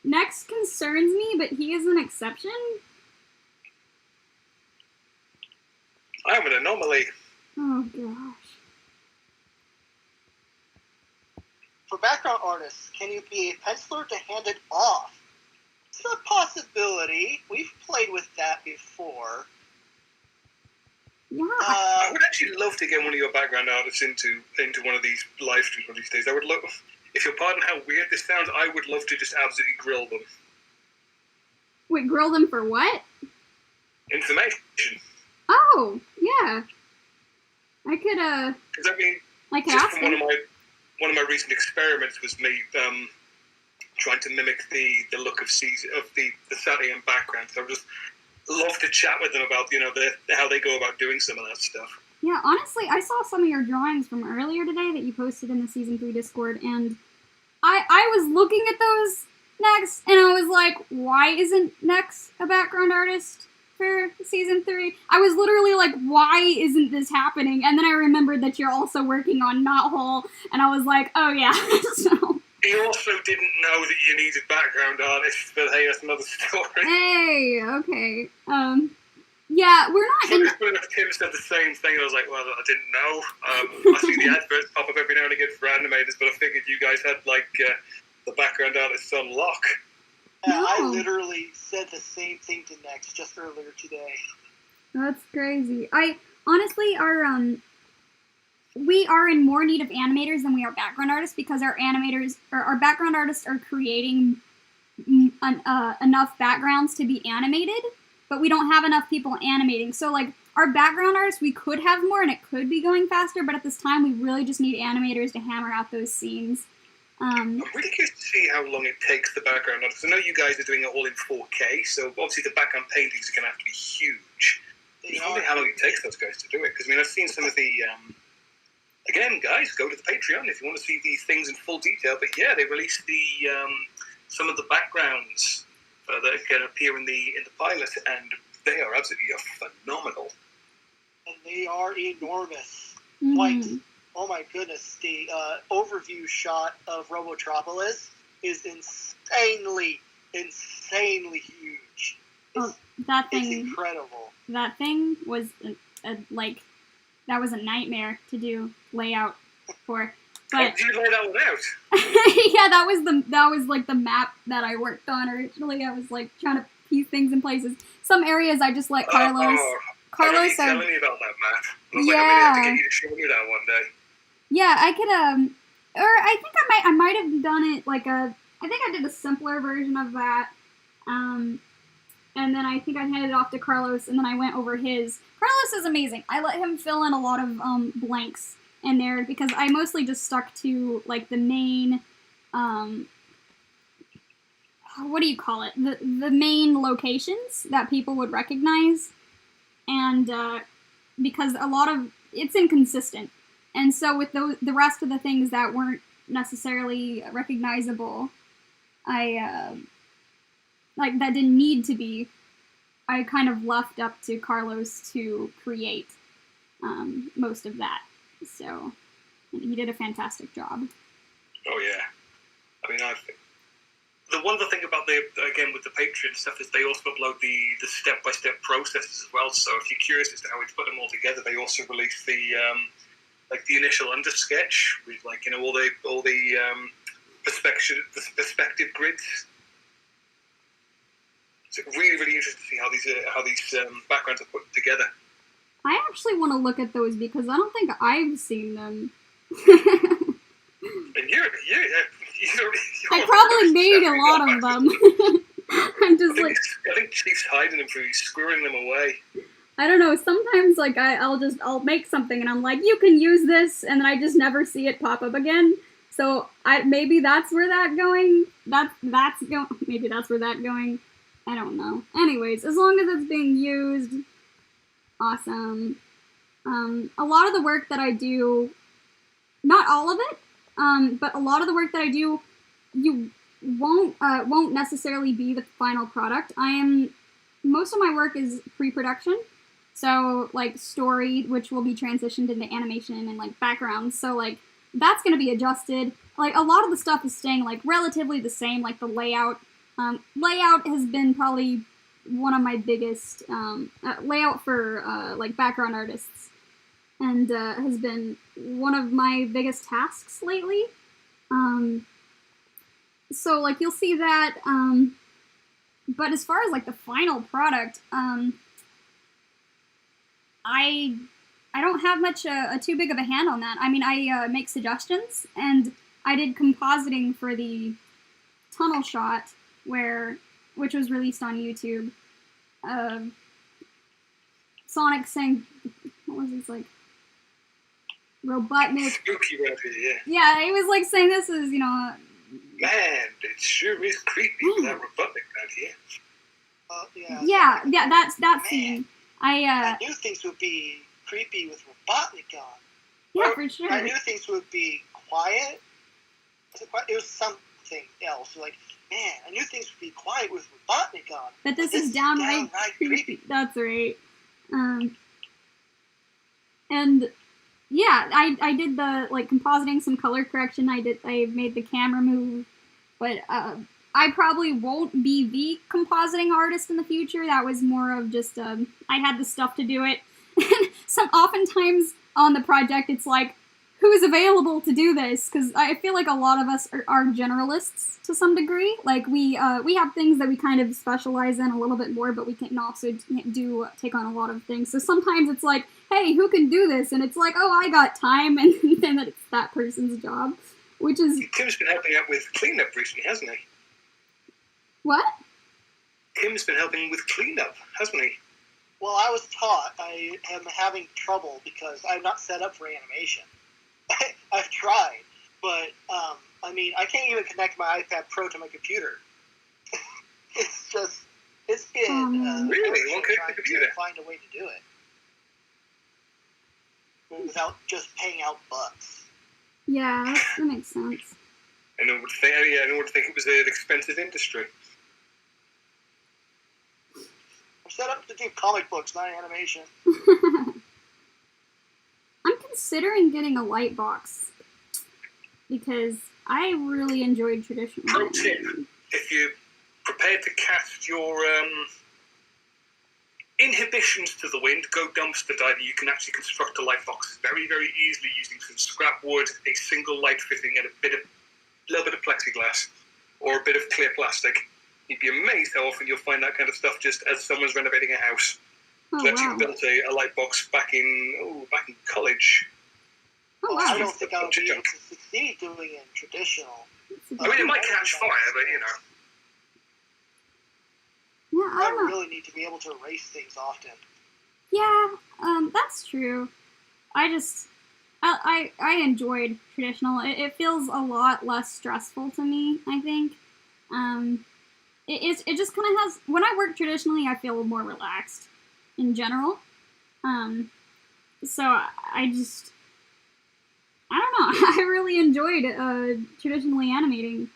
Nex concerns me, but he is an exception. I am an anomaly. Oh gosh. For background artists, can you be a penciler to hand it off? It's a possibility. We've played with that before. Yeah. I would actually love to get one of your background artists into one of these live streams one of these days. I would love, if you'll pardon how weird this sounds, I would love to just absolutely grill them. Wait, grill them for what? information. Oh, yeah. I could, Because I mean, I could just ask from them. one of my recent experiments was me trying to mimic the look of the Saturday background. So I just love to chat with them about how they go about doing some of that stuff. Yeah, honestly, I saw some of your drawings from earlier today that you posted in the Season 3 Discord, and I was looking at those, Nex, and I was like, why isn't Nex a background artist for Season 3? I was literally like, why isn't this happening? And then I remembered that you're also working on Knothole, and I was like, oh yeah, so... He also didn't know that you needed background artists, but hey, that's another story. Hey, okay. Yeah, we're not in... Tim said the same thing, and I was like, well, I didn't know. I see the adverts pop up every now and again for animators, but I figured you guys had, the background artists on lock. Yeah, No. I literally said the same thing to Nex just earlier today. That's crazy. Honestly, we are in more need of animators than we are background artists because our background artists are creating enough backgrounds to be animated, but we don't have enough people animating. So, our background artists, we could have more and it could be going faster, but at this time, we really just need animators to hammer out those scenes. I'm really curious to see how long it takes the background artists. I know you guys are doing it all in 4K, so obviously the background paintings are going to have to be huge. I wonder how long it takes those guys to do it, because I've seen some of the... Again, guys, go to the Patreon if you want to see these things in full detail. But yeah, they released some of the backgrounds that can appear in the pilot, and they are absolutely phenomenal. And they are enormous. Mm-hmm. Oh my goodness, the overview shot of Robotropolis is insanely huge. That It's thing... incredible. That thing was that was a nightmare to do layout for. But did you lay that one out? yeah, that was the map that I worked on originally. I was trying to piece things in places. Some areas I just let Carlos. Carlos telling me about that map. I was yeah. I'm gonna have to get you to show me that one day. Yeah, I could or I think I might have done it I think I did a simpler version of that. And then I think I handed it off to Carlos, and then I went over his. Carlos is amazing. I let him fill in a lot of blanks in there because I mostly just stuck to the main, what do you call it? The main locations that people would recognize, and because a lot of it's inconsistent, and so with the rest of the things that weren't necessarily recognizable, that didn't need to be, I kind of left up to Carlos to create most of that. So, he did a fantastic job. Oh, yeah. The wonderful thing about with the Patreon stuff is they also upload the step-by-step processes as well. So if you're curious as to how we put them all together, they also release the initial undersketch with all the perspective grids. It's really, really interesting to see how these backgrounds are put together. I actually want to look at those because I don't think I've seen them. And you're I probably made a lot of them. I'm just I think Chief's hiding them for you, screwing them away. I don't know. Sometimes I'll make something and I'm like, you can use this, and then I just never see it pop up again. So maybe that's where that's going. Maybe that's where that's going. I don't know. Anyways, as long as it's being used, awesome. A lot of the work that I do, not all of it, but a lot of the work that I do, you won't necessarily be the final product. Most of my work is pre-production, so story, which will be transitioned into animation and backgrounds. So that's gonna be adjusted. A lot of the stuff is staying relatively the same. The layout. Layout has been probably one of my biggest, layout for, background artists, and, has been one of my biggest tasks lately. So, you'll see that, but as far as, the final product, I don't have much, too big of a hand on that. I make suggestions, and I did compositing for the tunnel shot, which was released on YouTube. Sonic saying, what was this, like, Robotnik. Spooky right here, yeah. Yeah, he was like saying this is, Man, it sure is creepy with that Robotnik out here. Yeah, that scene. I knew things would be creepy with Robotnik on. Yeah, for sure. I knew things would be quiet. It was something else. Like, man, I knew things would be quiet with Robotnik on. But this is downright creepy. That's right. And yeah, I did the like compositing, some color correction. I made the camera move, but I probably won't be the compositing artist in the future. That was more of just I had the stuff to do it. Oftentimes on the project, it's like, who's available to do this? Because I feel like a lot of us are generalists to some degree. Like we have things that we kind of specialize in a little bit more, but we can also take on a lot of things. So sometimes it's like, hey, who can do this? And it's like, oh, I got time, and then it's that person's job, which is... Tim's been helping out with cleanup recently, hasn't he? What? Tim's been helping with cleanup, hasn't he? Well, I was taught. I am having trouble because I'm not set up for animation. I've tried, but I mean, I can't even connect my iPad Pro to my computer. It's been really won't connect to the computer. Find a way to do it without just paying out bucks. Yeah, that makes sense. I know what to think. Yeah, I know what to think. It was an expensive industry. I'm set up to do comic books, not animation. I'm considering getting a light box because I really enjoyed traditional. Pro tip: if you're prepared to cast your inhibitions to the wind, go dumpster diving. You can actually construct a light box very, very easily using some scrap wood, a single light fitting, and a little bit of plexiglass or a bit of clear plastic. You'd be amazed how often you'll find that kind of stuff just as someone's renovating a house. Oh, So actually wow. built a light box back in college. Oh, I wow. don't think I'll be able to succeed doing it in traditional. I mean, it might catch fire, but you know. Yeah, I I don't know. really need to be able to erase things often. Yeah, that's true. I enjoyed traditional. It feels a lot less stressful to me, I think. It just kind of has, when I work traditionally, I feel more relaxed in general. So I don't know, I really enjoyed traditionally animating,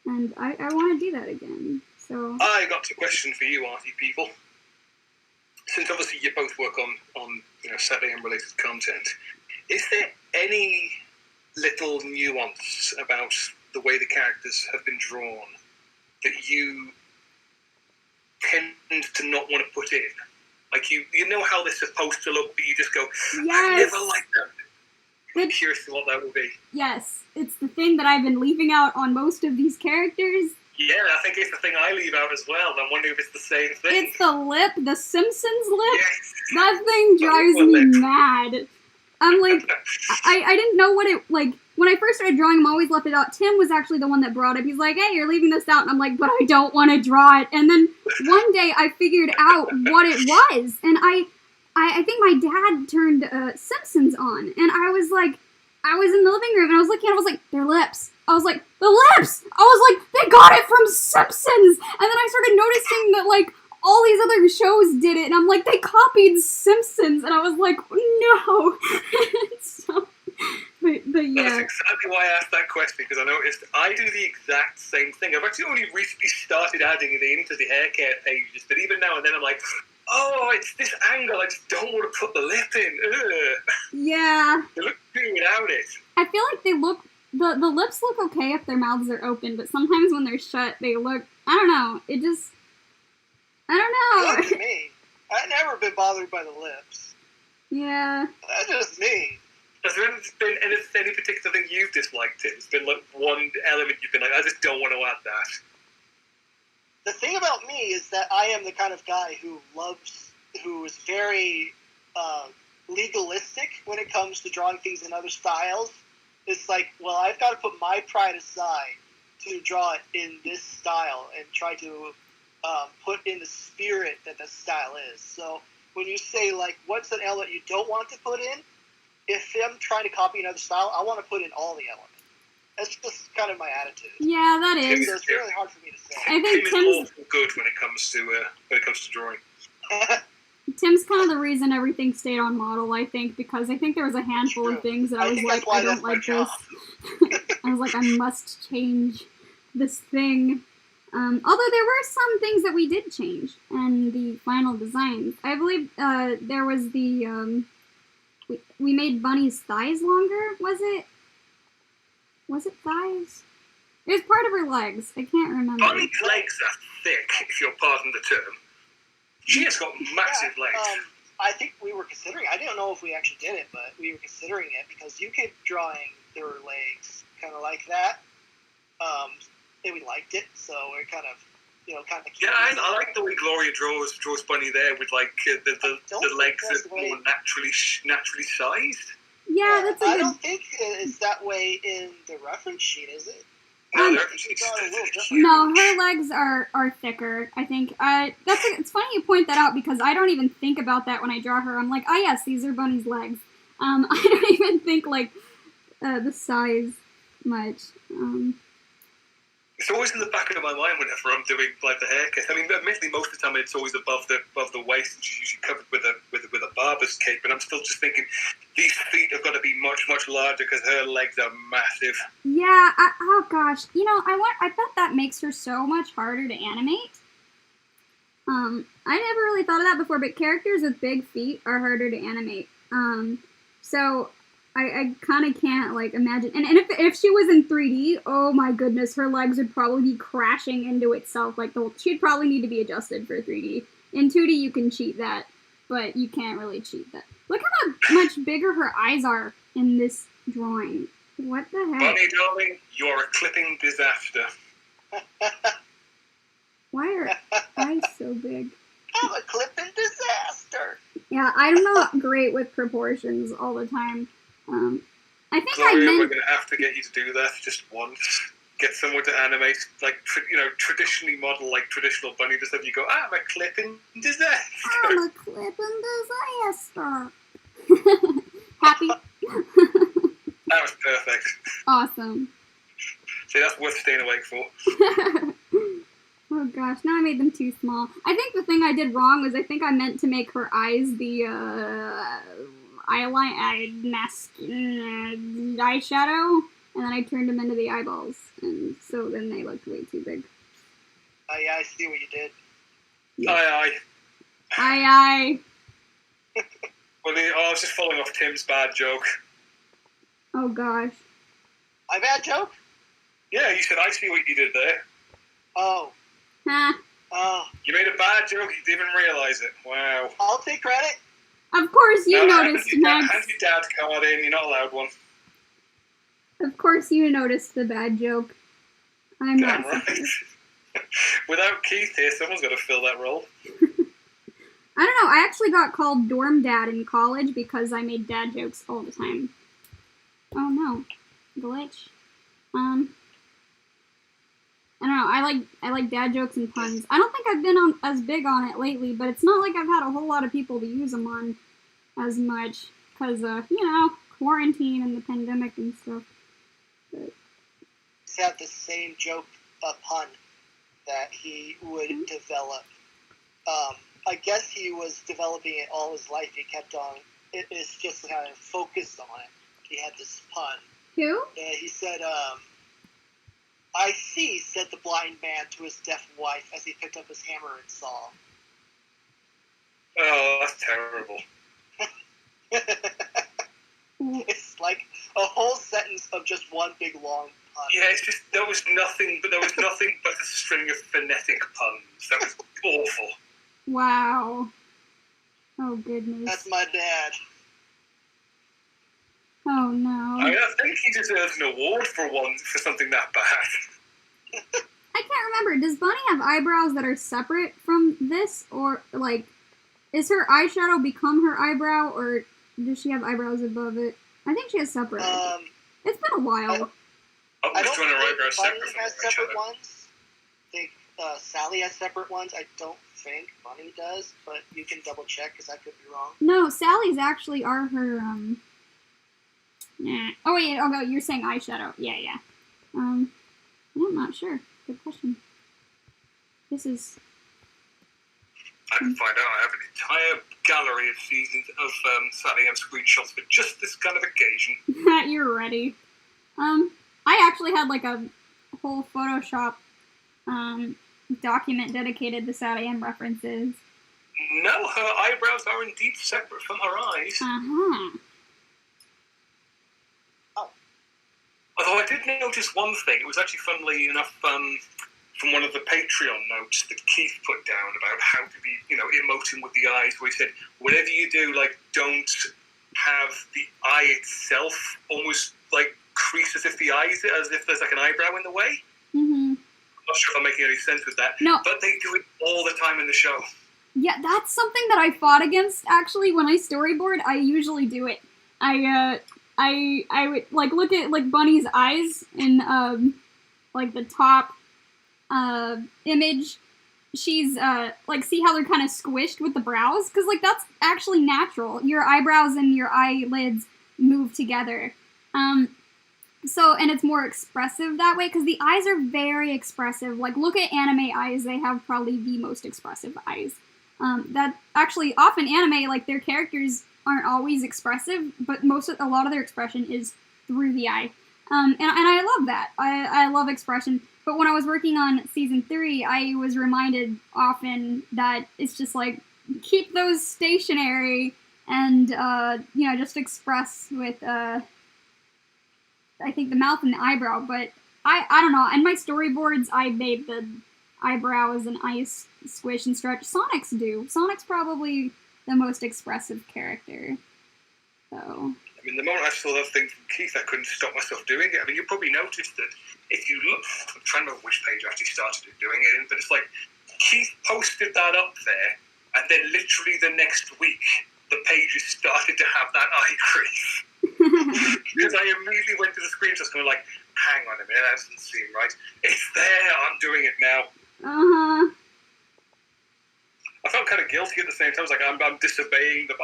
and I want to do that again. So I got a question for you, Arty people. Since obviously you both work on Saturday and related content, is there any little nuance about the way the characters have been drawn that you tend to not want to put in? Like you know how they're supposed to look, but you just go, I yes, never liked that. I'm curious to what that will be. yes, it's the thing that I've been leaving out on most of these characters. Yeah, I think it's the thing I leave out as well. I'm wondering if it's the same thing. It's the lip, the Simpsons lip. Yes. That thing drives me mad. I'm like, I didn't know what it, like, when I first started drawing, I always left it out. Tim was actually the one that brought it. He's like, hey, you're leaving this out. And I'm like, but I don't want to draw it. And then one day I figured out what it was. And I think my dad turned Simpsons on. And I was like, I was in the living room and I was looking at it, I was like, their lips. I was like, the lips! I was like, they got it from Simpsons! And then I started noticing that, like, all these other shows did it, and I'm like, they copied Simpsons, and I was like, no. So, but yeah. That's exactly why I asked that question, because I noticed I do the exact same thing. I've actually only recently started adding it into the hair care pages, but even now and then I'm like, oh, it's this angle, I just don't want to put the lip in. Ugh. Yeah. They look good without it. I feel like they look, the lips look okay if their mouths are open, but sometimes when they're shut, they look, I don't know, it just, I don't know. That's me. I've never been bothered by the lips. Yeah. That's just me. Has there been any particular thing you've disliked it? It's been like one element you've been like, I just don't want to add that. The thing about me is that I am the kind of guy who is very legalistic when it comes to drawing things in other styles. It's like, well, I've got to put my pride aside to draw it in this style and try to put in the spirit that the style is. So when you say, like, what's an element you don't want to put in, if I'm trying to copy another style, I want to put in all the elements. That's just kind of my attitude. Yeah, that is. So it's really hard for me to say. I think Tim is Tim's awful good when it comes to drawing. Tim's kind of the reason everything stayed on model, I think, because I think there was a handful of things that I was like, I don't like this. I was like, I must change this thing. Although there were some things that we did change in the final designs. I believe there was the, we made Bunny's thighs longer, was it? Was it thighs? It was part of her legs. I can't remember. Bunny's legs are thick, if you'll pardon the term. She has got massive legs. I think we were considering, I don't know if we actually did it, but we were considering it because you kept drawing their legs kind of like that. And we liked it, so we're kind of, Yeah, I like the way Gloria draws Bunny there with like the legs are more naturally sized. Yeah, that's a good... I don't think it's that way in the reference sheet, is it? No, the reference sheet's a little different. No, her legs are thicker, I think. It's funny you point that out because I don't even think about that when I draw her. I'm like, oh yes, these are Bunny's legs. I don't even think like the size much. It's always in the back of my mind whenever I'm doing like the haircut. I mean, admittedly, most of the time it's always above the waist, and she's usually covered with a barber's cape. But I'm still just thinking these feet have got to be much larger because her legs are massive. Yeah. Oh gosh. I bet that makes her so much harder to animate. I never really thought of that before, but characters with big feet are harder to animate. So I kind of can't like imagine. And if she was in 3D, oh my goodness, her legs would probably be crashing into itself. Like she'd probably need to be adjusted for 3D. In 2D, you can cheat that, but you can't really cheat that. Look how much bigger her eyes are in this drawing. What the heck? Bunny, darling, you're a clipping disaster. Why are eyes so big? I'm a clipping disaster. Yeah, I'm not great with proportions all the time. I think Gloria, we're going to have to get you to do that just once. Get someone to animate, like, traditionally model, like, traditional Bunny. Just have you go, I'm a clipping disaster. I'm a clipping disaster. Happy? That was perfect. Awesome. See, that's worth staying awake for. Oh gosh, now I made them too small. I think the thing I did wrong was I think I meant to make her eyes the eyeshadow, and then I turned them into the eyeballs, and so then they looked way too big. Yeah, I see what you did. Aye. Aye. Well, I was just following off Tim's bad joke. Oh gosh. My bad joke? Yeah, you said I see what you did there. Oh. Huh. Oh. You made a bad joke, you didn't even realise it. Wow. I'll take credit. Of course you noticed, Nex. Hand your dad's card in, you're not allowed one. Of course you noticed the bad joke. I'm Damn not right. Without Keith here, someone's got to fill that role. I don't know, I actually got called dorm dad in college because I made dad jokes all the time. Oh no. Glitch. I don't know, I like dad jokes and puns. I don't think I've been as big on it lately, but it's not like I've had a whole lot of people to use them on as much, because, quarantine and the pandemic and stuff. But He's had the same joke, pun, that he would develop. I guess he was developing it all his life. He kept on, it's just kind of focused on it. He had this pun. who? And he said, I see, said the blind man to his deaf wife as he picked up his hammer and saw. Oh, that's terrible. It's like a whole sentence of just one big long pun. Yeah, it's just, there was nothing but a string of phonetic puns. That was awful. Wow. Oh goodness. That's my dad. Oh no. I mean, I think he deserves an award for something that bad. I can't remember. Does Bunny have eyebrows that are separate from this? Or, like, is her eyeshadow become her eyebrow? Or does she have eyebrows above it? I think she has separate. It's been a while. I don't Bunny think Bunny has separate ones. I think Sally has separate ones. I don't think Bunnie does, but you can double check because I could be wrong. No, Sally's actually are her, Oh, wait, oh, no, you're saying eyeshadow. Yeah. I'm not sure. Good question. This is... I can find out. I have an entire gallery of seasons of Sally M screenshots for just this kind of occasion. You're ready. I actually had like a whole Photoshop document dedicated to Sally M references. No, her eyebrows are indeed separate from her eyes. Uh-huh. Oh. Although I did notice one thing. It was actually, funnily enough, from one of the Patreon notes that Keith put down about how to be, emoting with the eyes, where he said, whatever you do, like, don't have the eye itself almost, like, crease as if there's, like, an eyebrow in the way. Mm-hmm. I'm not sure if I'm making any sense with that. No. But they do it all the time in the show. Yeah, that's something that I fought against, actually. When I storyboard, I usually do it. I would, like, look at, like, Bunnie's eyes in, like, the top, image. She's, like, see how they're kind of squished with the brows? Because, like, that's actually natural. Your eyebrows and your eyelids move together. So, and it's more expressive that way, because the eyes are very expressive. Like, look at anime eyes. They have probably the most expressive eyes. That actually, often anime, like, their characters aren't always expressive, but a lot of their expression is through the eye. And I love that. I love expression. But when I was working on season 3, I was reminded often that it's just like, keep those stationary and, just express with, I think the mouth and the eyebrow. But I don't know. In my storyboards, I made the eyebrows and eyes squish and stretch. Sonic's do. Sonic's probably the most expressive character. So... I mean, the moment I saw that thing from Keith, I couldn't stop myself doing it. I mean, you probably noticed that if you look, I'm trying to remember which page I actually started doing it in, but it's like, Keith posted that up there, and then literally the next week, the pages started to have that eye crease. Because I immediately went to the screenshots going like, hang on a minute, that doesn't seem right. It's there, I'm doing it now. Uh-huh. I felt kind of guilty at the same time. I was like, I'm disobeying the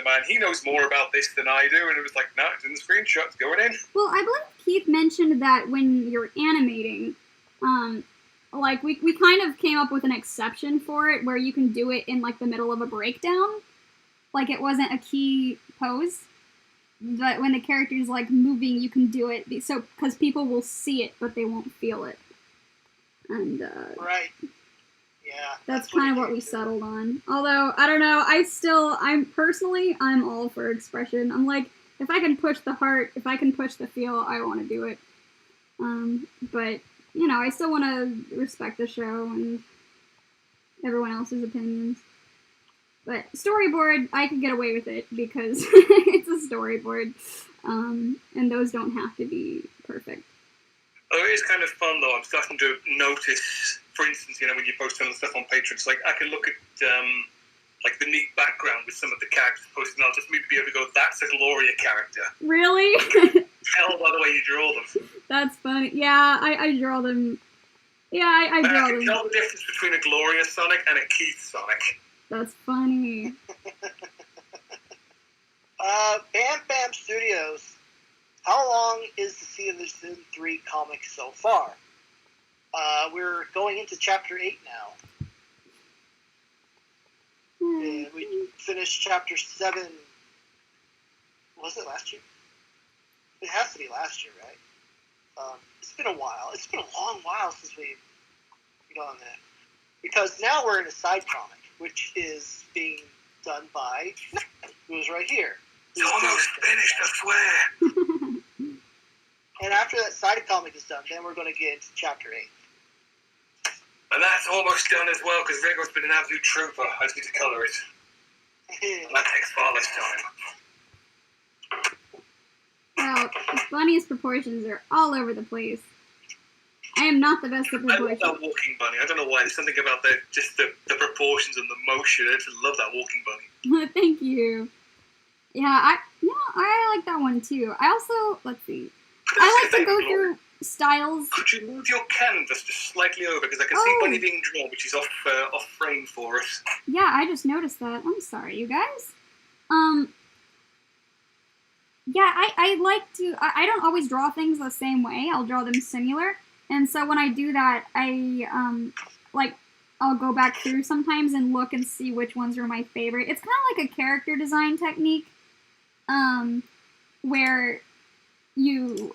man. He knows more about this than I do. And it was like, no, it's in the screenshots, going in. Well, I believe Keith mentioned that when you're animating, like, we kind of came up with an exception for it, where you can do it in, like, the middle of a breakdown. Like, it wasn't a key pose. But when the character's, like, moving, you can do it. So, because people will see it, but they won't feel it. And, Right. Yeah. That's kind of what we settled on. Although, I don't know, I'm all for expression. I'm like, if I can push the heart, if I can push the feel, I want to do it. But, I still want to respect the show and everyone else's opinions. But storyboard, I could get away with it because it's a storyboard. And those don't have to be perfect. Oh, it is kind of fun, though. I'm starting to notice, for instance, when you post some of the stuff on Patreon, it's like I can look at, like, the neat background with some of the characters posted, and I'll just maybe be able to go, that's a Gloria character. Really? Tell by the way you draw them. That's funny. Yeah, I draw them. Yeah, I draw them. I can tell the difference between a Gloria Sonic and a Keith Sonic. That's funny. Bam Bam Studios. How long is the Season 3 comic so far? We're going into Chapter 8 now. We finished Chapter 7. Was it last year? It has to be last year, right? It's been a while. It's been a long while since we've gone there. Because now we're in a side comic, which is being done by who's right here. It's almost finished, I swear. And after that side comic is done, then we're going to get into Chapter 8. And that's almost done as well, because Rigo's been an absolute trooper. I just need to colour it. And that takes far less time. Well, Bunnie's proportions are all over the place. I am not the best at proportions. I love that walking bunny. I don't know why. There's something about the proportions and the motion. I just love that walking bunny. Thank you. Yeah, I like that one too. I also, let's see. I like to go through styles. Could you move your canvas just slightly over, because I can see Bunnie being drawn, but she's off frame for us. Yeah, I just noticed that. I'm sorry, you guys. Yeah, I like to, I don't always draw things the same way. I'll draw them similar. And so when I do that, I'll go back through sometimes and look and see which ones are my favorite. It's kind of like a character design technique, where you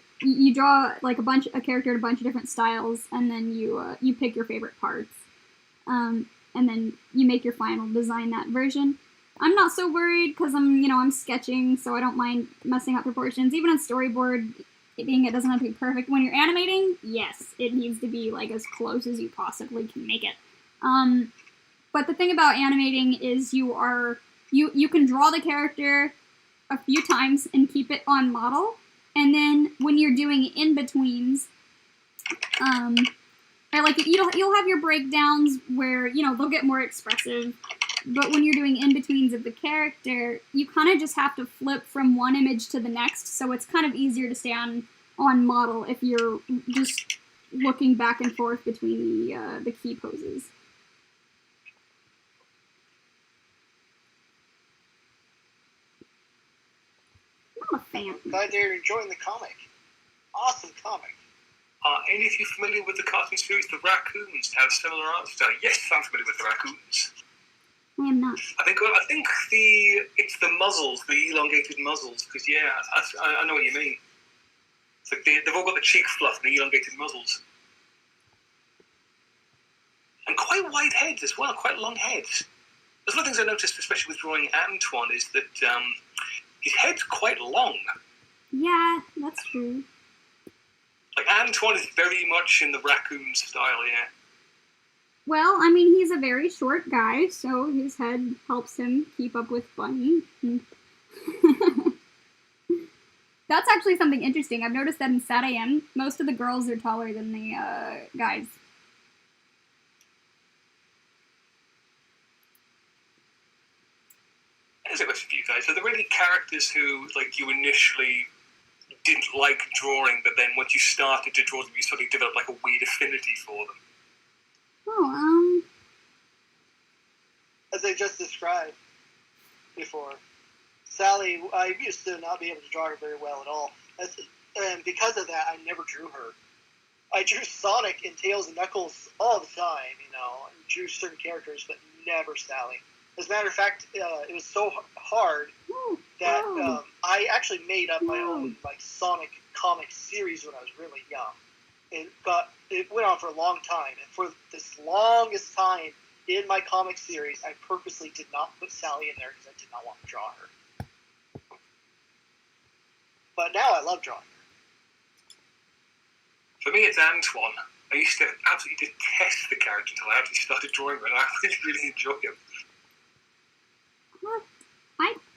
draw like a character in a bunch of different styles, and then you pick your favorite parts, and then you make your final design that version. I'm not so worried because I'm sketching, so I don't mind messing up proportions. Even on storyboard, it doesn't have to be perfect. When you're animating, yes, it needs to be like as close as you possibly can make it. But the thing about animating is you can draw the character a few times and keep it on model, and then when you're doing in-betweens, you'll have your breakdowns where, they'll get more expressive, but when you're doing in-betweens of the character, you kind of just have to flip from one image to the next, so it's kind of easier to stay on model if you're just looking back and forth between the key poses. I'm a fan. Glad you're enjoying the comic. Awesome comic. Are any of you familiar with the cartoon series The Raccoons? Have similar art style? Yes, I'm familiar with The Raccoons. I am not. I think it's the muzzles, the elongated muzzles, because I know what you mean. It's like they've all got the cheek fluff and the elongated muzzles. And quite wide heads as well, quite long heads. There's one of the things I noticed, especially with drawing Antoine, is that his head's quite long. Yeah, that's true. Like, Antoine is very much in the raccoon style, yeah. Well, I mean, he's a very short guy, so his head helps him keep up with Bunnie. That's actually something interesting. I've noticed that in Sat AM, most of the girls are taller than the guys. Here's a question for you guys. Are there any characters who, like, you initially didn't like drawing, but then once you started to draw them, you suddenly developed, like, a weird affinity for them? Oh, As I just described before, Sally, I used to not be able to draw her very well at all. And because of that, I never drew her. I drew Sonic and Tails and Knuckles all the time, I drew certain characters, but never Sally. As a matter of fact, it was so hard that I actually made up my own Sonic comic series when I was really young. It went on for a long time, and for this longest time in my comic series, I purposely did not put Sally in there because I did not want to draw her. But now I love drawing her. For me, it's Antoine. I used to absolutely detest the character until I actually started drawing him, and I really, really enjoy him.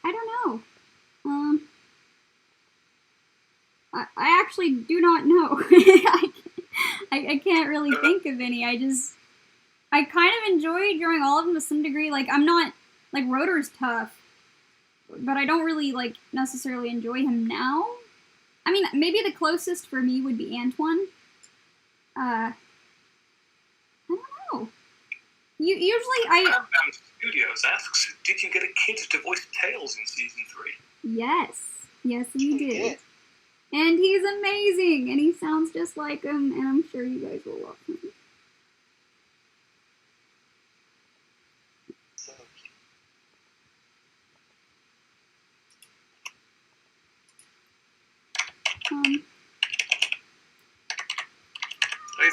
I don't know. I actually do not know. I can't really think of any. I kind of enjoy drawing all of them to some degree. Like, I'm not, like, Rotor's tough, but I don't really, necessarily enjoy him now. I mean, maybe the closest for me would be Antoine. I don't know. Usually Studios asks, did you get a kid to voice Tails in Season 3? Yes, we did. And he's amazing, and he sounds just like him, and I'm sure you guys will love him. So cute.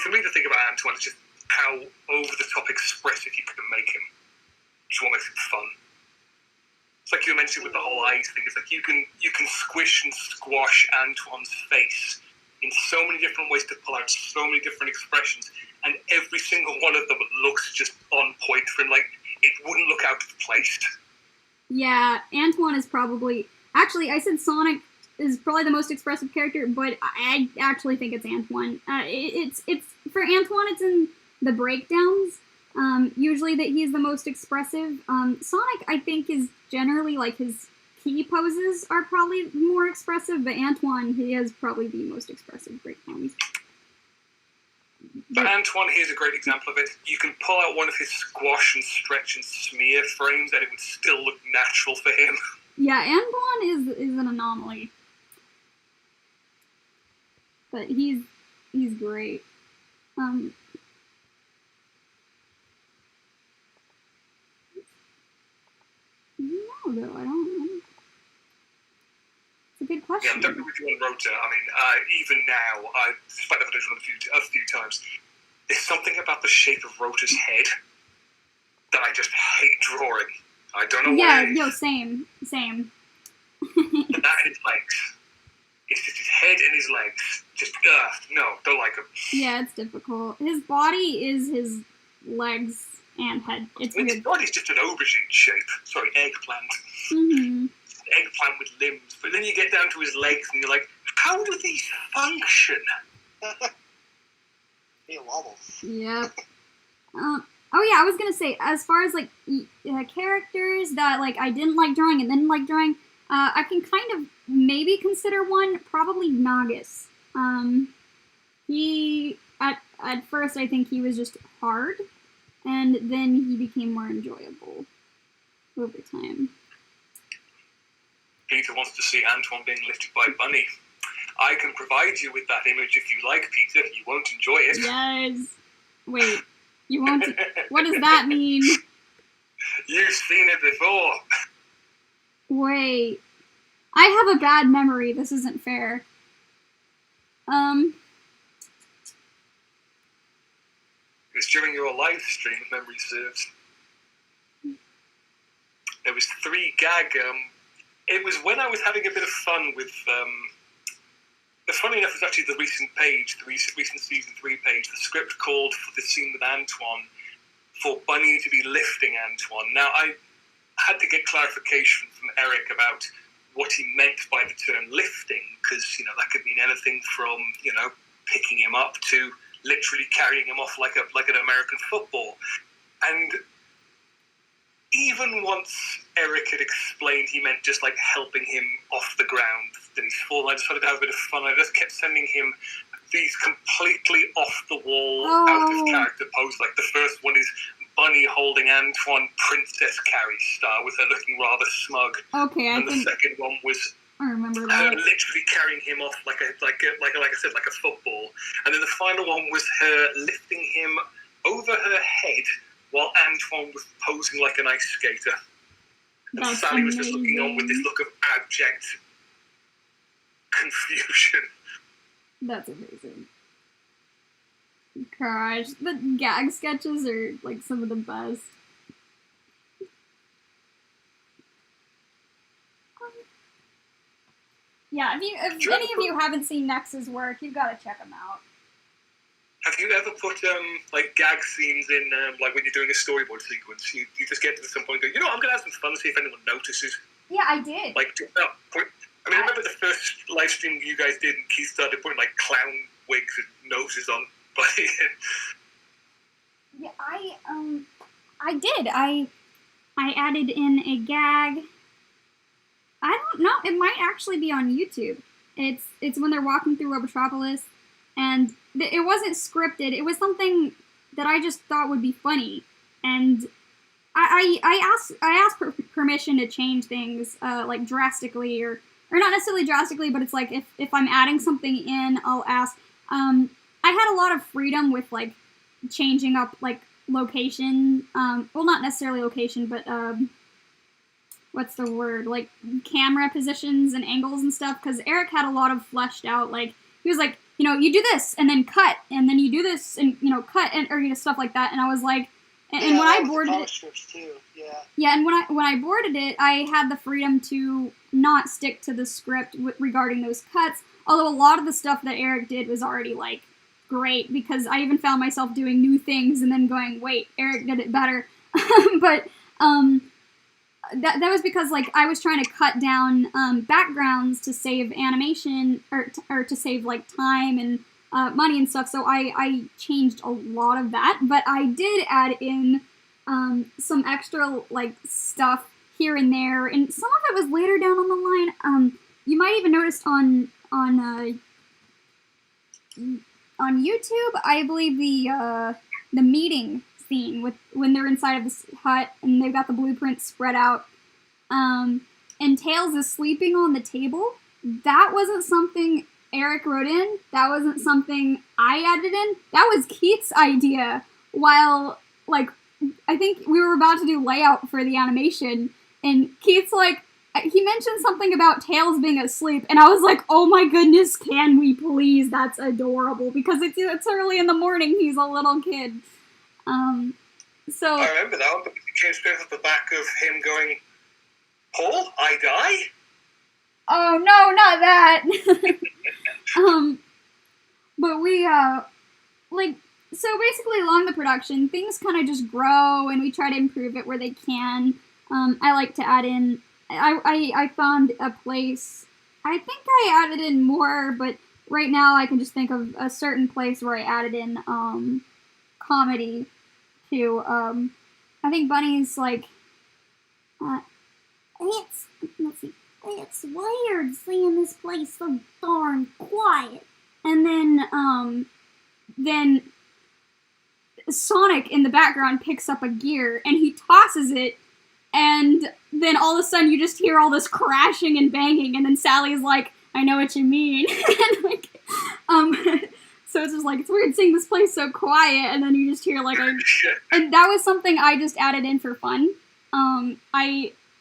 For me, the thing about Antoine is just how over-the-top expressive you can make him. Which is what makes it fun. It's like you mentioned with the whole eyes thing. It's like you can squish and squash Antoine's face in so many different ways to pull out so many different expressions, and every single one of them looks just on point for him. Like, it wouldn't look out of place. Yeah, Antoine is probably... Actually, I said Sonic is probably the most expressive character, but I actually think it's Antoine. It's for Antoine, it's in the breakdowns. Usually that he's the most expressive. Sonic, I think, is generally, his key poses are probably more expressive, but Antoine, he has probably the most expressive breakdowns. For Antoine, here's a great example of it. You can pull out one of his squash and stretch and smear frames and it would still look natural for him. Yeah, Antoine is an anomaly. But he's great. No, though, I don't. It's a good question. Yeah, I'm definitely with you on Rota. I mean, even now, despite I've done it a few times, there's something about the shape of Rota's head that I just hate drawing. I don't know why. Yeah, no, same. And that and his legs. It's just his head and his legs. Just, no, don't like him. Yeah, it's difficult. His body is his legs and head. It's weird. His body's just an aubergine shape. Sorry, eggplant. Mm-hmm. Eggplant with limbs. But then you get down to his legs and you're like, how do these function? He wobbles. Yep. Oh yeah, I was gonna say, as far as like characters that like I didn't like drawing and then like drawing, I can kind of maybe consider one, probably Nagus. He at first I think he was just hard, and then he became more enjoyable over time. Peter wants to see Antoine being lifted by Bunnie. I can provide you with that image if you like, Peter. You won't enjoy it. Yes. Wait. You won't. What does that mean? You've seen it before. Wait. I have a bad memory. This isn't fair. It was during your live stream, if memory serves. There was 3 gag. It was when I was having a bit of fun with. Funny enough, it was actually the recent season 3 page. The script called for the scene with Antoine for Bunnie to be lifting Antoine. Now, I had to get clarification from Eric about what he meant by the term lifting, because, that could mean anything from, picking him up to literally carrying him off like an American football. And even once Eric had explained he meant just like helping him off the ground, that he's fallen, I just wanted to have a bit of fun. I just kept sending him these completely off the wall, out of character poses. Like the first one is Bunnie holding Antoine Princess Carrie style with her looking rather smug. Okay, and the second one was I remember her that. literally carrying him off like I said, like a football. And then the final one was her lifting him over her head while Antoine was posing like an ice skater. And That's Sally was amazing. just looking on with this look of abject confusion. That's amazing. Gosh, the gag sketches are like some of the best. Yeah, if any of you haven't seen Nex's work, you've got to check him out. Have you ever put like gag scenes in like when you're doing a storyboard sequence? You just get to some point and go, I'm going to have some fun, see if anyone notices. Yeah, I did. Like, I remember the first live stream you guys did, and Keith started putting like clown wigs and noses on. Yeah, I did. I added in a gag. I don't know. It might actually be on YouTube. It's when they're walking through Robotropolis, and it wasn't scripted. It was something that I just thought would be funny, and I asked permission to change things like drastically, or not necessarily drastically, but it's like if I'm adding something in, I'll ask. I had a lot of freedom with like changing up like location. Well, not necessarily location, but what's the word? Like camera positions and angles and stuff. Because Eric had a lot of fleshed out. Like he was like, you do this and then cut, and then you do this and cut and or stuff like that. And I was like, and when I boarded it, too. Yeah. Yeah, and when I boarded it, I had the freedom to not stick to the script regarding those cuts. Although a lot of the stuff that Eric did was already like great, because I even found myself doing new things and then going, wait, Eric did it better. But that was because like I was trying to cut down backgrounds to save animation or to save like time and money and stuff. So I changed a lot of that, but I did add in some extra like stuff here and there, and some of it was later down on the line. You might even notice on on YouTube, I believe the meeting scene with when they're inside of this hut and they've got the blueprints spread out, and Tails is sleeping on the table. That wasn't something Eric wrote in. That wasn't something I added in. That was Keith's idea. While, like, I think we were about to do layout for the animation, and Keith's like, he mentioned something about Tails being asleep, and I was like, oh my goodness, can we please? That's adorable, because it's early in the morning, he's a little kid. So I remember that one, but it came straight off the back of him going, Paul, I die? Oh, no, not that! But we, so basically along the production, things kind of just grow, and we try to improve it where they can. I like to add in, I found a place, I think I added in more, but right now I can just think of a certain place where I added in, comedy to, I think Bunny's like, let's see, it's weird seeing this place so darn quiet. And then Sonic in the background picks up a gear and he tosses it, and then all of a sudden you just hear all this crashing and banging, and then Sally's like, I know what you mean. And like, so it's just like, it's weird seeing this place so quiet, and then you just hear like and that was something I just added in for fun.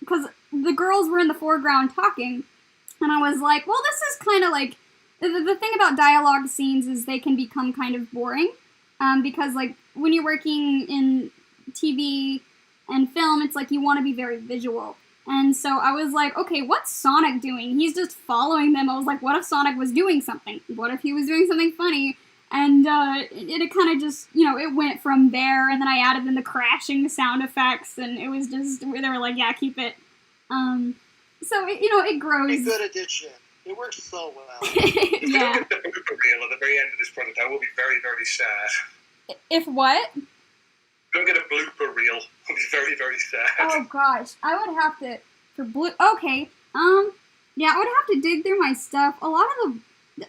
Because the girls were in the foreground talking, and I was like, well, this is kind of like, the thing about dialogue scenes is they can become kind of boring, because like when you're working in TV and film, it's like you want to be very visual. And so I was like, okay, what's Sonic doing? He's just following them. I was like, what if Sonic was doing something? What if he was doing something funny? And it kind of just, it went from there, and then I added in the crashing sound effects, and it was just, they were like, yeah, keep it. So, it grows. A good addition. It works so well. If we Yeah. don't get the blooper reel at the very end of this product, I will be very, very sad. If what? If we don't get a blooper reel, I'll be very, very sad. Oh gosh, I would have to, okay, yeah, I would have to dig through my stuff. A lot of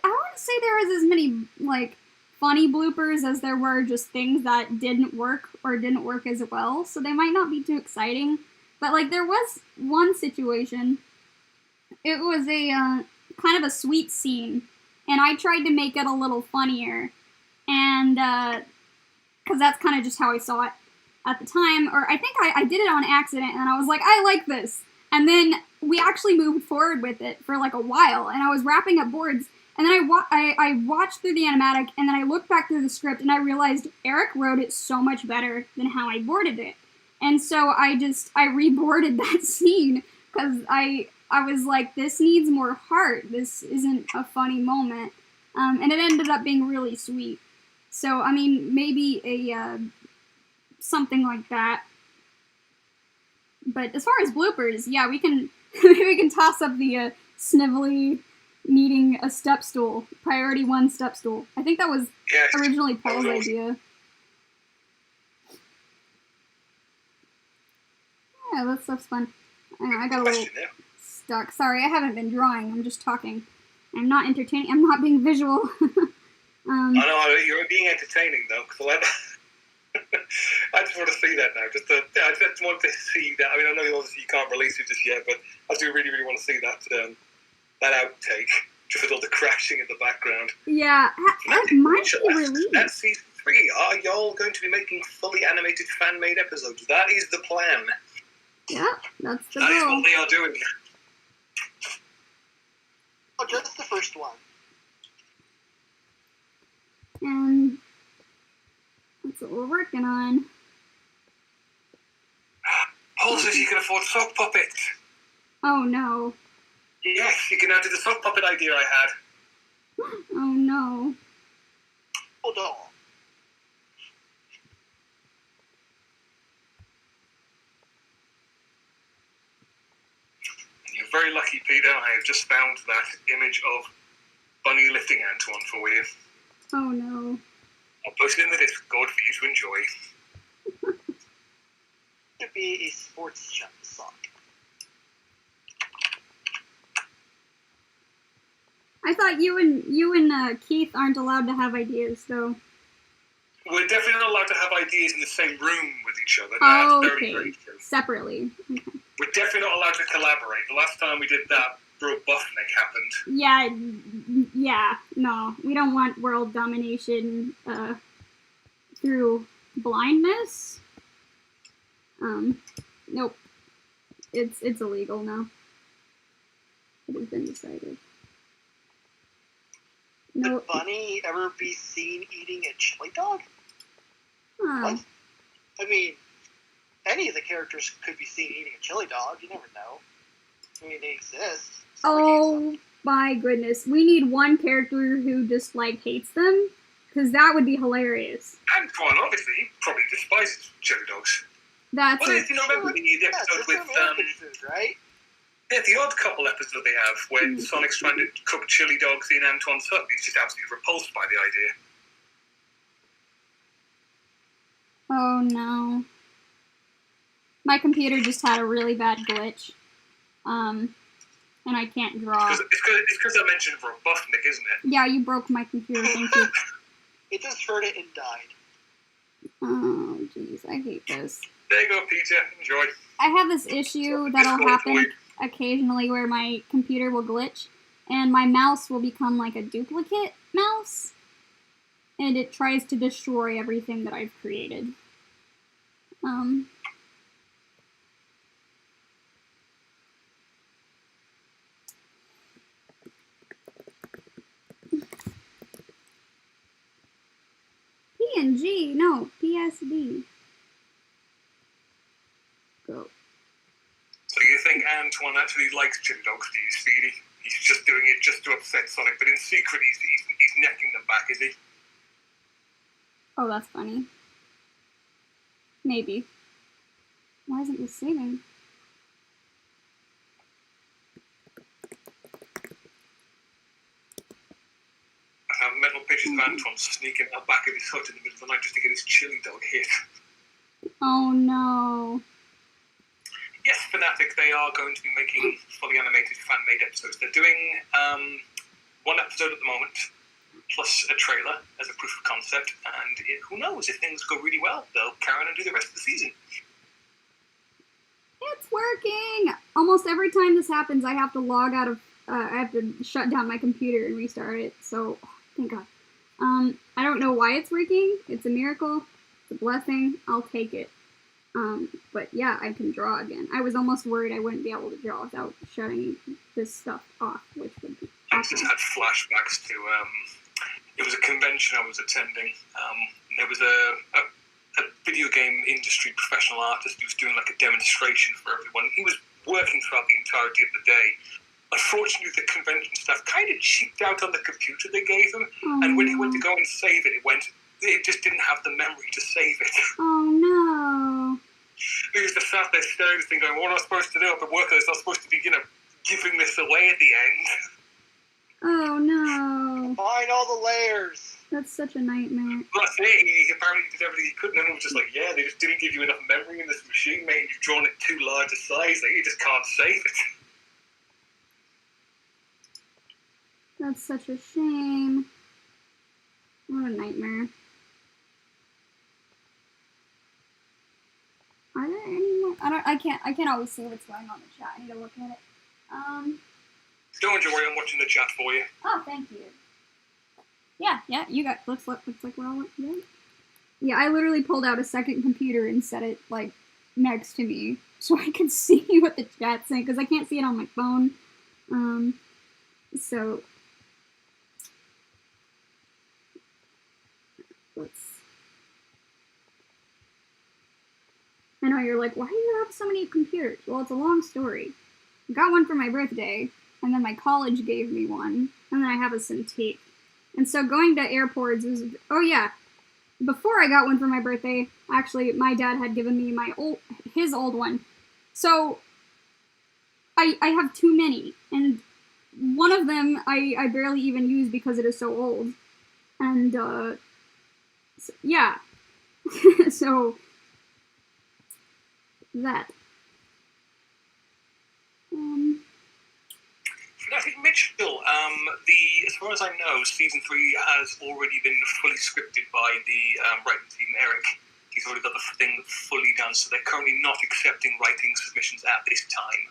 I wouldn't say there was as many, like, funny bloopers as there were just things that didn't work or didn't work as well, so they might not be too exciting. But, like, there was one situation, it was a, kind of a sweet scene, and I tried to make it a little funnier, and, because that's kind of just how I saw it at the time, or I think I did it on accident, and I was like, I like this, and then we actually moved forward with it for, like, a while, and I was wrapping up boards, and then I watched through the animatic, and then I looked back through the script, and I realized Eric wrote it so much better than how I boarded it, and so I reboarded that scene, because I was like, this needs more heart, this isn't a funny moment, and it ended up being really sweet. So, I mean, maybe a, something like that. But as far as bloopers, yeah, we can toss up the, Snively needing a step stool, priority 1 step stool. I think that was originally Paul's idea. Yeah, that stuff's fun. I got a little stuck. Sorry, I haven't been drawing, I'm just talking. I'm not entertaining, I'm not being visual. I know, you're being entertaining though, because I just want to see that now. I just want to see that. I mean, I know obviously you can't release it just yet, but I do really, really want to see that that outtake, just with all the crashing in the background. Yeah, that might be released. That's season 3. Are y'all going to be making fully animated fan-made episodes? That is the plan. Yeah, that's the That is goal. what they are doing. Oh, just the first one. And that's what we're working on. Paul says you can afford sock puppets. Oh no. Yes, you can add to the sock puppet idea I had. Oh no. Hold on. And you're very lucky, Peter. I have just found that image of Bunny lifting Antoine for you. Oh no. I'll post it in the Discord for you to enjoy. To be a sports sock. I thought you and Keith aren't allowed to have ideas, though. We're definitely not allowed to have ideas in the same room with each other. Oh, That's okay. very true. Separately. Okay. We're definitely not allowed to collaborate. The last time we did that, Cupofnex happened. Yeah, no. We don't want world domination through blindness. Nope. It's illegal now. It has been decided. No. Would Bunnie ever be seen eating a chili dog? What? I mean, any of the characters could be seen eating a chili dog. You never know. I mean, they exist. Oh my goodness. We need one character who just, like, hates them. Because that would be hilarious. Antoine, obviously, he probably despises chili dogs. That's well, you know, remember the episode with, food, right? Yeah, the Odd Couple episode they have, when Sonic's trying to cook chili dogs in Antoine's hut. He's just absolutely repulsed by the idea. Oh no. My computer just had a really bad glitch. And I can't draw. It's because I mentioned Cupofnex, isn't it? Yeah, you broke my computer, thank you. It just heard it and died. Oh, jeez, I hate this. There you go, Peter. Enjoy. I have this issue that'll happen occasionally where my computer will glitch, and my mouse will become like a duplicate mouse, and it tries to destroy everything that I've created. PNG, no, PSD. Go. So you think Antoine actually likes chili dogs, do you, Speedy? He's just doing it just to upset Sonic, but in secret he's necking them back, is he? Oh, that's funny. Maybe. Why isn't this saving? I have mental pictures of Antoine sneaking out back of his hut in the middle of the night just to get his chili dog hit. Oh no. Yes, Fnatic, they are going to be making fully animated fan-made episodes. They're doing one episode at the moment, plus a trailer as a proof of concept, and who knows, if things go really well, they'll carry on and do the rest of the season. It's working! Almost every time this happens, I have to log out of, I have to shut down my computer and restart it, so, thank God. I don't know why it's working. It's a miracle. It's a blessing. I'll take it. But yeah, I can draw again. I was almost worried I wouldn't be able to draw without shutting this stuff off, which would be I awesome. just had flashbacks to, it was a convention I was attending. There was a video game industry professional artist who was doing like a demonstration for everyone. He was working throughout the entirety of the day. Unfortunately, the convention staff kind of cheaped out on the computer they gave him, and when he went to go and save it, it just didn't have the memory to save it. Oh no. He was just sat there staring at this thing going, what am I supposed to do? I've been working, it's not supposed to be, giving this away at the end. Oh no. Combine all the layers. That's such a nightmare. That's it, he apparently did everything he could, and everyone was just like, yeah, they just didn't give you enough memory in this machine, mate, you've drawn it too large a size, you just can't save it. That's such a shame. What a nightmare. Are there any more? I can't always see what's going on in the chat. I need to look at it. Don't worry, I'm watching the chat for you. Oh, thank you. Yeah, you got, looks like we're all good. Yeah, I literally pulled out a second computer and set it, like, next to me so I could see what the chat's saying, because I can't see it on my phone. So, I know you're like, why do you have so many computers? Well, it's a long story. I got one for my birthday, and then my college gave me one, and then I have a Cintiq. And so going to airports was, oh yeah, before I got one for my birthday, actually, my dad had given me his old one. So, I have too many, and one of them I barely even use because it is so old. And, so, yeah. So, that. I think Mitchell, as far as I know, season 3 has already been fully scripted by the writing team, Eric. He's already got the thing fully done, so they're currently not accepting writing submissions at this time.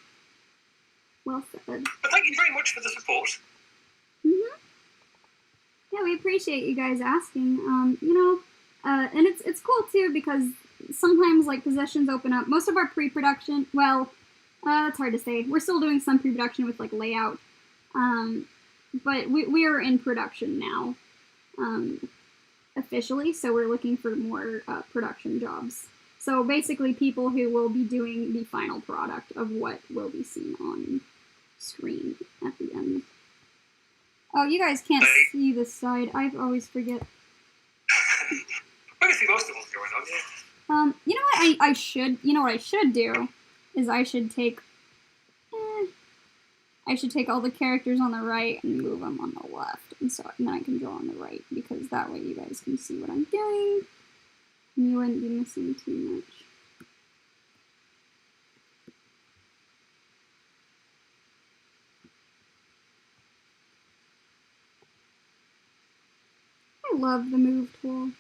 Well said. But thank you very much for the support. Yeah, we appreciate you guys asking. And it's cool too because sometimes like positions open up. Most of our pre-production, well, it's hard to say. We're still doing some pre-production with like layout, but we are in production now, officially. So we're looking for more production jobs. So basically, people who will be doing the final product of what will be seen on screen at the end. Oh, you guys can't see this side. I always forget. I can see most of what's going on, yeah. You know what I should, you know what I should do is I should take all the characters on the right and move them on the left, and then I can draw on the right, because that way you guys can see what I'm doing, and you wouldn't be missing too much. I love the move tool.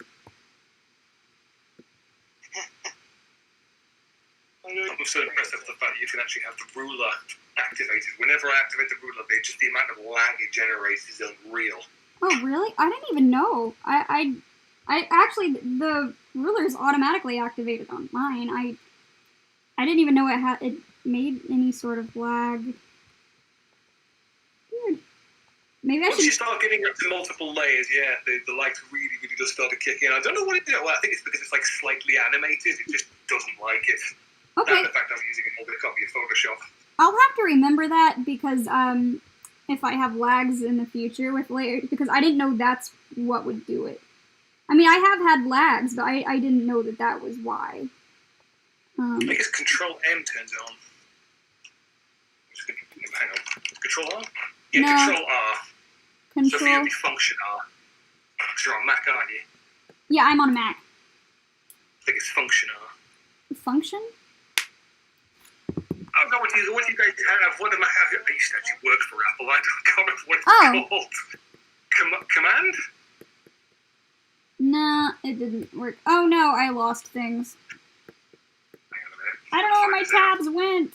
I'm so impressed with the fact that you can actually have the ruler activated. Whenever I activate the ruler, just the amount of lag it generates is unreal. Oh, really? I didn't even know. I actually, the ruler's automatically activated on mine. I didn't even know it made any sort of lag. Weird. Maybe I should... Once you start getting up to multiple layers, yeah, the lights really, really does start to kick in. I don't know what it is. Well, I think it's because it's like slightly animated. It just doesn't like it. Okay. And the fact I'm using an older copy of Photoshop. I'll have to remember that, because if I have lags in the future with layers, because I didn't know that's what would do it. I mean, I have had lags, but I didn't know that was why. I guess Control M turns it on. Hang on. Control R? Yeah, no. Control R. So for you, it'll be Function R. Because you're on Mac, aren't you? Yeah, I'm on a Mac. I think it's Function R. Function? I don't know what you guys have. What am I having? I used to actually work for Apple. I can't remember what it's called. Command? Nah, it didn't work. Oh no, I lost things. Hang on a minute. I don't know where my tabs went.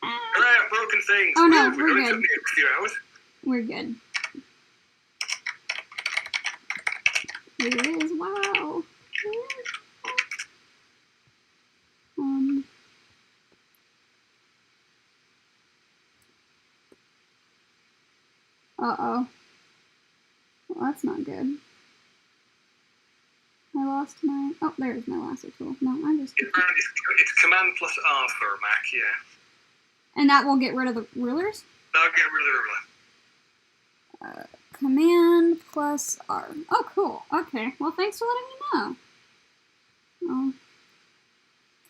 Hooray, I've broken things. Oh no, we're good. It took me a few hours. We're good. It is, wow. Uh-oh. Well, that's not good. I lost my... Oh, there's my lasso tool. No, I'm just... It's Command plus R for a Mac, yeah. And that will get rid of the rulers? That'll get rid of the ruler. Command plus R. Oh, cool. Okay. Well, thanks for letting me know. Oh.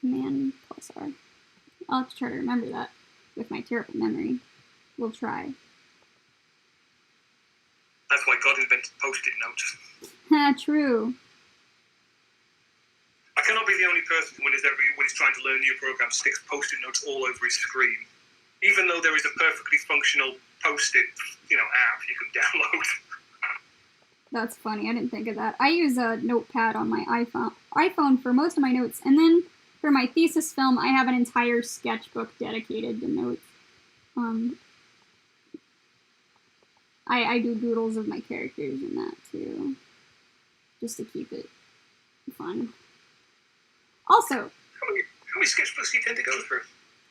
Command plus R. I'll have to try to remember that with my terrible memory. We'll try. That's why God invented Post-it notes. True. I cannot be the only person when he's trying to learn new programs sticks Post-it notes all over his screen. Even though there is a perfectly functional Post-it, app you can download. That's funny. I didn't think of that. I use a notepad on my iPhone for most of my notes, and then for my thesis film, I have an entire sketchbook dedicated to notes. I do doodles of my characters in that too, just to keep it fun. Also, how many sketchbooks do you tend to go through?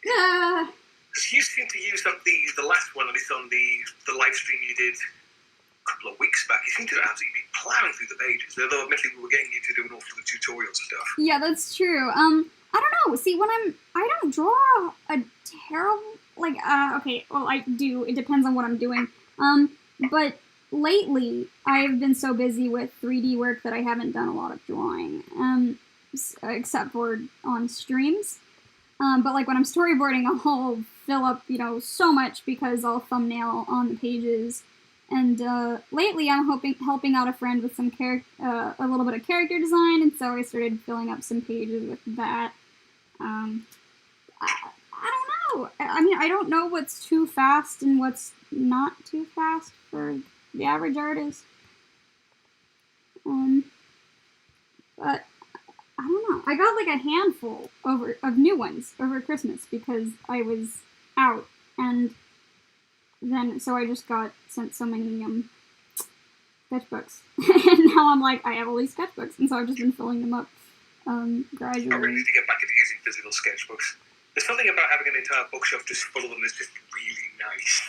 Because you seem to use up the last one, at least on the live stream you did a couple of weeks back. You seem to absolutely be plowing through the pages, although admittedly we were getting you to do an awful lot of tutorial stuff. Yeah, that's true. I don't know. See, I don't draw a terrible, okay, well, I do. It depends on what I'm doing. But lately, I've been so busy with 3D work that I haven't done a lot of drawing, except for on streams. But like when I'm storyboarding, I'll fill up, so much because I'll thumbnail on the pages. And lately, I'm helping out a friend with some a little bit of character design, and so I started filling up some pages with that. I don't know. I mean, I don't know what's too fast and what's not too fast for the average artist. But I don't know. I got like a handful of new ones over Christmas because I was out, and then so I just got sent so many sketchbooks, and now I'm like I have all these sketchbooks, and so I've just been filling them up gradually. I really need to get back into using physical sketchbooks. There's something about having an entire bookshelf just full of them that's just really nice.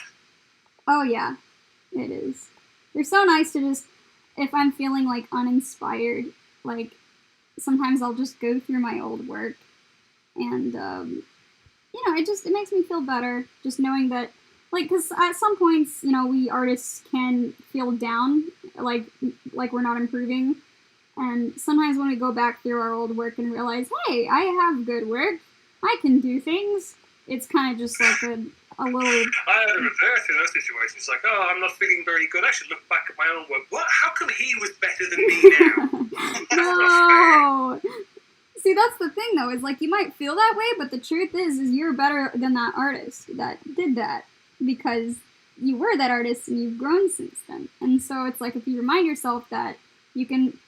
Oh yeah, it is. They're so nice to just, if I'm feeling like uninspired, like sometimes I'll just go through my old work, and you know, it makes me feel better just knowing that, like, because at some points, you know, we artists can feel down, like we're not improving, and sometimes when we go back through our old work and realize, hey, I have good work, I can do things, it's kind of just like a little... I had a reverse in those situations, like, oh, I'm not feeling very good, I should look back at my own work. What? How come he was better than me now? No! See, that's the thing, though, is like, you might feel that way, but the truth is you're better than that artist that did that, because you were that artist and you've grown since then. And so it's like, if you remind yourself that, you can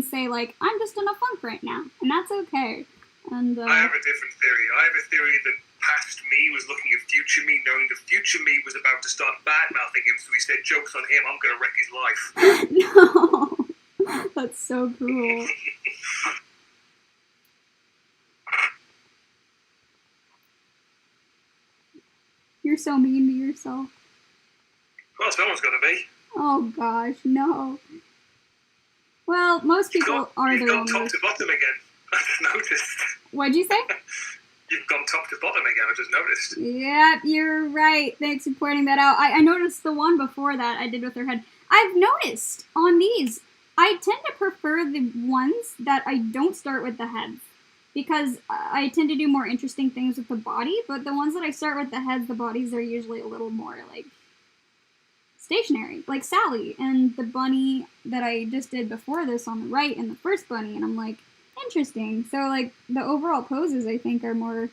say, like, I'm just in a funk right now, and that's okay. And I have a different theory. I have a theory that past me was looking at future me, knowing the future me was about to start bad-mouthing him, so he said, joke's on him, I'm going to wreck his life. No! That's so cruel. You're so mean to yourself. Well, someone's got to be. Oh gosh, no. Well, most people are their own You've gone top to bottom again. I just noticed. What'd you say? You've gone top to bottom again, I just noticed. Yep, you're right. Thanks for pointing that out. I noticed the one before that I did with her head. I've noticed on these, I tend to prefer the ones that I don't start with the heads, because I tend to do more interesting things with the body, but the ones that I start with the heads, the bodies are usually a little more, like, stationary. Like Sally, and the bunny that I just did before this on the right, and the first bunny, and I'm like, interesting. So, like, the overall poses, I think, are a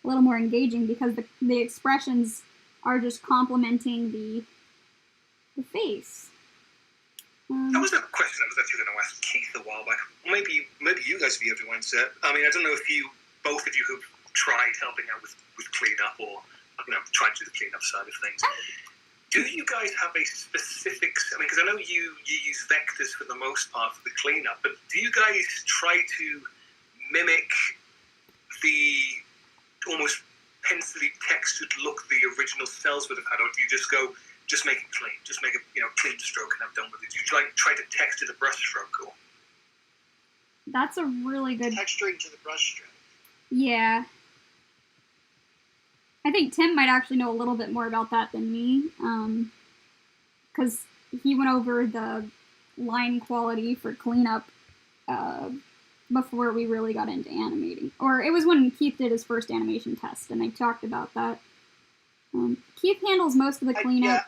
little more engaging, because the expressions are just complementing the face. That was a question I was actually going to ask Keith a while back. Maybe you guys will be able to answer. I mean, I don't know if both of you have tried helping out with cleanup, or, you know, trying to do the cleanup side of things. Do you guys have a specific... I mean, because I know you use vectors for the most part for the cleanup, but do you guys try to mimic the almost pencil-y textured look the original cells would have had, or do you just go, just make it clean, just make a clean stroke and I'm done with it? Do you try to texture the brush stroke, or... That's a really good... Texturing to the brush stroke. Yeah. I think Tim might actually know a little bit more about that than me, because he went over the line quality for cleanup before we really got into animating. Or it was when Keith did his first animation test, and they talked about that. Keith handles most of the cleanup.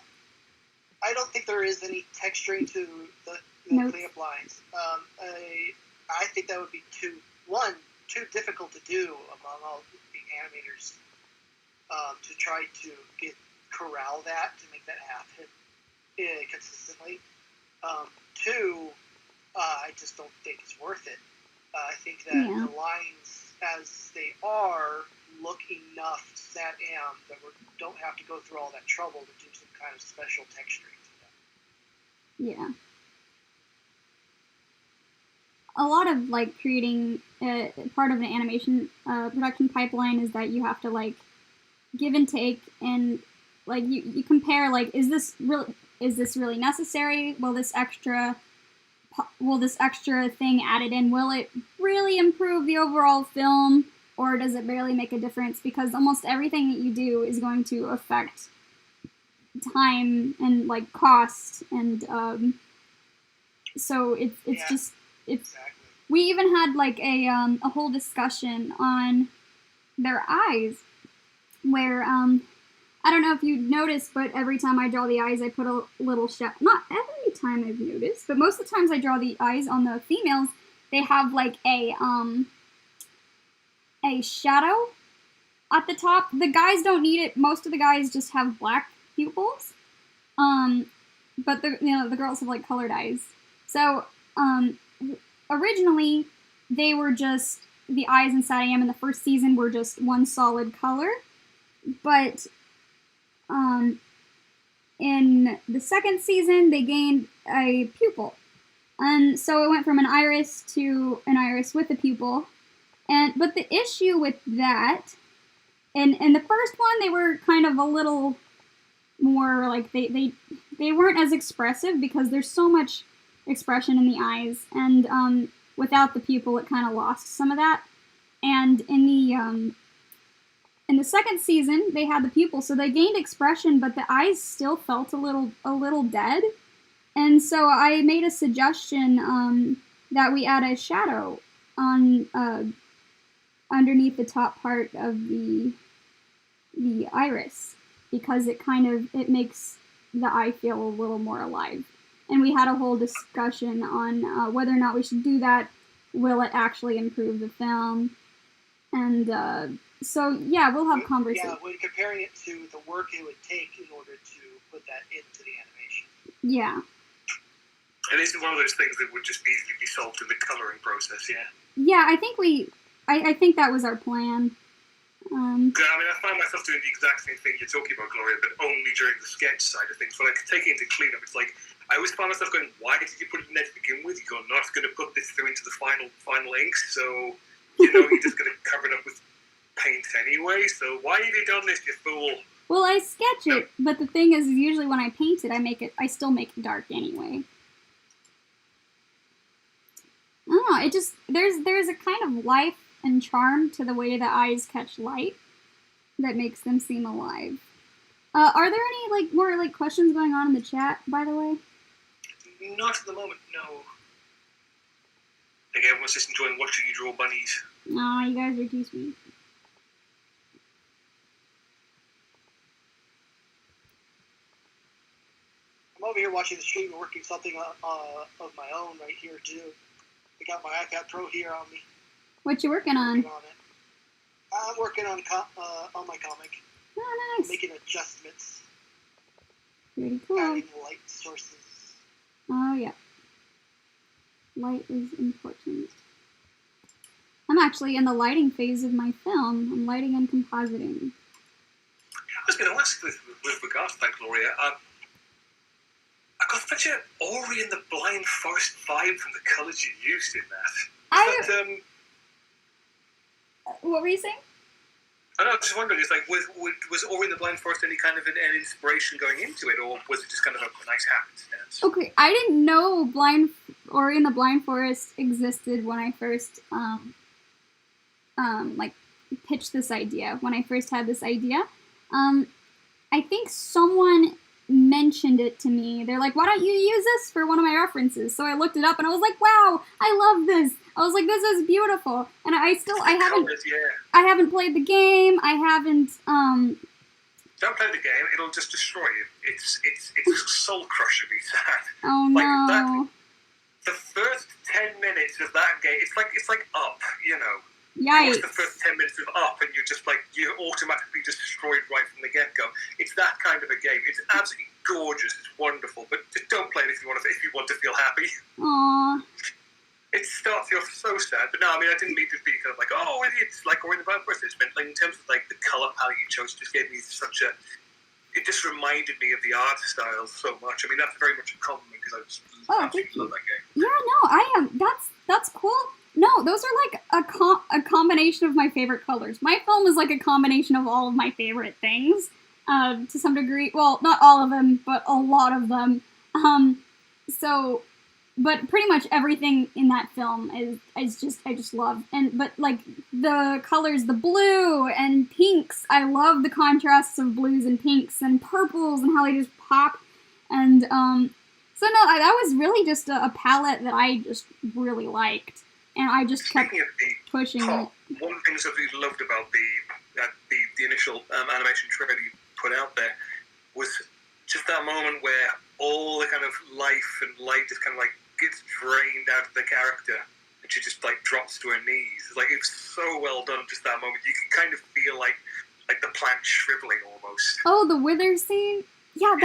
I don't think there is any texturing to the cleanup lines. I think that would be too difficult to do among all the animators. To try to corral that, to make that happen consistently. Two, I just don't think it's worth it. I think that the lines as they are look enough to that that we don't have to go through all that trouble to do some kind of special texturing to them. Yeah. A lot of, like, creating part of an animation production pipeline is that you have to, like, give and take, and, like, you compare, like, is this really necessary? Will this extra thing added in, will it really improve the overall film, or does it barely make a difference? Because almost everything that you do is going to affect time and, like, cost, and so it's just exactly. We even had, like, a whole discussion on their eyes, where I don't know if you've noticed, but every time I draw the eyes, I put a little shadow. Not every time I've noticed, but most of the times I draw the eyes on the females, they have, like, a shadow at the top, the guys don't need it. Most of the guys just have black pupils. But the girls have like colored eyes. So originally they were just the eyes inside I Am in the first season were just one solid color, but in the second season they gained a pupil, and so it went from an iris to an iris with a pupil. But the issue with that, in the first one they were kind of a little more like they weren't as expressive because there's so much expression in the eyes, and without the pupil it kind of lost some of that. And in the second season they had the pupil, so they gained expression, but the eyes still felt a little dead. And so I made a suggestion that we add a shadow on underneath the top part of the iris, because it makes the eye feel a little more alive. And we had a whole discussion on whether or not we should do that. Will it actually improve the film? And so yeah, we'll have conversation. Yeah, when comparing it to the work it would take in order to put that into the animation. Yeah. And this is one of those things that would just easily be solved in the coloring process, yeah. Yeah, I think I think that was our plan. Yeah, I mean, I find myself doing the exact same thing you're talking about, Gloria, but only during the sketch side of things. When I take it into cleanup, it's like, I always find myself going, why did you put it in there to begin with? You're not going to put this through into the final ink, so, you're just going to cover it up with paint anyway, so why have you done this, you fool? Well, I sketch it, but the thing is, usually when I paint it, I still make it dark anyway. I don't know, it just, there's a kind of life and charm to the way the eyes catch light that makes them seem alive. Are there any more questions going on in the chat, by the way? Not at the moment, no. I think everyone's just enjoying watching you draw bunnies. Aw, you guys are too sweet. I'm over here watching the stream and working something of my own right here too. I got my iPad Pro here on me. What you working on? I'm working on my comic. Oh, nice. Making adjustments. Pretty cool. Adding light sources. Oh, yeah. Light is important. I'm actually in the lighting phase of my film. I'm lighting and compositing. I was going to ask with regards to that, Gloria, I got such an Ori and the Blind Forest vibe from the colours you used in that. What were you saying? I know, I was just wondering, it's like, was Ori and the Blind Forest any kind of an inspiration going into it, or was it just kind of a nice happenstance? Okay, I didn't know Ori and the Blind Forest existed when I first, pitched this idea. When I first had this idea, I think someone mentioned it to me. They're like, why don't you use this for one of my references? So I looked it up and I was like, wow, I love this. I was like, this is beautiful. And I haven't played the game. I haven't Don't play the game, it'll just destroy you. It's soul crusherly sad. Oh no. The first 10 minutes of that game, it's like Up, Yikes. The first 10 minutes of Up, and you're automatically destroyed right from the get-go. It's that kind of a game. It's absolutely gorgeous. It's wonderful, but just don't play it if you want to feel happy. Aww. It starts you off so sad, but no, I mean, I didn't mean to be kind of like, oh, it's like Ori and the Blind Forest. It's meant, in terms of the color palette you chose, it just gave me it just reminded me of the art style so much. I mean, that's very much a compliment because I just absolutely love that game. Yeah, no, I am. That's cool. No, those are a combination of my favorite colors. My film is like a combination of all of my favorite things, to some degree. Well, not all of them, but a lot of them. But pretty much everything in that film I just love. But the colors, the blue and pinks, I love the contrasts of blues and pinks and purples and how they just pop. And so no, that was really just a palette that I just really liked. And I just kept pushing it. One thing that I really loved about the initial animation trailer you put out there was just that moment where all the kind of life and light just kind of gets drained out of the character, and and she just like drops to her knees. It's like it's so well done. Just that moment, you can kind of feel like the plant shriveling almost. Oh, the wither scene. Yeah,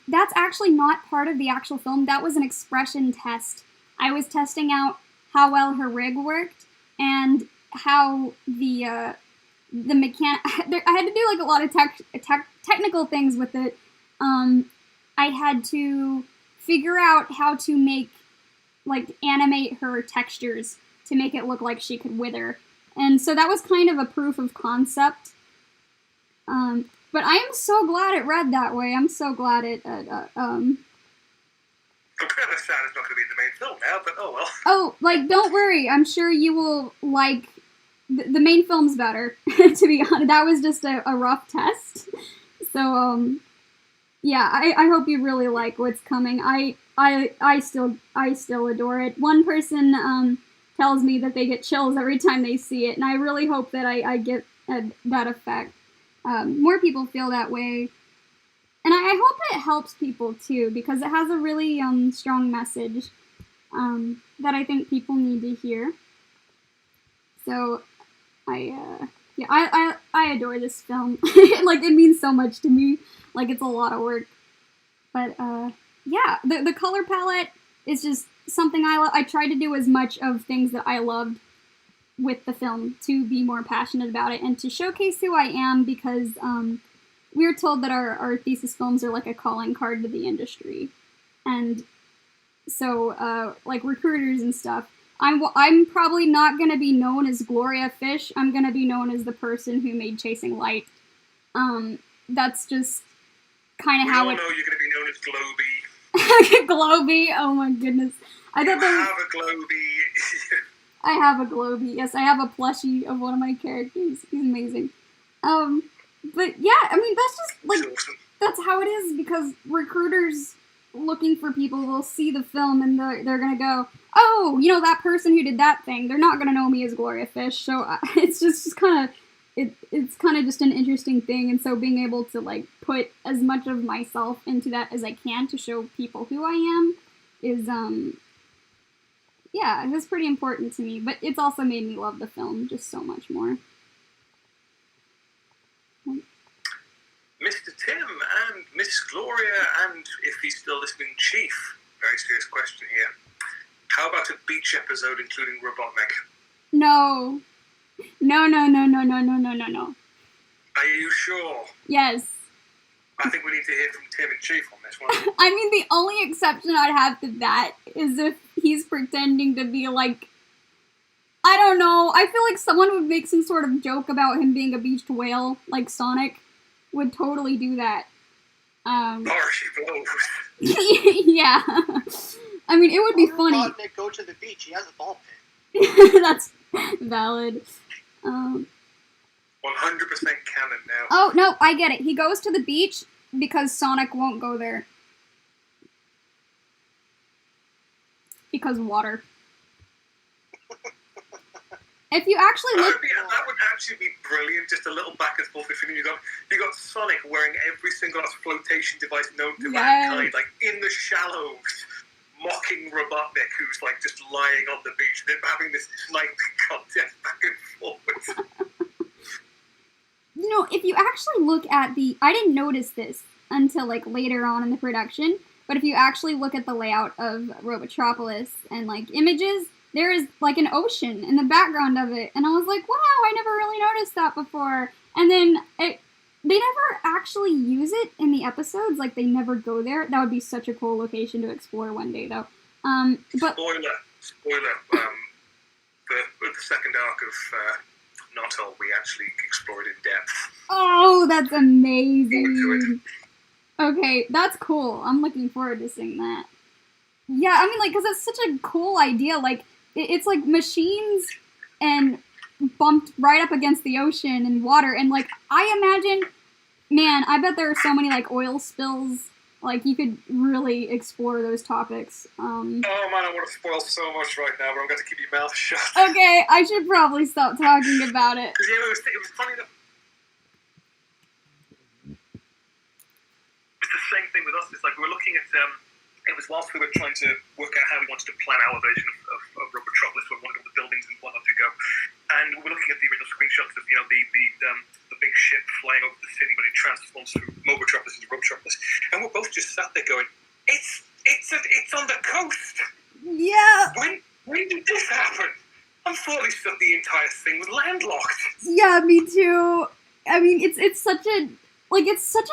that's actually not part of the actual film. That was an expression test. I was testing out how well her rig worked and how the mechanic. I had to do like a lot of technical things with it. I had to figure out how to animate her textures to make it look like she could wither. And so that was kind of a proof of concept. But I am so glad it read that way. I'm so glad it, I'm kind of sad it's not going to be in the main film now, but oh well. Oh, don't worry. I'm sure you will like... The main film's better, to be honest. That was just a rough test. So, yeah, I hope you really like what's coming. I still adore it. One person, tells me that they get chills every time they see it, and I really hope that I get that effect. More people feel that way. And I hope it helps people, too, because it has a really, strong message, that I think people need to hear. So, I adore this film. It means so much to me. It's a lot of work. But, yeah, the color palette is just something I tried to do as much of things that I loved with the film to be more passionate about it and to showcase who I am, because we were told that our thesis films are like a calling card to the industry. And so, recruiters and stuff, I'm probably not going to be known as Gloria Fish. I'm going to be known as the person who made Chasing Light. That's just kind of how it... We all know you're going to be known as Globy. Globy, oh my goodness. I have a Globy. I have a Globy. Yes, I have a plushie of one of my characters. He's amazing. But yeah, I mean, that's just, awesome. That's how it is, because recruiters looking for people will see the film and they're gonna go, oh, that person who did that thing, they're not gonna know me as Gloria Fish, so it's just kind of, it's kind of just an interesting thing, and so being able to, put as much of myself into that as I can to show people who I am is, yeah, it was pretty important to me, but it's also made me love the film just so much more. Mr. Tim and Miss Gloria, and if he's still listening, Chief, very serious question here. How about a beach episode including Robotnik? No. No. Are you sure? Yes. I think we need to hear from Tim and Chief on this one. I mean, the only exception I'd have to that is if he's pretending to be I don't know, I feel like someone would make some sort of joke about him being a beached whale, like Sonic would totally do that. Marshy blows. Yeah. I mean, it would be funny. Robotnik go to the beach, he has a ball pit. That's valid. 100% canon now. Oh, no, I get it. He goes to the beach because Sonic won't go there. Because water. If you actually look... That would actually be brilliant, just a little back and forth between you. You got Sonic wearing every single flotation device known to mankind, in the shallows, mocking Robotnik, who's just lying on the beach, and then having this sniping contest back and forth. If you actually look at I didn't notice this until later on in the production, but if you actually look at the layout of Robotropolis and images, there is an ocean in the background of it, and I was like, wow, I never really noticed that before. And then they never actually use it in the episodes, they never go there. That would be such a cool location to explore one day, though. But spoiler, the second arc of Not All, we actually explored in depth. Oh, that's amazing. Okay, that's cool. I'm looking forward to seeing that. Yeah, I mean, because it's such a cool idea. It's machines and bumped right up against the ocean and water. And, I imagine, man, I bet there are so many, oil spills. You could really explore those topics. Oh, man, I want to spoil so much right now, but I'm going to keep your mouth shut. Okay, I should probably stop talking about it. Because, it was funny enough. It's the same thing with us. It's we're looking at it was whilst we were trying to work out how we wanted to plan our version of Robotropolis, where we wanted all the buildings and whatnot to go. And we were looking at the original screenshots of, the big ship flying over the city when it transforms from Mobotropolis into Robotropolis. And we're both just sat there going, it's on the coast. Yeah. When did this happen? I thought the entire thing was landlocked. Yeah, me too. I mean, it's such a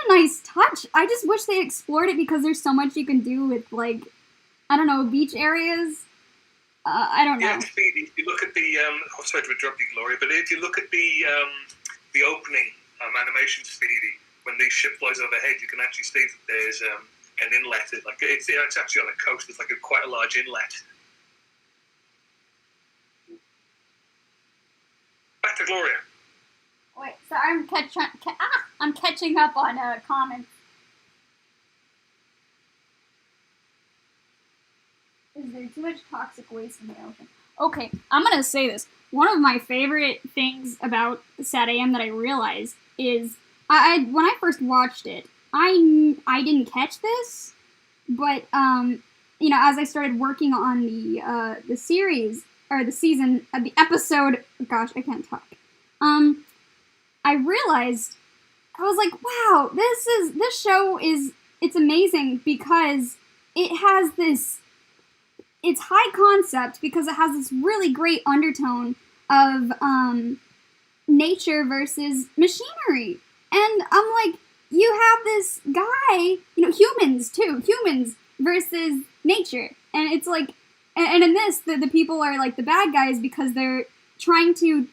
nice touch. I just wish they explored it because there's so much you can do with, like, I don't know, beach areas. I don't know. Yeah, if you look at the, sorry to interrupt you, Gloria, but if you look at the opening animation, Speedy, when the ship flies overhead, you can actually see that there's an inlet. It's actually on a coast. It's like quite a large inlet. Back to Gloria. Wait, so I'm catching up on comments. Is there too much toxic waste in the ocean? Okay, I'm gonna say this. One of my favorite things about Sad AM that I realized is when I first watched it, I didn't catch this, but as I started working on the series or the season, the episode. Gosh, I can't talk. I realized, I was like, wow, this show it's amazing because it has it's high concept because it has this really great undertone of nature versus machinery. And I'm like, you have this guy, humans versus nature. And it's like, and in this, the people are like the bad guys because they're trying to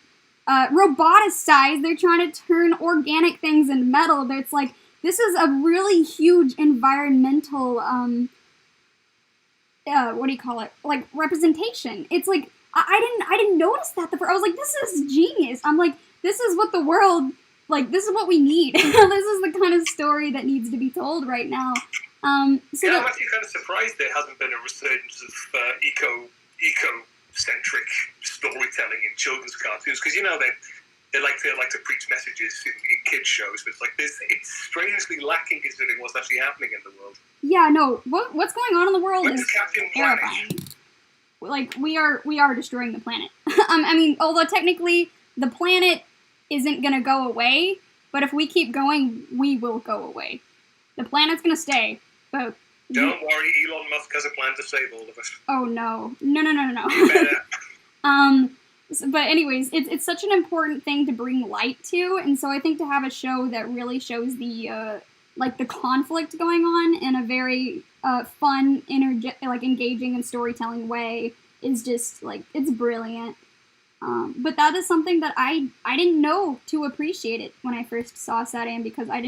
roboticize, they're trying to turn organic things into metal. It's like, this is a really huge environmental, what do you call it? Like, representation. It's like, I didn't notice that I was like, this is genius. I'm like, this is what the world, like, this is what we need. This is the kind of story that needs to be told right now. I'm actually kind of surprised there hasn't been a resurgence of eco-centric storytelling in children's cartoons, because they like to preach messages in kids shows, but it's like it's strangely lacking considering what's actually happening in the world. Yeah, no, what's going on in the world Where's is Captain terrifying. Like, we are destroying the planet. I mean, although technically the planet isn't gonna go away, but if we keep going, we will go away. The planet's gonna stay, but don't worry, Elon Musk has a plan to save all of us. Oh no. You better. But anyways, it's such an important thing to bring light to, and so I think to have a show that really shows the conflict going on in a very fun, engaging and storytelling way is just, like, it's brilliant. But that is something that I didn't know to appreciate it when I first saw Sad AM, because I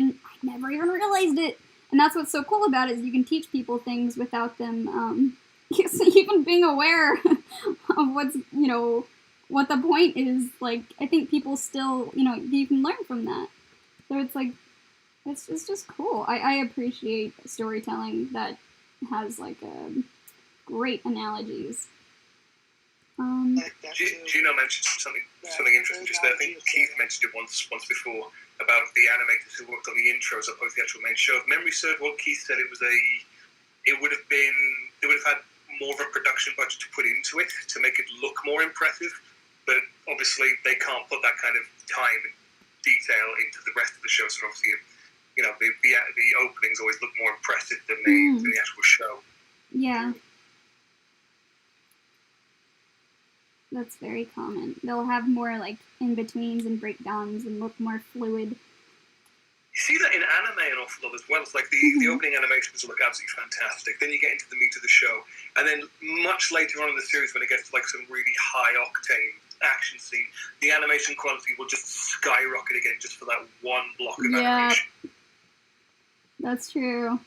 never even realized it. And that's what's so cool about it, is you can teach people things without them even being aware of what the point is. Like, I think people still, you can learn from that. So it's like, it's just cool. I appreciate storytelling that has, like, great analogies. Gino mentioned something interesting just there. I think Keith mentioned it once before about the animators who worked on the intros opposed to the actual main show. If memory served, what Keith said, they would have had more of a production budget to put into it to make it look more impressive, but obviously they can't put that kind of time and detail into the rest of the show. So obviously, the openings always look more impressive than the actual show. Yeah. That's very common. They'll have more, like, in-betweens and breakdowns and look more fluid. You see that in anime an awful lot as well. It's like the opening animations look absolutely fantastic. Then you get into the meat of the show. And then much later on in the series, when it gets to, like, some really high-octane action scene, the animation quality will just skyrocket again just for that one block of animation. That's true.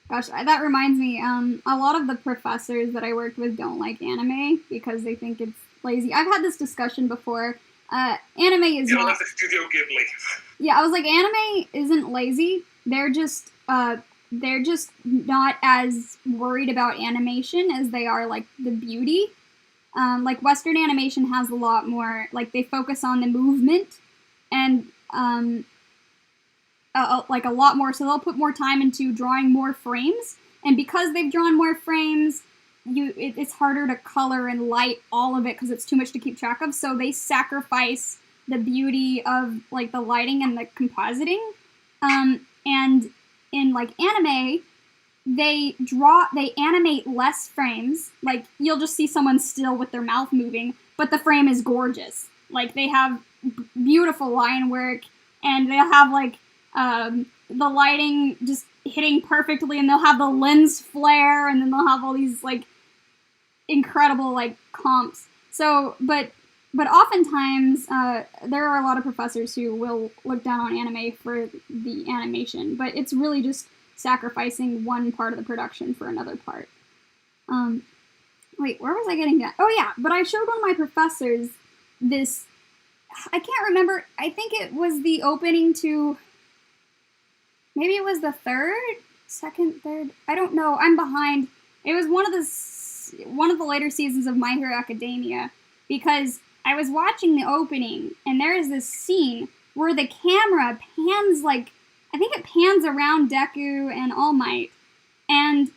Gosh, that reminds me, a lot of the professors that I worked with don't like anime because they think it's lazy. I've had this discussion before. Anime is not... not... the Studio Ghibli. Yeah, I was like, anime isn't lazy. They're just not as worried about animation as they are, like, the beauty. Like, Western animation has a lot more... Like, they focus on the movement and... like, a lot more, so they'll put more time into drawing more frames, And because they've drawn more frames, it's harder to color and light all of it because it's too much to keep track of. So they sacrifice the beauty of like the lighting and the compositing. And in like anime, they animate less frames. Like you'll just see someone still with their mouth moving, but the frame is gorgeous. Like they have beautiful line work, and they'll have like the lighting just hitting perfectly, and they'll have the lens flare, and then they'll have all these like incredible like comps. So, but oftentimes there are a lot of professors who will look down on anime for the animation, but it's really just sacrificing one part of the production for another part. Wait, where was I getting at? Oh yeah, but I showed one of my professors this, I can't remember, I think it was the opening to, maybe it was the second, third, I don't know, I'm behind. It was one of the later seasons of My Hero Academia, because I was watching the opening, and there is this scene where the camera pans like, I think it pans around Deku and All Might, and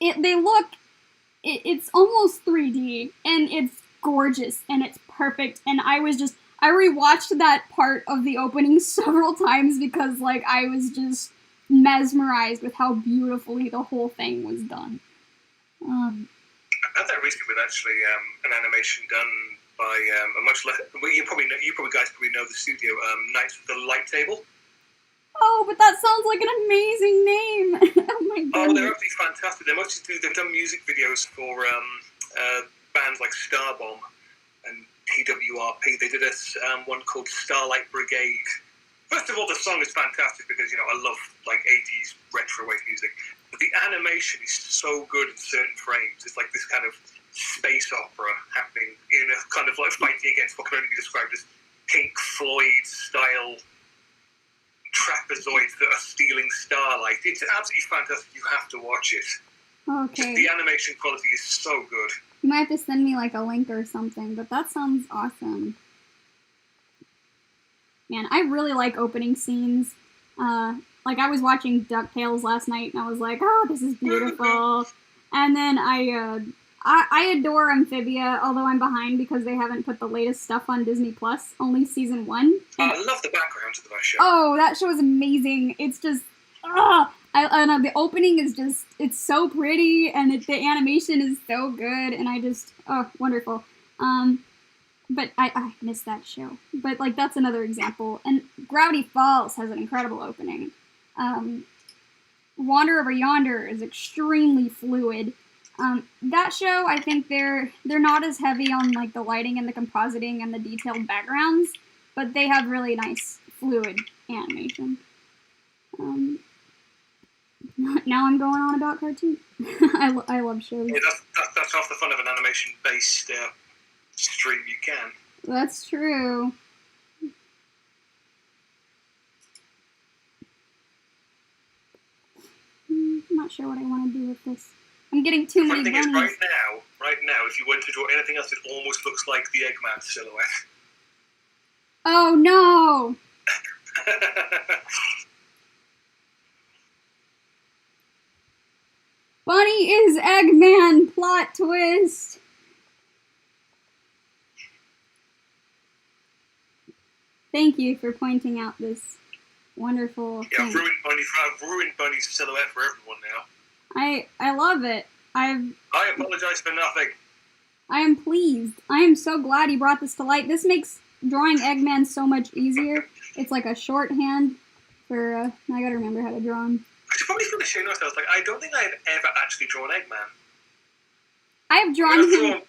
it's almost 3D, and it's gorgeous, and it's perfect, and I rewatched that part of the opening several times because, like, I was just mesmerized with how beautifully the whole thing was done. I had that recently with actually an animation done by a much less. Well, you guys probably know the studio, Knights of the Light Table. Oh, but that sounds like an amazing name. Oh my goodness. Oh, they're absolutely fantastic. They've done music videos for bands like Starbomb and TWRP. They did one called Starlight Brigade. First of all, the song is fantastic because, you know, I love like 80s retro wave music. But the animation is so good in certain frames. It's like this kind of space opera happening in a kind of like fighting against what can only be described as Pink Floyd style trapezoids that are stealing starlight. It's absolutely fantastic. You have to watch it. Okay. The animation quality is so good. You might have to send me like a link or something, but that sounds awesome. Man, I really like opening scenes. Like I was watching DuckTales last night, and I was like, "Oh, this is beautiful." And then I adore Amphibia, although I'm behind because they haven't put the latest stuff on Disney Plus. Only season 1. I love the backgrounds of that show. Oh, that show is amazing. It's just, the opening is just, it's so pretty, and the animation is so good, and wonderful. But I miss that show. But, like, that's another example. And Gravity Falls has an incredible opening. Wander Over Yonder is extremely fluid. That show, I think they're not as heavy on, like, the lighting and the compositing and the detailed backgrounds, but they have really nice, fluid animation. Now I'm going on about cartoons. I love shows. Yeah, that's half the fun of an animation-based stream you can. That's true. I'm not sure what I want to do with this. I'm getting too many bunnies. Right now, if you were to draw anything else, it almost looks like the Eggman silhouette. Oh no! Bunnie is Eggman! Plot twist! Thank you for pointing out this wonderful thing. I've ruined Bunnie's silhouette for everyone now. I love it. I apologize for nothing. I am pleased. I am so glad you brought this to light. This makes drawing Eggman so much easier. It's like a shorthand for, I gotta remember how to draw him. I should probably finish saying myself, like, I don't think I've ever actually drawn Eggman. I have drawn him.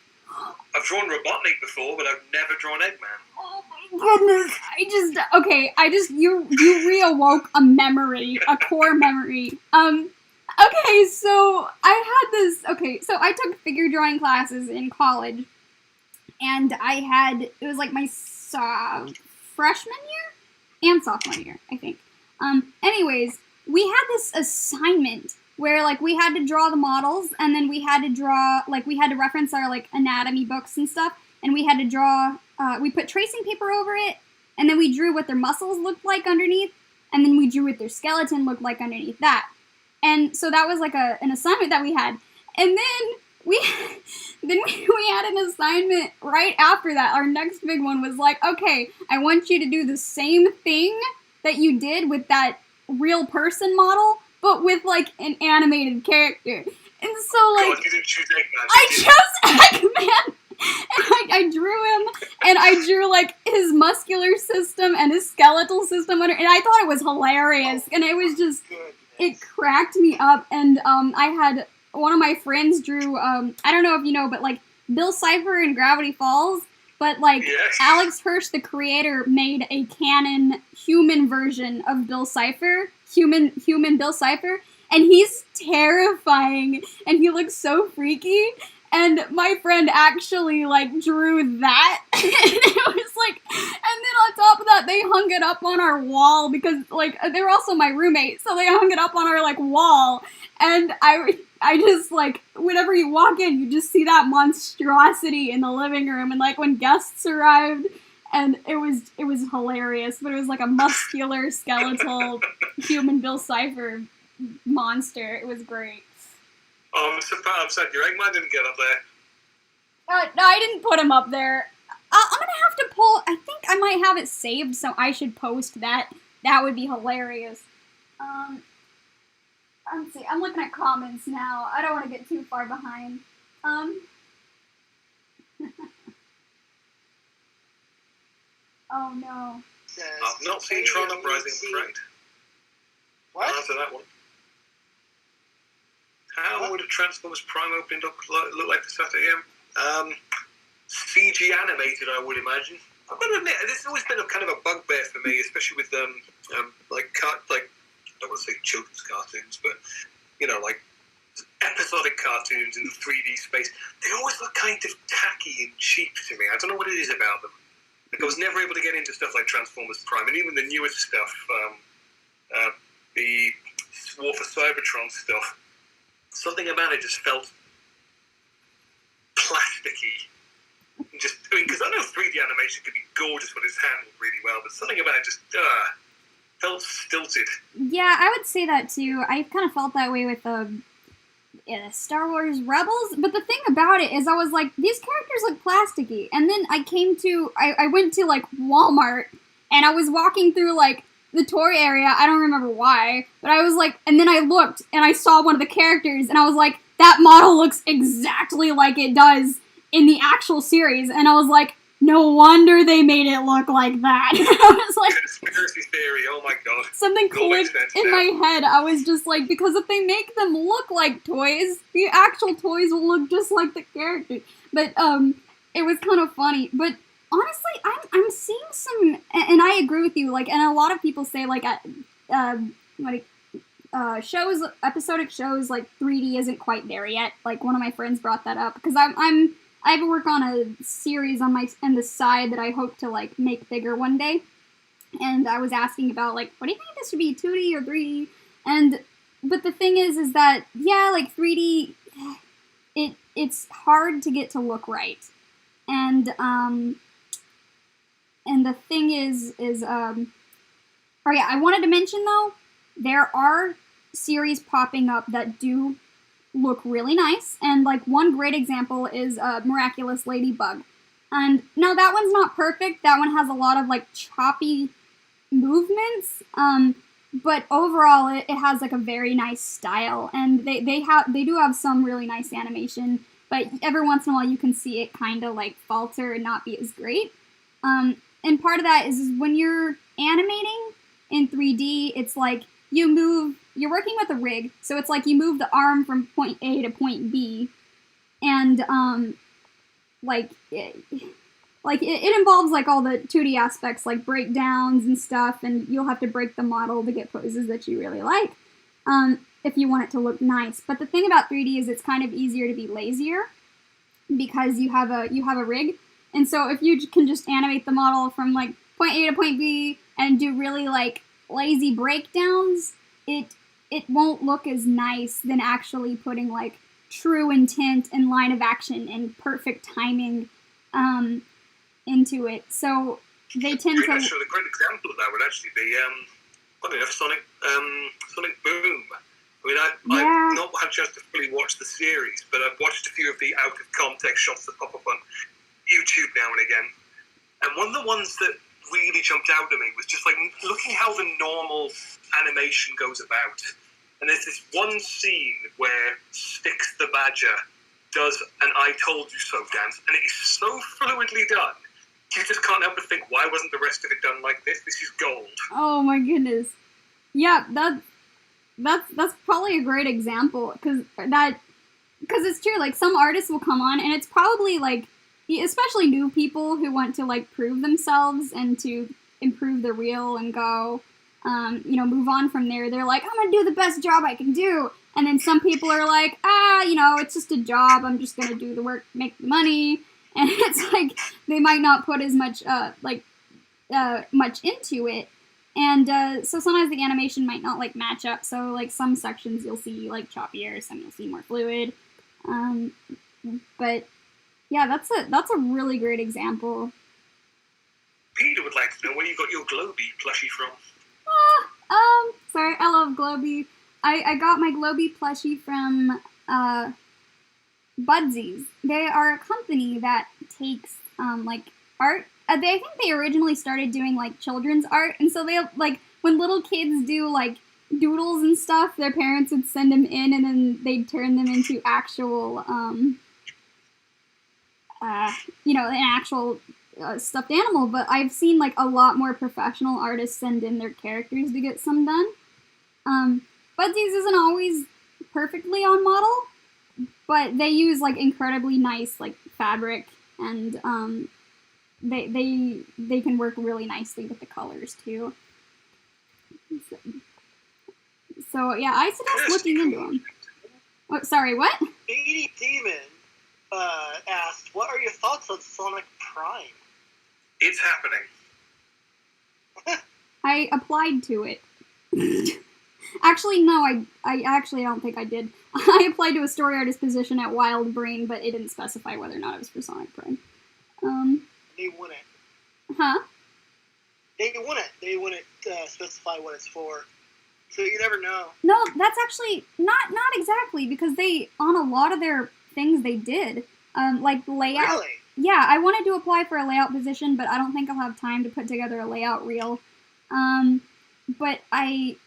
I've drawn Robotnik before, but I've never drawn Eggman. Oh my goodness. You reawoke a memory, a core memory. Okay, so so I took figure drawing classes in college, and it was like my freshman year and sophomore year, I think. Anyways, we had this assignment where, like, we had to draw the models, and then we had to reference our, like, anatomy books and stuff, and we had to draw, we put tracing paper over it, and then we drew what their muscles looked like underneath, and then we drew what their skeleton looked like underneath that. And so that was like an assignment that we had. And then we had an assignment right after that. Our next big one was like, okay, I want you to do the same thing that you did with that real person model, but with like an animated character. And so like, God, you didn't choose Eggman. I chose Eggman. And I drew him, and I drew like his muscular system and his skeletal system under, and I thought it was hilarious, and it was just, it cracked me up. And I had one of my friends drew, I don't know if you know, but like Bill Cipher in Gravity Falls, but like Yes. Alex Hirsch, the creator, made a canon human version of Bill Cipher, human Bill Cipher, and he's terrifying, and he looks so freaky. And my friend actually, like, drew that, and it was like, and then on top of that, they hung it up on our wall, because, like, they were also my roommate, so they hung it up on our, like, wall, and I just, like, whenever you walk in, you just see that monstrosity in the living room, and, like, when guests arrived, and it was hilarious, but it was, like, a muscular, skeletal, human Bill Cipher monster. It was great. Oh, I'm sad your Eggman didn't get up there. No, I didn't put him up there. I'm gonna have to pull. I think I might have it saved, so I should post that. That would be hilarious. Let's see. I'm looking at comments now. I don't want to get too far behind. Oh no. I've not seen Tron Uprising, I'm afraid. What? I'll answer that one. How would a Transformers Prime opening look like for Saturday AM? CG animated, I would imagine. I've got to admit, this has always been a kind of a bugbear for me, especially with like I don't want to say children's cartoons, but you know, like episodic cartoons in the 3D space. They always look kind of tacky and cheap to me. I don't know what it is about them. Like I was never able to get into stuff like Transformers Prime, and even the newest stuff, the War for Cybertron stuff. Something about it just felt plasticky. Because I know 3D animation can be gorgeous when it's handled really well, but something about it just felt stilted. Yeah, I would say that too. I kind of felt that way with Star Wars Rebels, but the thing about it is I was like, these characters look plasticky, and then I went to like Walmart, and I was walking through like the toy area, I don't remember why, but I was like, and then I looked, and I saw one of the characters, and I was like, that model looks exactly like it does in the actual series, and I was like, no wonder they made it look like that. I was like, conspiracy theory, oh my god. Something clicked in my head. I was just like, because if they make them look like toys, the actual toys will look just like the characters. But, it was kind of funny, but honestly, I'm seeing some, and I agree with you, like, and a lot of people say, like, episodic shows, like, 3D isn't quite there yet. Like, one of my friends brought that up, because I work on a series on the side that I hope to, like, make bigger one day, and I was asking about, like, what do you think this should be, 2D or 3D? But the thing is that, yeah, like, 3D, it's hard to get to look right. And the thing is, oh yeah, I wanted to mention though, there are series popping up that do look really nice, and like one great example is Miraculous Ladybug. And now that one's not perfect, that one has a lot of like choppy movements, but overall it has like a very nice style, and they do have some really nice animation, but every once in a while you can see it kind of like falter and not be as great. And part of that is when you're animating in 3D, it's like you're working with a rig, so it's like you move the arm from point A to point B, and it involves like all the 2D aspects, like breakdowns and stuff, and you'll have to break the model to get poses that you really like, if you want it to look nice. But the thing about 3D is it's kind of easier to be lazier because you have a rig. And so if you can just animate the model from like point A to point B and do really like lazy breakdowns, it won't look as nice than actually putting like true intent and line of action and perfect timing into it. So they tend to. Actually, a great example of that would actually be, funny enough, Sonic Boom, I mean, I've not had a chance to fully watch the series, but I've watched a few of the out-of-context shots that pop up on YouTube now and again. And one of the ones that really jumped out at me was just like looking how the normal animation goes about. And there's this one scene where Styx the Badger does an I told you so dance, and it is so fluidly done. You just can't help but think, why wasn't the rest of it done like this? This is gold. Oh my goodness. Yeah, that's probably a great example, because it's true, like, some artists will come on, and it's probably, like, especially new people who want to, like, prove themselves and to improve the reel and go, move on from there. They're like, I'm gonna do the best job I can do. And then some people are like, it's just a job. I'm just gonna do the work, make the money. And it's like, they might not put as much, much into it. And, so sometimes the animation might not, like, match up. So, like, some sections you'll see, like, choppier, some you'll see more fluid. But, yeah, that's a really great example. Peter would like to know where you got your Globy plushie from. Sorry, I love Globy. I got my Globy plushie from, Budsies. They are a company that takes, art. I think they originally started doing, like, children's art, and so they, like, when little kids do, like, doodles and stuff, their parents would send them in, and then they'd turn them into actual, an actual stuffed animal. But I've seen, like, a lot more professional artists send in their characters to get some done. Budsies isn't always perfectly on model, but they use, like, incredibly nice, like, fabric, and they can work really nicely with the colors too. So yeah, I suggest looking into them. Oh, sorry, what? Beady Demon asked, what are your thoughts on Sonic Prime? It's happening. I applied to it. Actually, no, I actually don't think I did. I applied to a story artist position at Wild Brain, but it didn't specify whether or not it was for Sonic Prime. They wouldn't. Huh? They wouldn't specify what it's for. So you never know. No, that's actually not exactly, because they, on a lot of their things they did, like layout. Really? Yeah, I wanted to apply for a layout position, but I don't think I'll have time to put together a layout reel. But and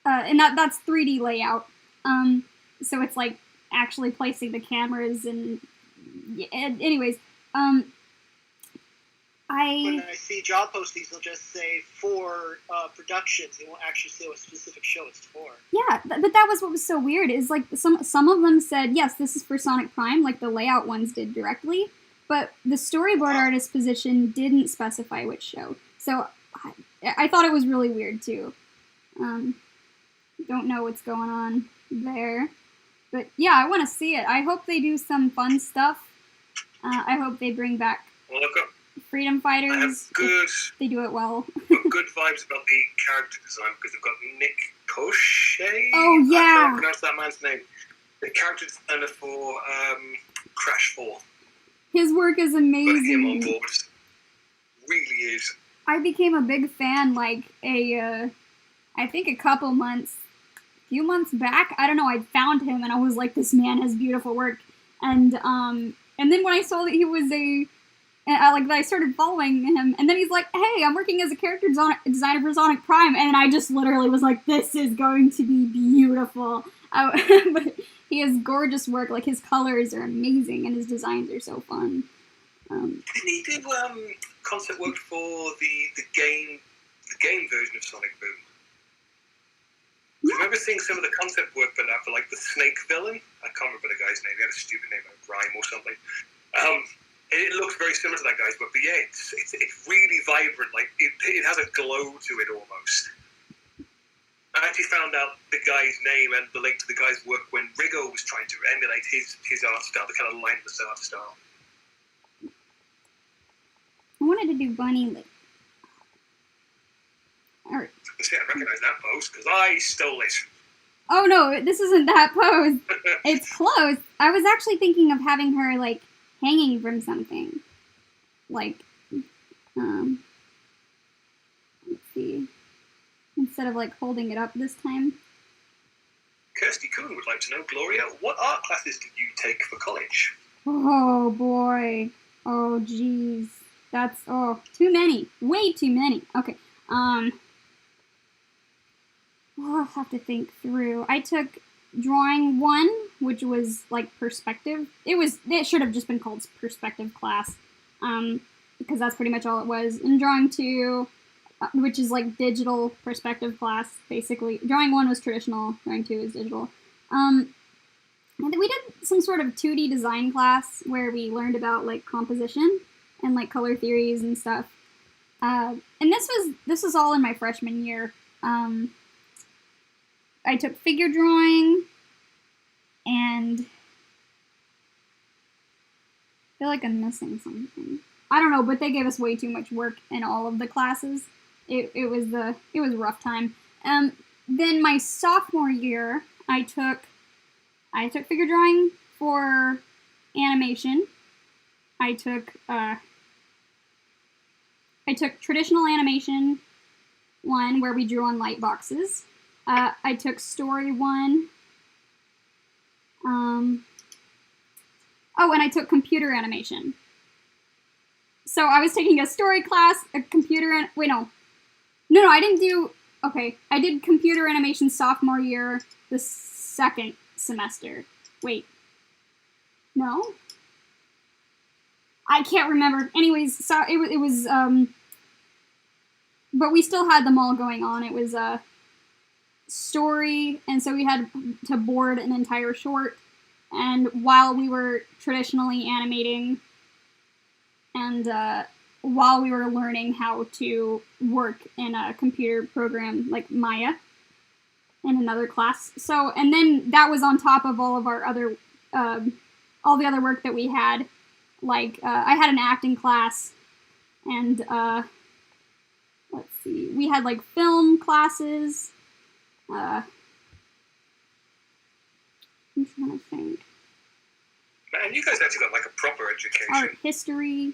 that's 3D layout. So it's like actually placing the cameras and anyways, When I see job postings, they'll just say for productions. They won't actually say what specific show it's for. Yeah, but that was what was so weird, is like some of them said, yes, this is for Sonic Prime, like the layout ones did directly, but the storyboard artist position didn't specify which show. So I thought it was really weird too. Don't know what's going on there. But yeah, I want to see it. I hope they do some fun stuff. I hope they bring back Freedom Fighters. I have good. They do it well. Got good vibes about the character design, because they've got Nick Cochet. Oh yeah. I can't pronounce that man's name. The character designer for Crash 4. His work is amazing. Got him on board. Really is. I became a big fan like I think a few months back. I don't know, I found him and I was like, this man has beautiful work. And then when I saw that he was I started following him, and then he's like, hey, I'm working as a character designer for Sonic Prime, and I just literally was like, this is going to be beautiful. But he has gorgeous work, like his colors are amazing, and his designs are so fun. Didn't he do concept work for the game version of Sonic Boom? Yeah. I remember seeing some of the concept work for that, for like the snake villain. I can't remember the guy's name. He had a stupid name like Rhyme or something. It looks very similar to that guy's work, but yeah, it's really vibrant. Like it has a glow to it almost. I actually found out the guy's name and the link to the guy's work when Rigo was trying to emulate his art style, the kind of lightless art style. I wanted to do Bunny like. See, I recognize that pose because I stole it. Oh no, this isn't that pose. It's close. I was actually thinking of having her like hanging from something. Like, let's see. Instead of like holding it up this time. Kirsty Kuhn would like to know, Gloria, what art classes did you take for college? Oh boy. Oh geez. That's too many. Way too many. Okay. I'll have to think through. I took drawing 1, which was like perspective. It should have just been called perspective class. Because that's pretty much all it was. And drawing 2, which is like digital perspective class, basically. Drawing 1 was traditional, drawing 2 is digital. We did some sort of 2D design class where we learned about like composition and like color theories and stuff. And this was all in my freshman year. I took figure drawing, and I feel like I'm missing something. I don't know, but they gave us way too much work in all of the classes. It was a rough time. Then my sophomore year, I took figure drawing for animation. I took traditional animation 1, where we drew on light boxes. I took story 1. And I took computer animation. So I was taking a story class, a computer, No, I didn't do, okay. I did computer animation sophomore year, the second semester. Wait. No? I can't remember. Anyways, so it was, but we still had them all going on. It was, story, and so we had to board an entire short, and while we were traditionally animating, and while we were learning how to work in a computer program like Maya in another class. So, and then that was on top of all of our other, all the other work that we had. Like, I had an acting class, and, let's see, we had like film classes. I'm trying to think. Man, you guys actually got like a proper education. Art history.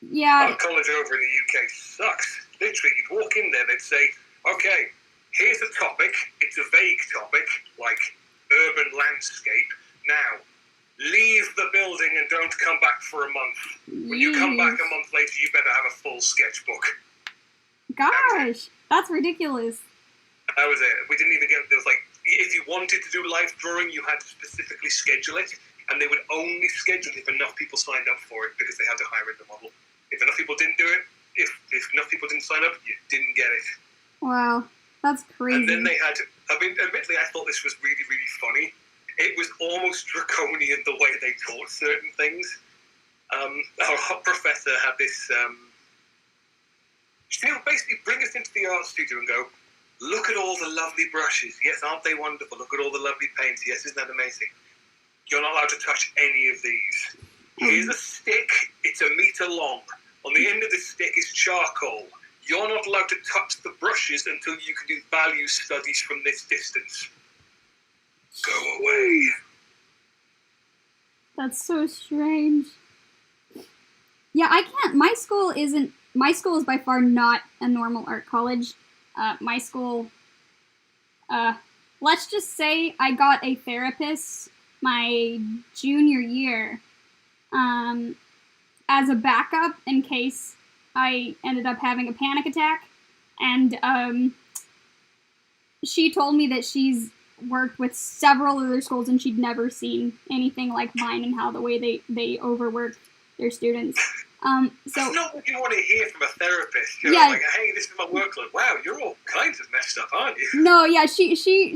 Yeah. Our college over in the UK sucks. Literally, you'd walk in there, they'd say, okay, here's a topic. It's a vague topic, like urban landscape. Now, leave the building and don't come back for a month. When you come back a month later, you better have a full sketchbook. Gosh, that's ridiculous. That was it. We didn't even get, there was like, if you wanted to do live drawing, you had to specifically schedule it, and they would only schedule if enough people signed up for it, because they had to hire in the model. If enough people didn't do it, if enough people didn't sign up, you didn't get it. Wow, that's crazy. And then they had, admittedly, I thought this was really, really funny. It was almost draconian the way they taught certain things. Our professor had this, she would basically bring us into the art studio and go, look at all the lovely brushes. Yes, aren't they wonderful? Look at all the lovely paints. Yes, isn't that amazing? You're not allowed to touch any of these. Here's a stick. It's 1 meter long. On the end of the stick is charcoal. You're not allowed to touch the brushes until you can do value studies from this distance. Go away. That's so strange. Yeah, I can't. My school is by far not a normal art college. My school, let's just say I got a therapist my junior year, as a backup in case I ended up having a panic attack, and, she told me that she's worked with several other schools and she'd never seen anything like mine and how the way they overwork their students. So it's not what you want to hear from a therapist. You're like, hey, this is my workload. Wow, you're all kinds of messed up, aren't you? No, yeah, she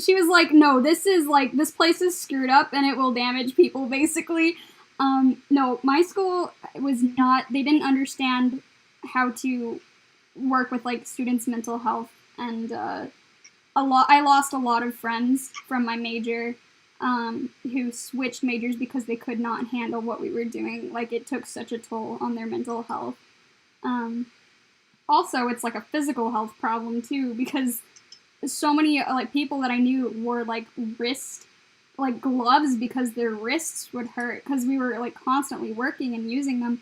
was like, no, this place is screwed up and it will damage people, basically. No, my school was not, they didn't understand how to work with, like, students' mental health, and, I lost a lot of friends from my major, who switched majors because they could not handle what we were doing. Like, it took such a toll on their mental health. Also, it's like a physical health problem too, because so many like people that I knew wore like gloves because their wrists would hurt because we were like constantly working and using them.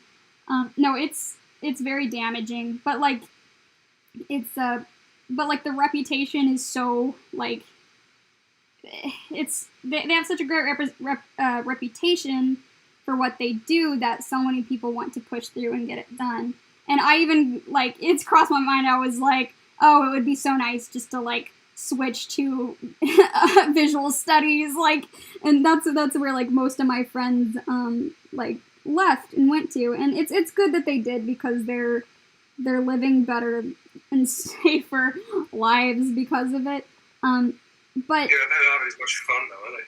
No, it's very damaging, but like the reputation is so like they have such a great reputation for what they do that so many people want to push through and get it done. And I even, like, it's crossed my mind. I was like, oh, it would be so nice just to, like, switch to visual studies, like, and that's where, like, most of my friends, like, left and went to. And it's good that they did, because they're living better and safer lives because of it. But yeah, they're not as much fun though, are they?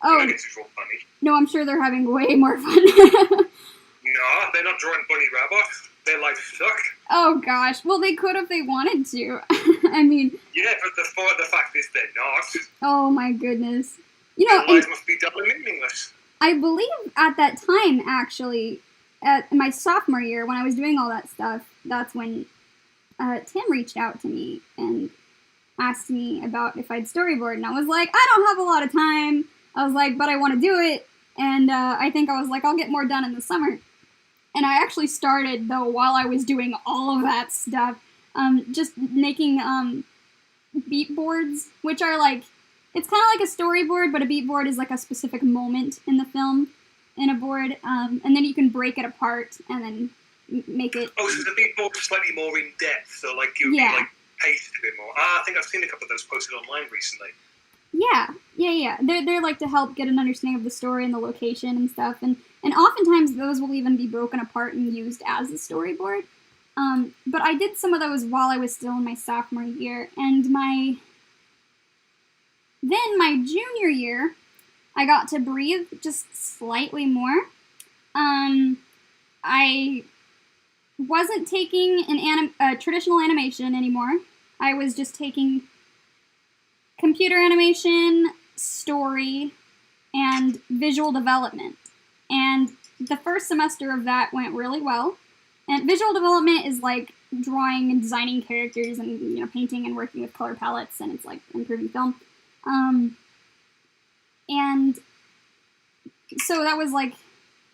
Oh, I guess it's all funny. No, I'm sure they're having way more fun. No, they're not drawing bunny rabbit. Their lives suck. Oh gosh, well they could if they wanted to. I mean. Yeah, but the fact is they're not. Oh my goodness. You know, their lives must be double meaningless. I believe at that time, actually, at my sophomore year, when I was doing all that stuff, that's when Tim reached out to me and asked me about if I'd storyboard, and I was like, I don't have a lot of time. I was like, but I want to do it, and I think I was like, I'll get more done in the summer. And I actually started, though, while I was doing all of that stuff, just making beat boards, which are like, it's kind of like a storyboard, but a beat board is like a specific moment in the film in a board, and then you can break it apart and then make it. Oh, so the beat board is slightly more in depth, so like you would be like paced a bit more. I think I've seen a couple of those posted online recently. Yeah. They're like to help get an understanding of the story and the location and stuff, and oftentimes those will even be broken apart and used as a storyboard. But I did some of those while I was still in my sophomore year, and my junior year, I got to breathe just slightly more. I wasn't taking traditional animation anymore. I was just taking computer animation, story, and visual development. And the first semester of that went really well. And visual development is like drawing and designing characters and, you know, painting and working with color palettes, and it's like improving film. And so that was like,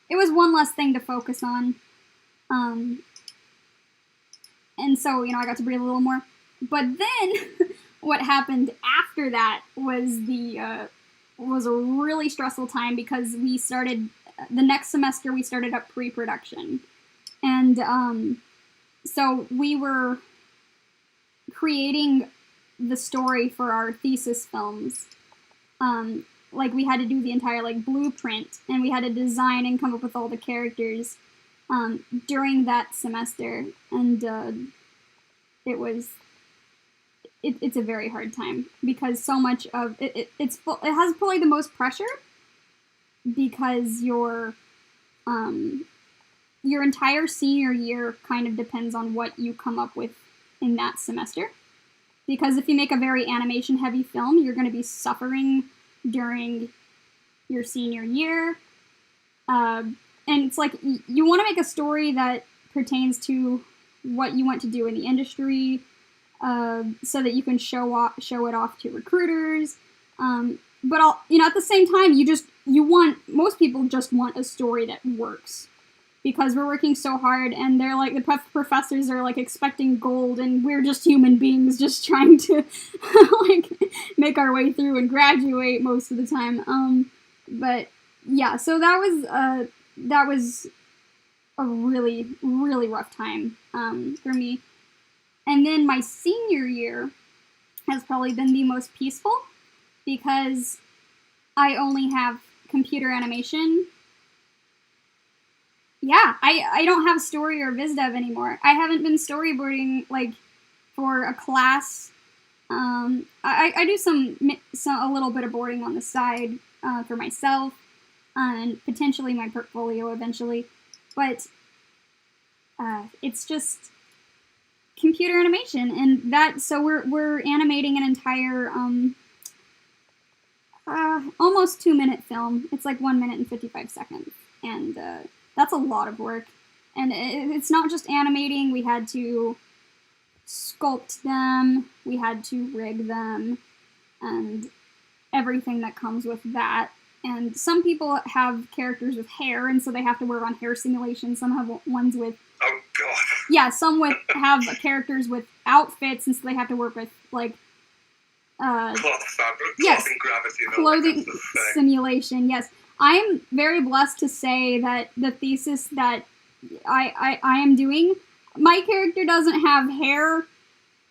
it was one less thing to focus on. And so, you know, I got to breathe a little more. But then what happened after that was was a really stressful time, because we started, the next semester we started up pre-production. And so we were creating the story for our thesis films. Like we had to do the entire like blueprint, and we had to design and come up with all the characters during that semester. And it's a very hard time, because so much of it has probably the most pressure, because your entire senior year kind of depends on what you come up with in that semester. Because if you make a very animation heavy film, you're going to be suffering during your senior year. And it's like, you want to make a story that pertains to what you want to do in the industry, so that you can show it off to recruiters. But at the same time, most people just want a story that works, because we're working so hard, and they're like, the professors are like expecting gold, and we're just human beings just trying to like make our way through and graduate most of the time. But yeah, so that was a really, really rough time for me. And then my senior year has probably been the most peaceful, because I only have computer animation. Yeah, I don't have story or viz dev anymore. I haven't been storyboarding like for a class. I do a little bit of boarding on the side for myself, and potentially my portfolio eventually. But it's just computer animation, and that, so we're animating an entire almost 2-minute film. It's like 1 minute and 55 seconds, and that's a lot of work. And it's not just animating. We had to sculpt them, we had to rig them, and everything that comes with that. And some people have characters with hair, and so they have to work on hair simulations. Some have ones with... Oh, God. Yeah, some have characters with outfits, and so they have to work with, like, Cloth fabric, yes, cloth and gravity, and clothing all that kind of simulation. Yes, I'm very blessed to say that the thesis that I am doing, my character doesn't have hair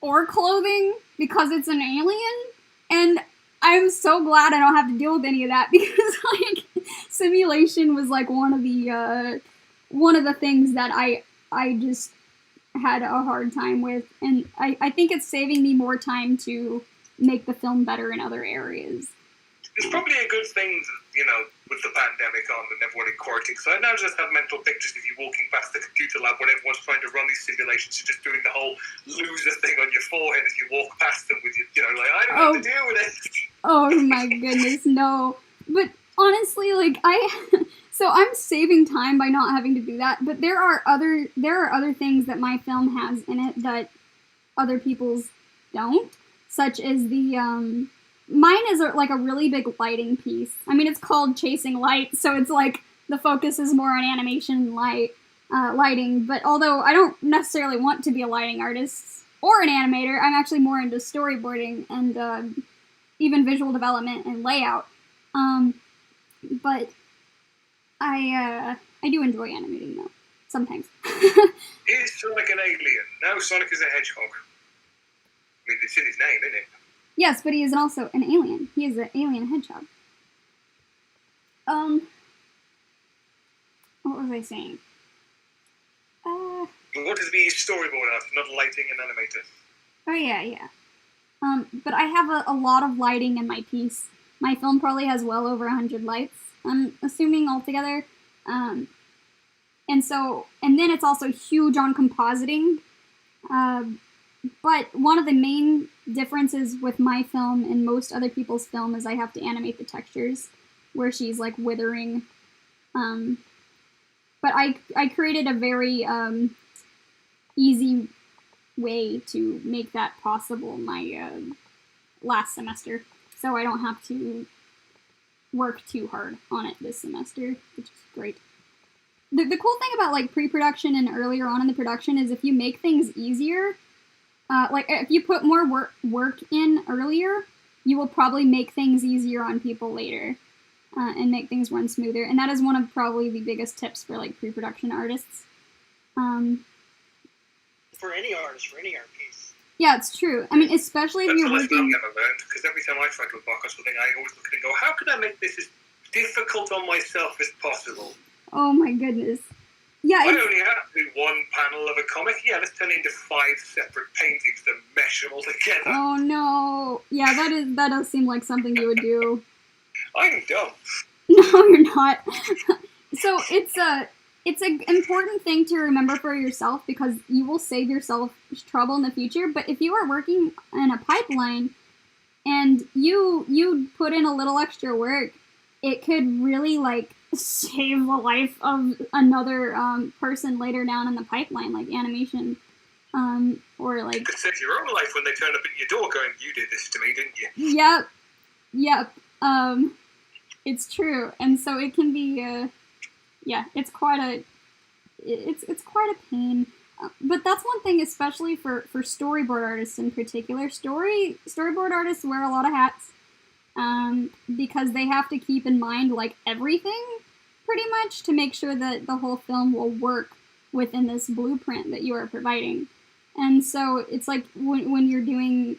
or clothing because it's an alien, and I'm so glad I don't have to deal with any of that because like simulation was like one of the things that I just had a hard time with, and I think it's saving me more time to make the film better in other areas. It's probably a good thing, you know, with the pandemic on and everyone in quarantine. So I now just have mental pictures of you walking past the computer lab when everyone's trying to run these simulations. You're just doing the whole loser thing on your forehead as you walk past them with your, you know, like, I don't have to deal with it. Oh my goodness, no. But honestly, like so I'm saving time by not having to do that. But there are other things that my film has in it that other people's don't, such as the mine is like a really big lighting piece. I mean, it's called Chasing Light, so it's like the focus is more on animation lighting. But although I don't necessarily want to be a lighting artist or an animator, I'm actually more into storyboarding and even visual development and layout. But I do enjoy animating though sometimes. Is Sonic an alien? No, Sonic is a hedgehog. I mean, it's in his name, isn't it? Yes, but he is also an alien. He is an alien hedgehog. What was I saying? What is the storyboard art, not lighting and animator? Oh yeah. But I have a lot of lighting in my piece. My film probably has well over 100 lights, I'm assuming altogether. And then it's also huge on compositing. But one of the main differences with my film and most other people's film is I have to animate the textures where she's like withering. But I created a very easy way to make that possible my last semester, so I don't have to work too hard on it this semester, which is great. The cool thing about like pre-production and earlier on in the production is if you make things easier, like if you put more work in earlier, you will probably make things easier on people later and make things run smoother. And that is one of probably the biggest tips for like pre-production artists. For any artist, for any art piece. Yeah, it's true. I mean, especially if That's you're the lesson I've working. never learned, because every time I try to embark on something, I always look at it and go, how could I make this as difficult on myself as possible? Oh my goodness. Yeah, I only have to do one panel of a comic. Yeah, let's turn it into 5 separate paintings to mesh them all together. oh no. Yeah, that does seem like something you would do. I'm dumb. No, you're not. So it's an important thing to remember for yourself because you will save yourself trouble in the future. But if you are working in a pipeline and you put in a little extra work, it could really like save the life of another person later down in the pipeline, like animation, or like. You could save your own life when they turn up at your door going, "You did this to me, didn't you?" Yep. It's true, and so it can be. It's quite a pain. But that's one thing, especially for storyboard artists in particular. Storyboard artists wear a lot of hats. Because they have to keep in mind like everything pretty much to make sure that the whole film will work within this blueprint that you are providing. And so it's like when you're doing,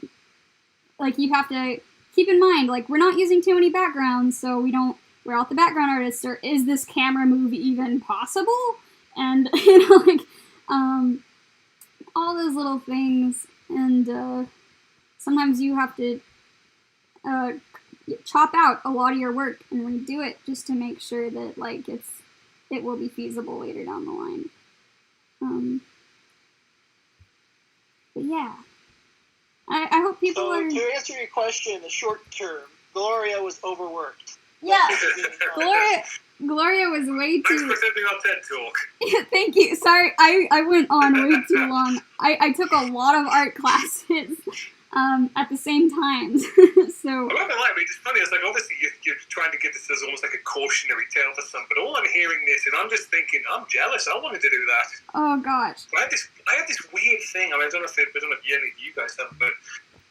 like you have to keep in mind like we're not using too many backgrounds, so we're out the background artists, or is this camera move even possible? And like all those little things, and sometimes you have to chop out a lot of your work and redo it just to make sure that like it will be feasible later down the line. But yeah, I hope people So are. to answer your question, in the short term, Gloria was overworked. Yeah, Gloria was way Thanks too. for sending our TED Talk. Thank you. Sorry, I went on way too long. I took a lot of art classes at the same time. So. I won't lie, it's funny. It's like obviously you're trying to give this as almost like a cautionary tale for some, but all I'm hearing this, and I'm just thinking, I'm jealous. I wanted to do that. Oh gosh. I have this weird thing. I mean, I don't know if any of you guys have, but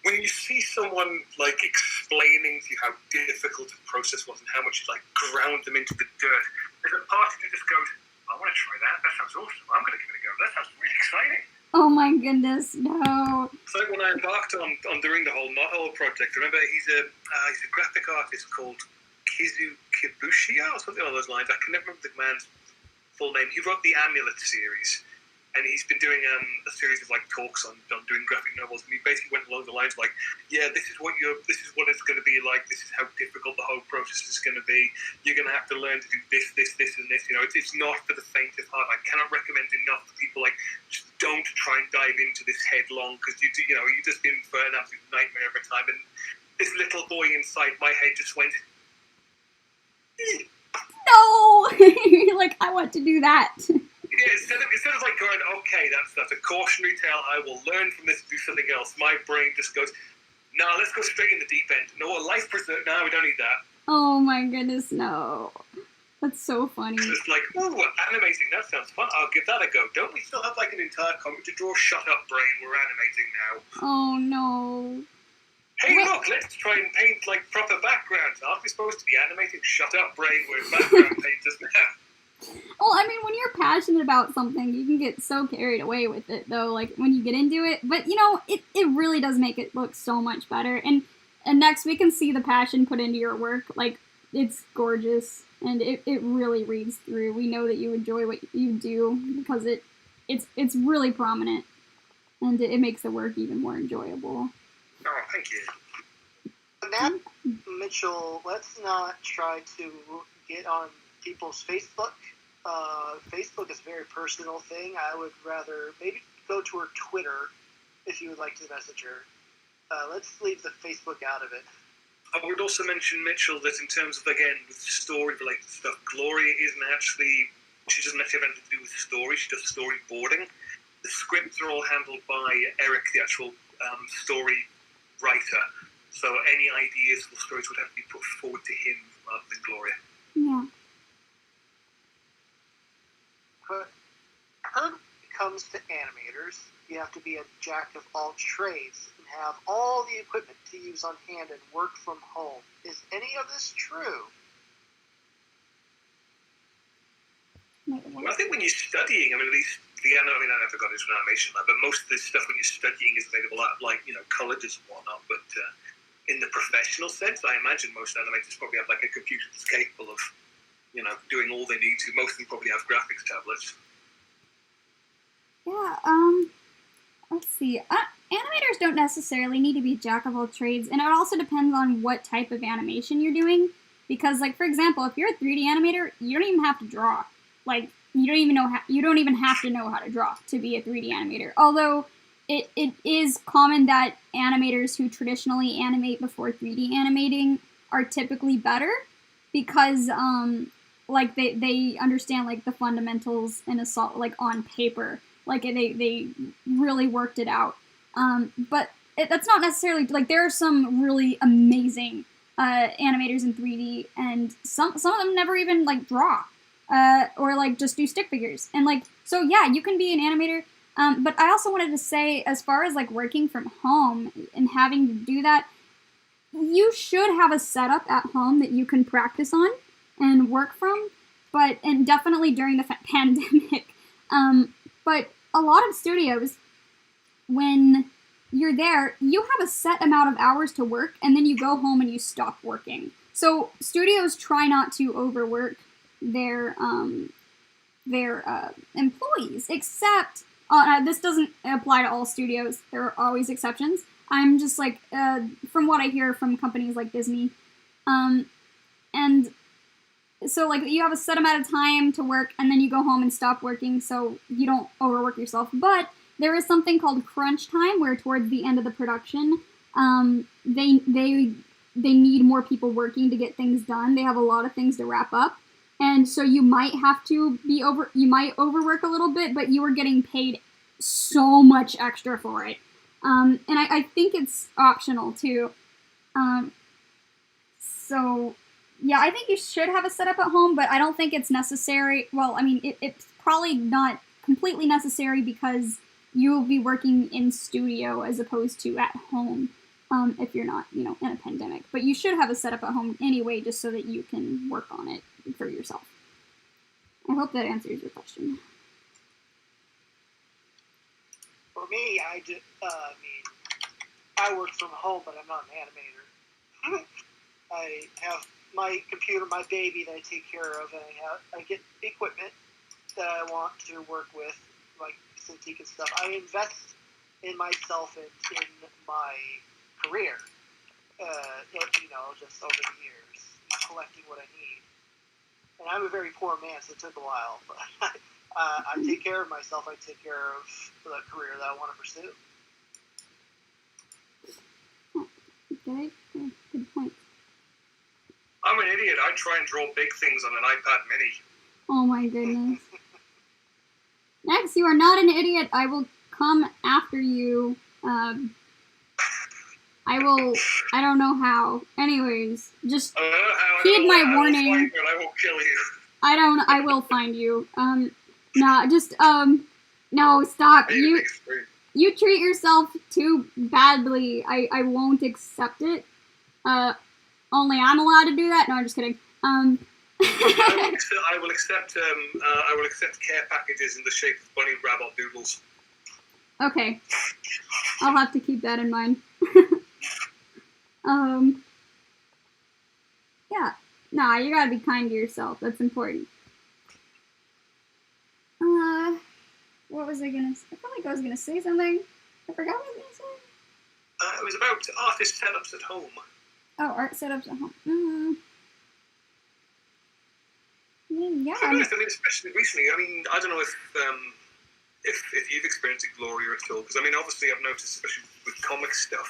when you see someone like explaining to you how difficult the process was and how much you like ground them into the dirt, there's a part of you that just goes, I want to try that. That sounds awesome. I'm going to give it a go. That sounds really exciting. Oh my goodness, no. So when I embarked on doing the whole Knothole project, remember he's a graphic artist called Kizu Kibushia or something along those lines. I can never remember the man's full name. He wrote the Amulet series, and he's been doing a series of like talks on doing graphic novels. And he basically went along the lines like, yeah, this is what it's going to be like. This is how difficult the whole process is going to be. You're going to have to learn to do this, and this. You know, it's not for the faint of heart. I cannot recommend enough to people like just don't try and dive into this headlong because you just in for an absolute nightmare every time. And this little boy inside my head just went. No! You're like, I want to do that. Yeah, instead of like going, okay, that's a cautionary tale, I will learn from this and do something else, my brain just goes, no, let's go straight in the deep end. No, a life preserve, no, we don't need that. Oh my goodness, no. That's so funny. It's like, ooh, animating, that sounds fun, I'll give that a go. Don't we still have like an entire comic to draw? Shut up, brain, we're animating now. Oh no. Hey, look, let's try and paint like proper backgrounds. Aren't we supposed to be animating? Shut up, brain, we're background painters now. Well, I mean, when you're passionate about something, you can get so carried away with it, though, like, when you get into it. But, you know, it really does make it look so much better. And next, we can see the passion put into your work. Like, it's gorgeous, and it really reads through. We know that you enjoy what you do, because it's really prominent, and it makes the work even more enjoyable. Oh, thank you. Now, Mitchell, let's not try to get on people's Facebook. Facebook is a very personal thing. I would rather maybe go to her Twitter if you would like to message her. Let's leave the Facebook out of it. I would also mention, Mitchell, that in terms of, again, with story-related stuff, Gloria she doesn't actually have anything to do with story, she does storyboarding. The scripts are all handled by Eric, the actual story writer. So any ideas for stories would have to be put forward to him rather than Gloria. Yeah. But when it comes to animators, you have to be a jack of all trades and have all the equipment to use on hand and work from home. Is any of this true? Well, I think when you're studying, I mean, at least I never got into an animation lab, but most of this stuff when you're studying is available at, like, you know, colleges and whatnot. But in the professional sense, I imagine most animators probably have, like, a computer that's capable of, you know, doing all they need to. Most of them probably have graphics tablets. Yeah, let's see. Animators don't necessarily need to be jack of all trades, and it also depends on what type of animation you're doing. Because, like, for example, if you're a 3D animator, you don't even have to draw. Like, you don't even have to know how to draw to be a 3D animator. Although it is common that animators who traditionally animate before 3D animating are typically better because like they understand like the fundamentals in like on paper. Like they really worked it out. But that's not necessarily like there are some really amazing animators in 3D, and some of them never even like draw. Or like just do stick figures. And like, so yeah, you can be an animator. But I also wanted to say, as far as like working from home and having to do that, you should have a setup at home that you can practice on and work from. And definitely during the pandemic. But a lot of studios, when you're there, you have a set amount of hours to work, and then you go home and you stop working. So studios try not to overwork their employees, except this doesn't apply to all studios. There are always exceptions. I'm just like from what I hear from companies like Disney, and so like you have a set amount of time to work, and then you go home and stop working, so you don't overwork yourself. But there is something called crunch time, where towards the end of the production, they need more people working to get things done. They have a lot of things to wrap up. And so you might have to you might overwork a little bit, but you are getting paid so much extra for it. And I think it's optional too. So yeah, I think you should have a setup at home, but I don't think it's necessary. Well, I mean, it's probably not completely necessary because you will be working in studio as opposed to at home. if you're not, in a pandemic. But you should have a setup at home anyway, just so that you can work on it for yourself. I hope that answers your question. For me, I work from home, but I'm not an animator. I have my computer, my baby that I take care of, and I get equipment that I want to work with, like Cintiq and stuff. I invest in myself and in my career, just over the years, collecting what I need. And I'm a very poor man, so it took a while, but I take care of myself. I take care of the career that I want to pursue. Okay, good point. I'm an idiot. I try and draw big things on an iPad mini. Oh my goodness. Nex, you are not an idiot. I will come after you. I don't know how. Anyways, just heed my warning. I will kill you. I will find you. No, stop. You treat yourself too badly. I won't accept it. Only I'm allowed to do that? No, I'm just kidding. I will accept care packages in the shape of bunny rabbit doodles. Okay. I'll have to keep that in mind. Yeah. Nah, you gotta be kind to yourself. That's important. What was I gonna say? I felt like I was gonna say something. I forgot what I was gonna say. It was about artist setups at home. Oh, art setups at home. Yeah. I mean, especially recently. I mean, I don't know if you've experienced it, Gloria, at all. Because I mean, obviously, I've noticed, especially with comic stuff,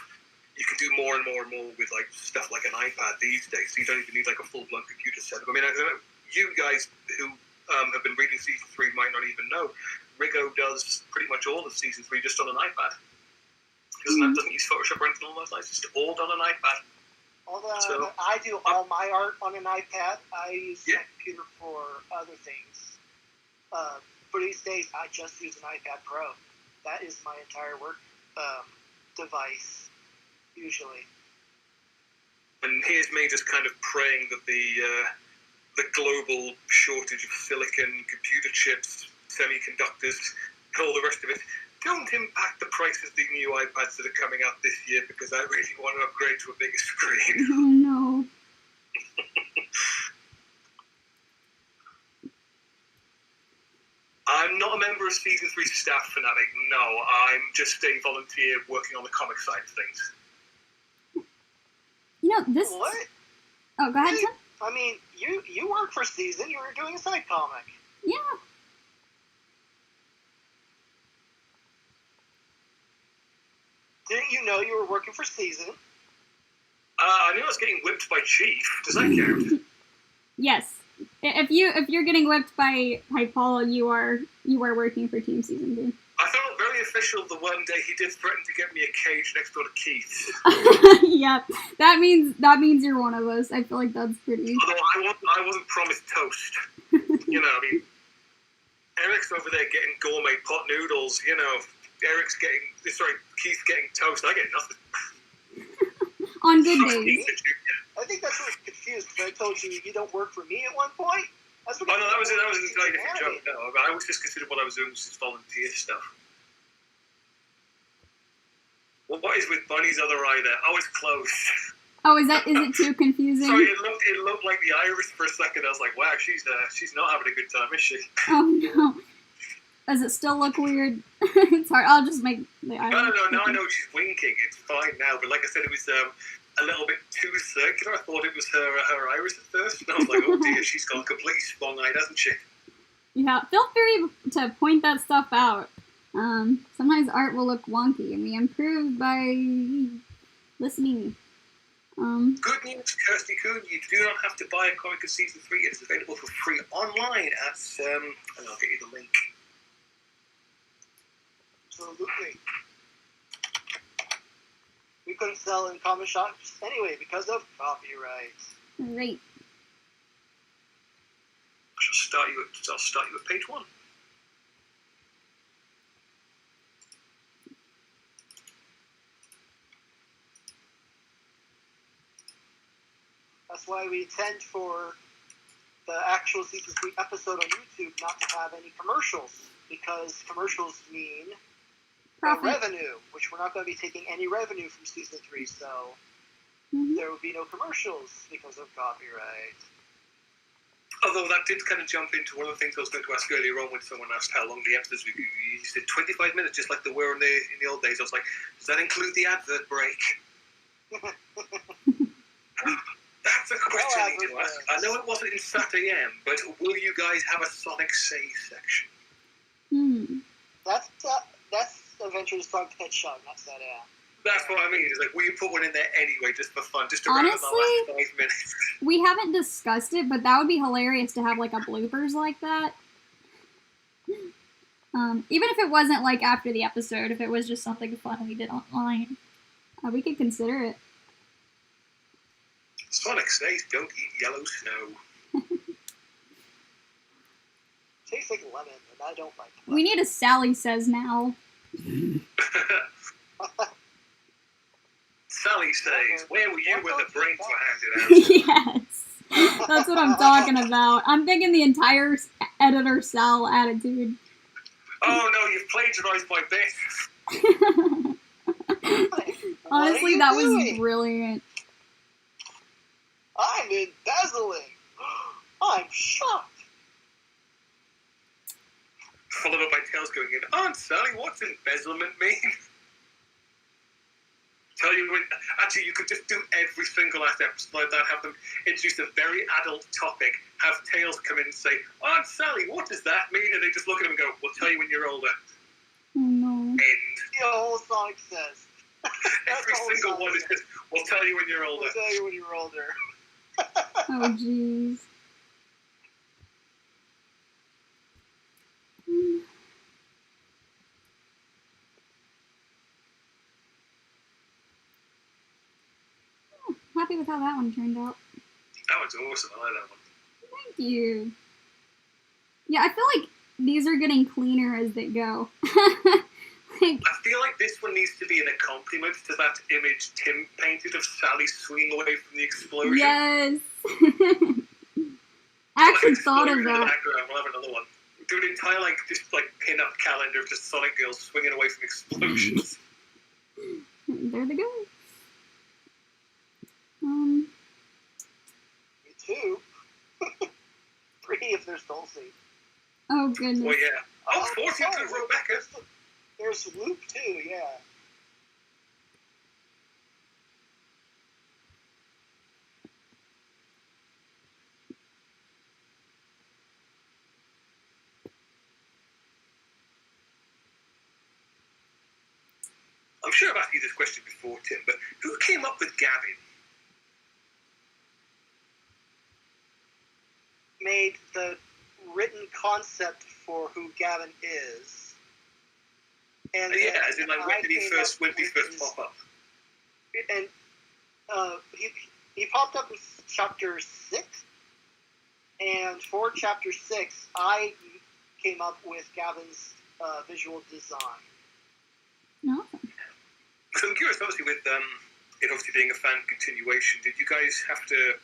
you can do more and more and more with like stuff like an iPad these days. So you don't even need like a full-blown computer setup. I mean, I don't know, you guys who have been reading season 3 might not even know. Rigo does pretty much all of season 3 just on an iPad. Doesn't use Photoshop or anything along those lines. Just all done on an iPad. Although I do all my art on an iPad, I use my computer for other things. For these days, I just use an iPad Pro. That is my entire work device, usually. And here's me just kind of praying that the global shortage of silicon, computer chips, semiconductors, and all the rest of it don't impact the price of the new iPads that are coming out this year, because I really want to upgrade to a bigger screen. Oh no. I'm not a member of Season 3 staff fanatic, no. I'm just a volunteer working on the comic side of things. This... What? Oh, go ahead, Tim. I mean, you work for Season. You were doing a side comic. Yeah. Didn't you know you were working for Season? I knew I was getting whipped by Chief. Does that count? Yes. If you're getting whipped by Paul, you are working for Team Season 2. I felt very official the one day he did threaten to get me a cage next door to Keith. Yep. That means you're one of us. I feel like that's pretty. Although I wasn't promised toast. I mean, Eric's over there getting gourmet pot noodles. Keith's getting toast. I get nothing. On good days. I think that's what confused, because I told you don't work for me at one point. That's what that was an entirely different joke. No, I was just considered what I was doing was just volunteer stuff. Well, what is with Bunny's other eye there? Oh, it's closed. Oh, is it too confusing? Sorry, it looked like the iris for a second. I was like, wow, she's not having a good time, is she? Oh no. Does it still look weird? It's hard. I'll just make the iris. No. Now I know she's winking. It's fine now. But like I said, it was a little bit too circular. I thought it was her iris at first. And I was like, oh dear, she's gone completely long-eyed, hasn't she? Yeah, feel free to point that stuff out. Sometimes art will look wonky, and we improve by listening. Good news, Kirsty Kuhn. You do not have to buy a comic of Season 3. It is available for free online at, and I'll get you the link. Absolutely. We couldn't sell in comic shops anyway because of copyright. Right. I'll start you at page 1. why we intend for the actual season 3 episode on YouTube not to have any commercials, because commercials mean revenue, which we're not going to be taking any revenue from season 3, so there will be no commercials because of copyright. Although that did kind of jump into one of the things I was going to ask earlier on when someone asked how long the episodes would be. You said 25 minutes, just like they were in the old days. I was like, does that include the advert break? That's a question I need to ask. I know it wasn't in Sat AM, but will you guys have a Sonic Say section? That's Adventures Sonic Hedgehog, not Sat AM. That's what I mean. It's like, will you put one in there anyway, just for fun, just to Honestly, round the last 5 minutes? We haven't discussed it, but that would be hilarious to have like a bloopers like that. Even if it wasn't like after the episode, if it was just something fun we did online, we could consider it. Sonic says, "Don't eat yellow snow." Tastes like lemon, and I don't like lemon. We need a Sally Says now. Sally says, "Where were you when the brains were handed out?" Yes, that's what I'm talking about. I'm thinking the entire editor Sal attitude. Oh no, you've plagiarized my bit. Honestly, that was brilliant. I'm embezzling. I'm shocked. Followed up by Tails going in, Aunt Sally, what's embezzlement mean? Tell you when, actually, you could just do every single last episode like that, have them introduce a very adult topic, have Tails come in and say, Aunt Sally, what does that mean? And they just look at him and go, we'll tell you when you're older. Oh no. End. The whole Sonic says. Every single one is just, we'll tell you when you're older. We'll tell you when you're older. Oh jeez. Happy with how that one turned out. That one's awesome. I like that one. Thank you. Yeah, I feel like these are getting cleaner as they go. I feel like this one needs to be an accompaniment to that image Tim painted of Sally swinging away from the explosion. Yes. I actually thought of In the that. background, we'll have another one. Do an entire pin-up calendar of just Sonic girls swinging away from explosions. There they go. Me too. 3 if there's Dulcie. Oh goodness. Well, yeah. Oh, 40 to Rebecca. There's Luke too, yeah. I'm sure I've asked you this question before, Tim, but who came up with Gavin? Made the written concept for who Gavin is. And Yeah, as in, like, when did he first pop up? And he popped up in chapter 6, and for chapter 6, I came up with Gavin's visual design. Awesome. So I'm curious, obviously, with it obviously being a fan continuation, did you guys have to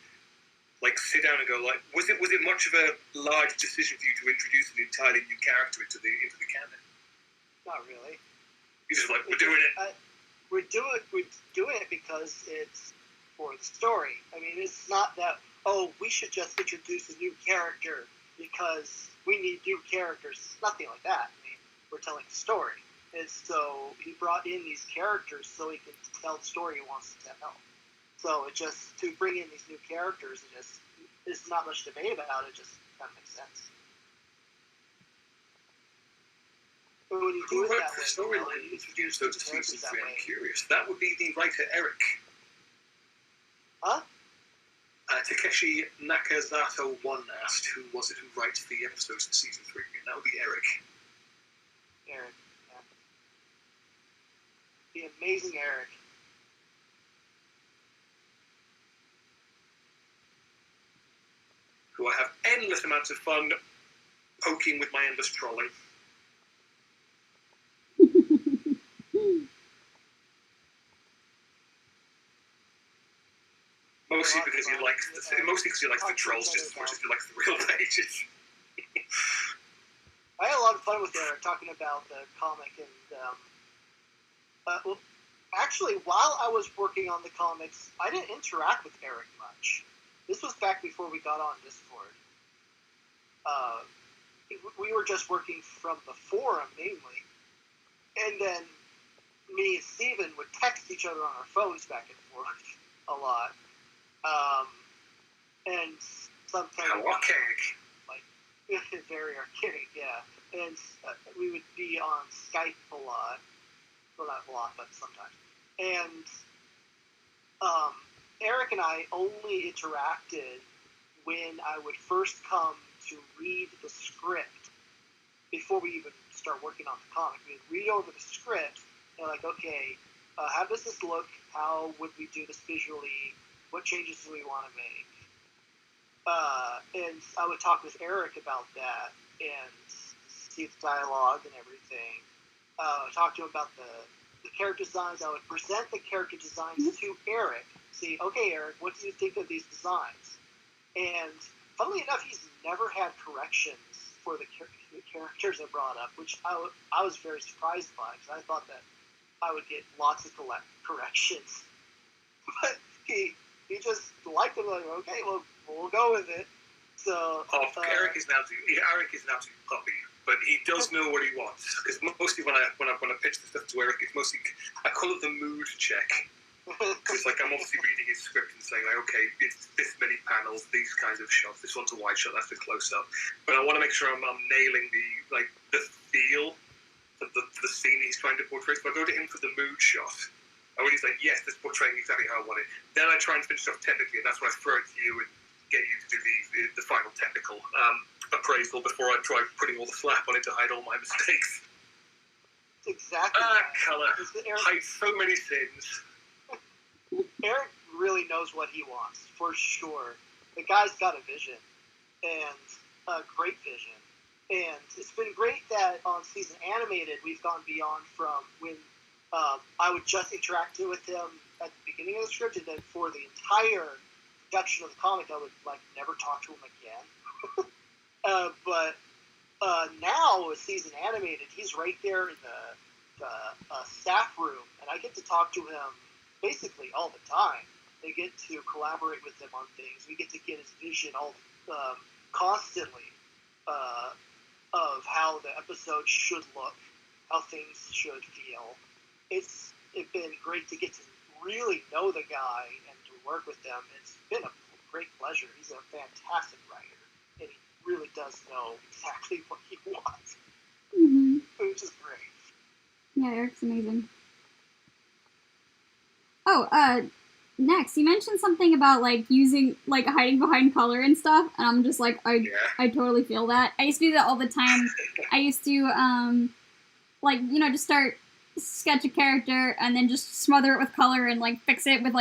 sit down and go, was it much of a large decision for you to introduce an entirely new character into the canon? Not really. You're just like, we're doing it. We're doing it because it's for the story. I mean, it's not that, we should just introduce a new character because we need new characters. It's nothing like that. I mean, we're telling a story. And so he brought in these characters so he could tell the story he wants to tell. So it just, to bring in these new characters, there's not much debate about it. It just kind of makes sense. But when you do it that way, the storyline introduced those to season 3? I'm curious. That would be the writer Eric. Huh? Takeshi Nakazato-1 asked who was it who writes the episodes for season 3, and that would be Eric. Eric, yeah. The amazing Eric. Who I have endless amounts of fun poking with my endless trolling. Mostly because he likes the trolls just as much as he likes the real pages. I had a lot of fun with Eric talking about the comic, and well, actually, while I was working on the comics, I didn't interact with Eric much. This was back before we got on Discord. We were just working from the forum mainly, and then me and Steven would text each other on our phones back and forth a lot. And sometimes archaic. Like very archaic, yeah. And we would be on Skype a lot. Well, not a lot, but sometimes. And Eric and I only interacted when I would first come to read the script before we even start working on the comic. We'd read over the script and like, okay, how does this look? How would we do this visually? What changes do we want to make? And I would talk with Eric about that and see the dialogue and everything. Talk to him about the character designs. I would present the character designs to Eric. See, okay, Eric, what do you think of these designs? And funnily enough, he's never had corrections for the characters I brought up, which I was very surprised by, because I thought that I would get lots of corrections. But he just liked them, like, okay, well, we'll go with it. So Eric is an absolute puppy, but he does know what he wants. Because mostly when I pitch the stuff to Eric, it's mostly, I call it the mood check. Because like I'm obviously reading his script and saying like, okay, it's this many panels, these kinds of shots. This one's a wide shot, that's a close up. But I want to make sure I'm nailing the feel of the scene he's trying to portray. So I go to him for the mood shot. And when he's like, yes, this is portraying exactly how I want it. Then I try and finish off technically, and that's when I throw it to you and get you to do the final technical appraisal before I try putting all the slap on it to hide all my mistakes. Exactly. Colour hides so many sins. Eric really knows what he wants, for sure. The guy's got a vision, and a great vision. And it's been great that on Season Animated, we've gone beyond from when I would just interact with him at the beginning of the script, and then for the entire production of the comic, I would never talk to him again. But now with Season Animated, he's right there in the staff room, and I get to talk to him basically all the time. They get to collaborate with him on things. We get to get his vision constantly of how the episode should look, how things should feel. It's been great to get to really know the guy and to work with him. It's been a great pleasure. He's a fantastic writer, and he really does know exactly what he wants, which is great. Yeah, Eric's amazing. Oh, Nex, you mentioned something about, using, hiding behind color and stuff, and I'm just I totally feel that. I used to do that all the time. I used to, just start sketch a character and then just smother it with color and, fix it with,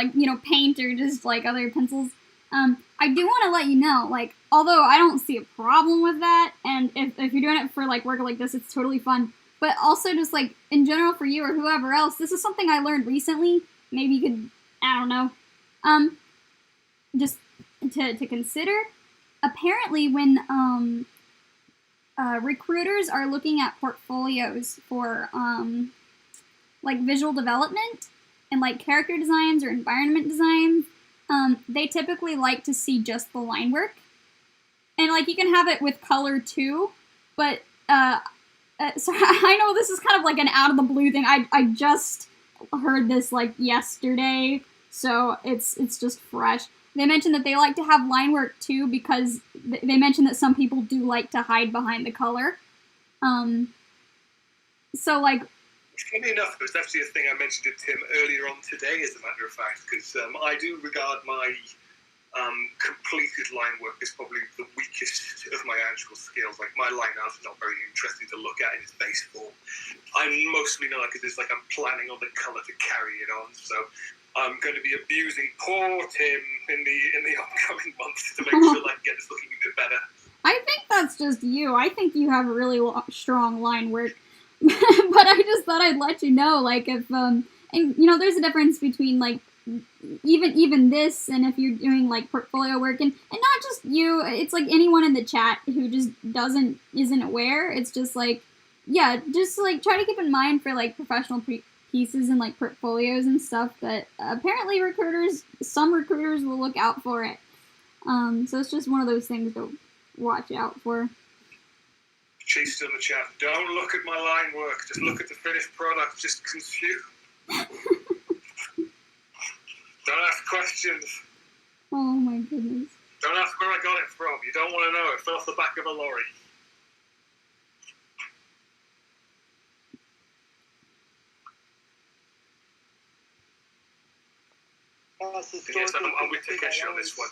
paint or just, other pencils. I do want to let you know, although I don't see a problem with that, and if you're doing it for, work like this, it's totally fun, but also just, in general for you or whoever else, this is something I learned recently. Maybe you could, I don't know, just to consider. Apparently when recruiters are looking at portfolios for visual development and character designs or environment designs, they typically like to see just the line work. And you can have it with color too, but so I know this is kind of an out of the blue thing. I just heard this yesterday, so it's just fresh. They mentioned that they like to have line work too because they mentioned that some people do like to hide behind the color. So funny enough, it was actually a thing I mentioned to Tim earlier on today, as a matter of fact, because I do regard my completed line work as probably the weakest of my actual skills. My line art is not very interesting to look at in its base form. I mostly know because it's I'm planning on the colour to carry it on, so I'm going to be abusing poor Tim in the upcoming months to make sure I can get this looking a bit better. I think that's just you. I think you have really strong line work. But I just thought I'd let you know, if, and, there's a difference between, even this, and if you're doing like portfolio work, and not just you, it's like anyone in the chat who just isn't aware. It's just like, yeah, just like try to keep in mind for like professional pieces and like portfolios and stuff that apparently some recruiters will look out for it. So it's just one of those things to watch out for. Chase in the chat. Don't look at my line work. Just look at the finished product. Just consume. Don't ask questions. Oh my goodness. Don't ask where I got it from. You don't want to know. It fell off the back of a lorry. Yes, I'm with Takeshi on this one.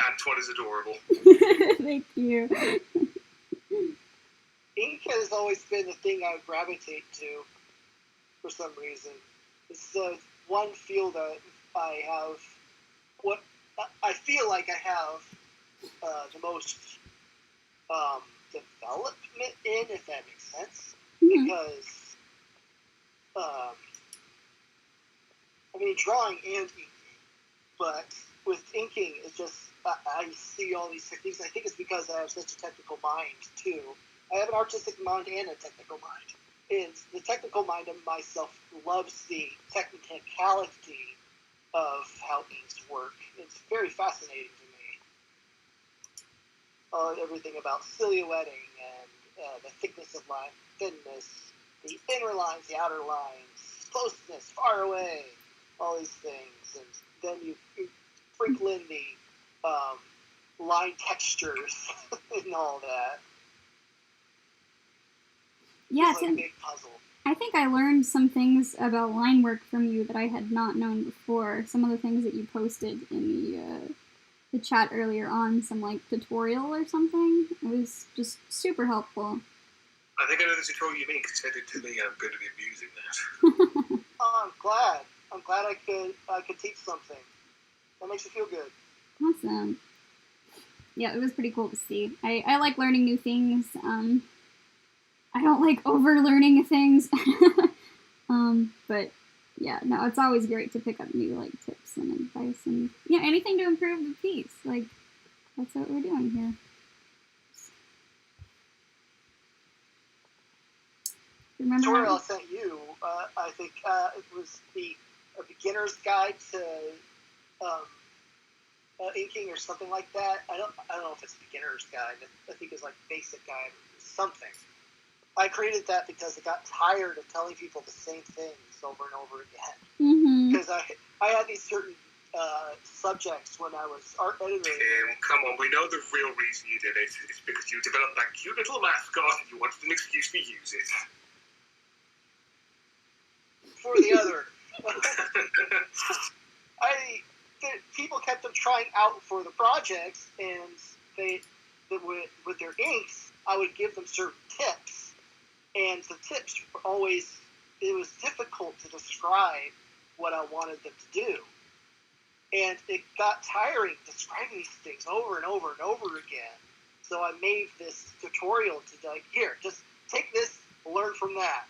Antoine is adorable. Thank you. Ink has always been the thing I gravitate to for some reason. It's the one field that I have, what I feel like I have the most development in, if that makes sense. Mm-hmm. Because, I mean, drawing and inking, but with inking, it's just, I see all these techniques. I think it's because I have such a technical mind, too. I have an artistic mind and a technical mind. And the technical mind of myself loves the technicality of how inks work. It's very fascinating to me. Everything about silhouetting and the thickness of line, thinness, the inner lines, the outer lines, closeness, far away, all these things. And then you sprinkle in the line textures and all that. Yeah, it's like a big puzzle. I think I learned some things about line work from you that I had not known before. Some of the things that you posted in the chat earlier on, some like tutorial or something. It was just super helpful. I think I know the tutorial you mean because you said it to me. I'm going to be abusing that. Oh, I'm glad. I'm glad I could teach something. That makes you feel good. Awesome. Yeah, it was pretty cool to see. I like learning new things. I don't like over-learning things. But yeah, no, it's always great to pick up new like tips and advice and anything to improve the piece. Like, that's what we're doing here. Remember the tutorial I sent you, I think it was a beginner's guide to inking or something like that. I don't know if it's a beginner's guide. I think it's like basic guide or something. I created that because I got tired of telling people the same things over and over again. Mm-hmm. Because I had these certain subjects when I was art editor. Come on, we know the real reason you did it. It's because you developed that cute little mascot and you wanted an excuse to use it. For the other. People kept them trying out for the projects, and with their inks, I would give them certain tips. And the tips were always, it was difficult to describe what I wanted them to do. And it got tiring describing these things over and over and over again. So I made this tutorial to like, here, just take this, learn from that.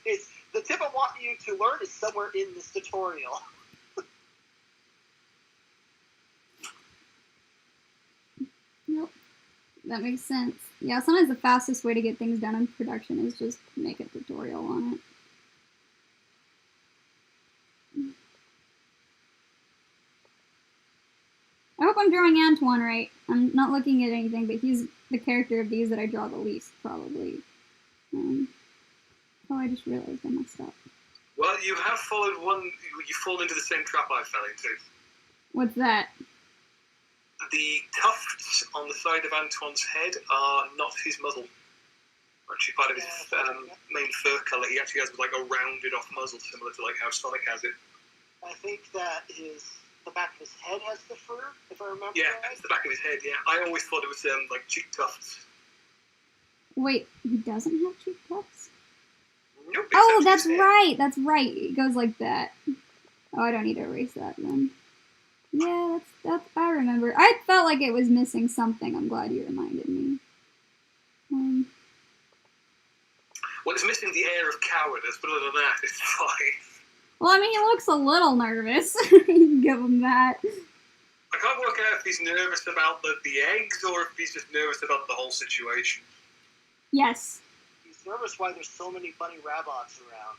It's the tip I want you to learn is somewhere in this tutorial. Nope. That makes sense. Yeah, sometimes the fastest way to get things done in production is just make a tutorial on it. I hope I'm drawing Antoine right. I'm not looking at anything, but he's the character of these that I draw the least, probably. Oh, I just realized I messed up. Well, you have followed one, you fall into the same trap I fell into. What's that? The tufts on the side of Antoine's head are not his muzzle. Actually, part of his main fur colour. He actually has like a rounded off muzzle, similar to like how Sonic has it. I think that the back of his head has the fur, if I remember Yeah, right. it's the back of his head, yeah. I always thought it was like cheek tufts. Wait, he doesn't have cheek tufts? Nope, oh, that's right. That's right. It goes like that. Oh, I don't need to erase that then. Yeah, that's. I remember. I felt like it was missing something. I'm glad you reminded me. Well, it's missing the air of cowardice, but other than that, it's fine. Well, I mean, he looks a little nervous. You can give him that. I can't work out if he's nervous about the eggs or if he's just nervous about the whole situation. Yes. He's nervous why there's so many bunny rabbits around.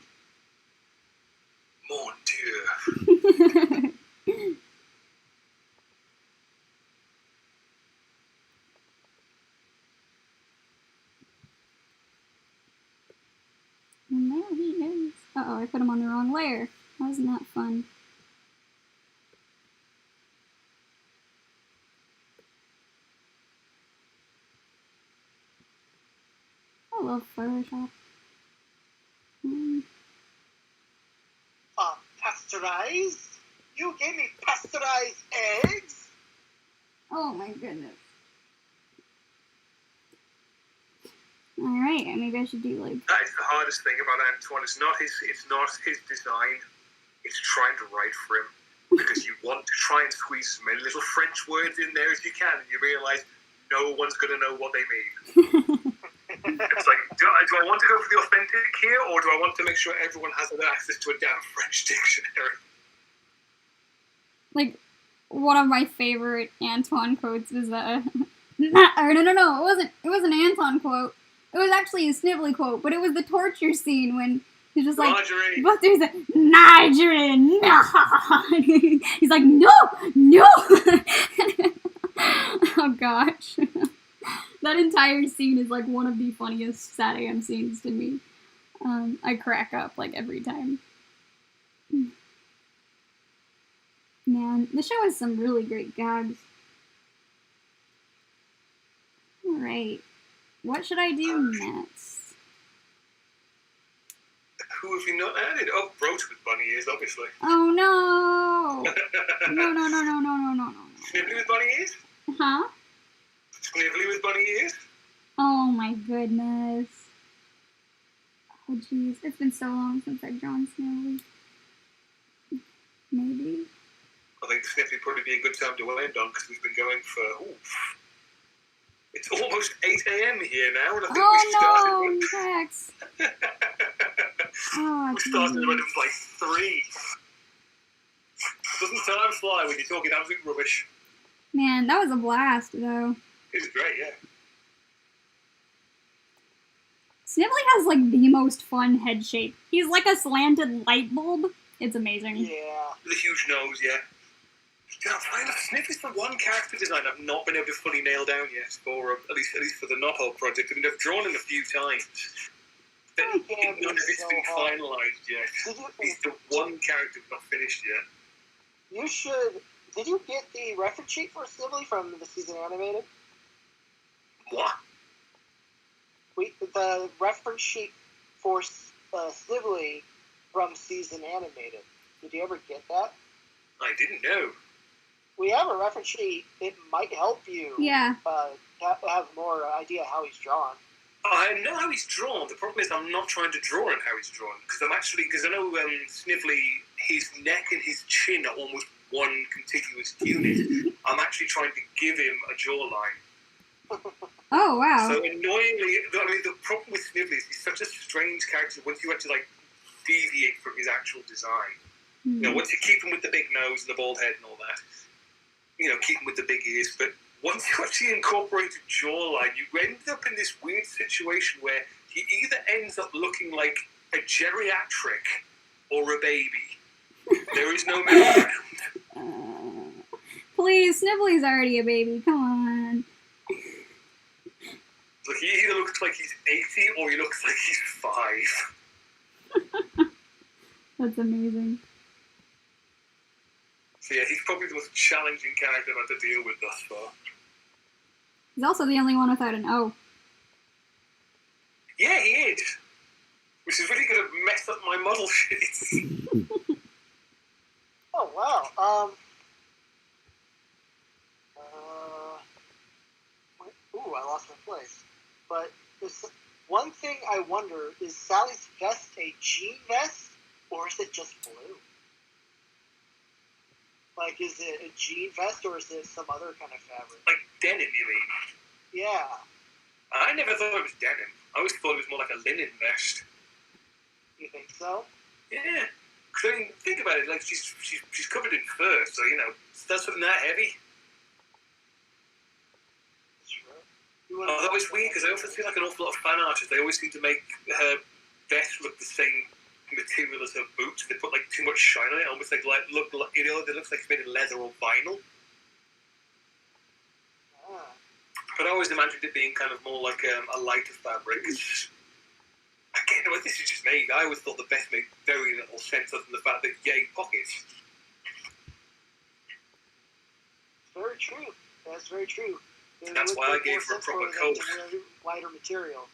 Mon Dieu. And there he is. Uh-oh, I put him on the wrong layer. Wasn't that fun? I love Photoshop. Pasteurized? You gave me pasteurized eggs? Oh my goodness. Alright, maybe I should do like... That is the hardest thing about Antoine. It's not his design. It's trying to write for him. Because you want to try and squeeze as many little French words in there as you can, and you realise no one's going to know what they mean. It's like, do I want to go for the authentic here, or do I want to make sure everyone has access to a damn French dictionary? Like, one of my favorite Antoine quotes was no, it wasn't an Antoine quote. It was actually a Snively quote, but it was the torture scene when he's just like, Marjorie. but there's a Marjorie, no. He's like, no. Oh gosh. That entire scene is like one of the funniest Sad AM scenes to me. I crack up like every time. Man, the show has some really great gags. Alright. What should I do next? Who have you not added? Oh, Brooch with bunny ears, obviously. Oh no! No. Snivelly with bunny ears? Huh? Snivelly with bunny ears? Oh my goodness. Oh jeez, it's been so long since I've drawn Snivelly. Maybe? I think Snivelly would probably be a good time to end on because we've been going for, it's almost 8 a.m. here now, and I think we started Nex. Oh, we started when it was like 3. Doesn't time fly when you're talking absolute rubbish? Man, that was a blast, though. It was great, yeah. Snivelly has, like, the most fun head shape. He's like a slanted light bulb. It's amazing. Yeah. With a huge nose, yeah. Yeah, I'm fine. Snivelly's the one character design I've not been able to fully nail down yet, for at least for the Knothole project. I mean, I've drawn him a few times. But none of it's been finalised yet. He's the one character we've not finished yet. You should... Did you get the reference sheet for Snivelly from the season animated? What? The reference sheet for Snivelly from season animated. Did you ever get that? I didn't know. We have a reference sheet. It might help you. Yeah. Have more idea how he's drawn. I know how he's drawn. The problem is I'm not trying to draw on how he's drawn because I know Snivelly, his neck and his chin are almost one contiguous unit. I'm actually trying to give him a jawline. Oh, wow. So annoyingly, the problem with Snivelly is he's such a strange character once you actually deviate from his actual design. You know, once you keep him with the big nose and the bald head and all that, keep him with the big ears, but once you actually incorporate a jawline, you end up in this weird situation where he either ends up looking like a geriatric or a baby. There is no middle ground. Please, Snivelly's already a baby. Come on. So he either looks like he's 80 or he looks like he's 5. That's amazing. So yeah, he's probably the most challenging character I've had to deal with thus far. He's also the only one without an O. Yeah, he is. Which is really going to mess up my model sheets. Oh, wow. Ooh, I lost my place. But this one thing I wonder, is Sally's vest a jean vest, or is it just blue? Like, is it a jean vest, or is it some other kind of fabric? Like denim, you mean? Yeah. I never thought it was denim. I always thought it was more like a linen vest. You think so? Yeah. I mean, think about it. Like she's covered in fur, so you know that's something that heavy. Although it's weird because I often feel like an awful lot of fan artists, they always seem to make her vest look the same material as her boots. They put like too much shine on it, almost like it looks like it's made of leather or vinyl. But I always imagined it being kind of more like a lighter fabric. Again, well, this is just me. I always thought the vest made very little sense other than the fact that yay pockets. Very true. That's very true. That's why I gave her a proper coat. Lighter material.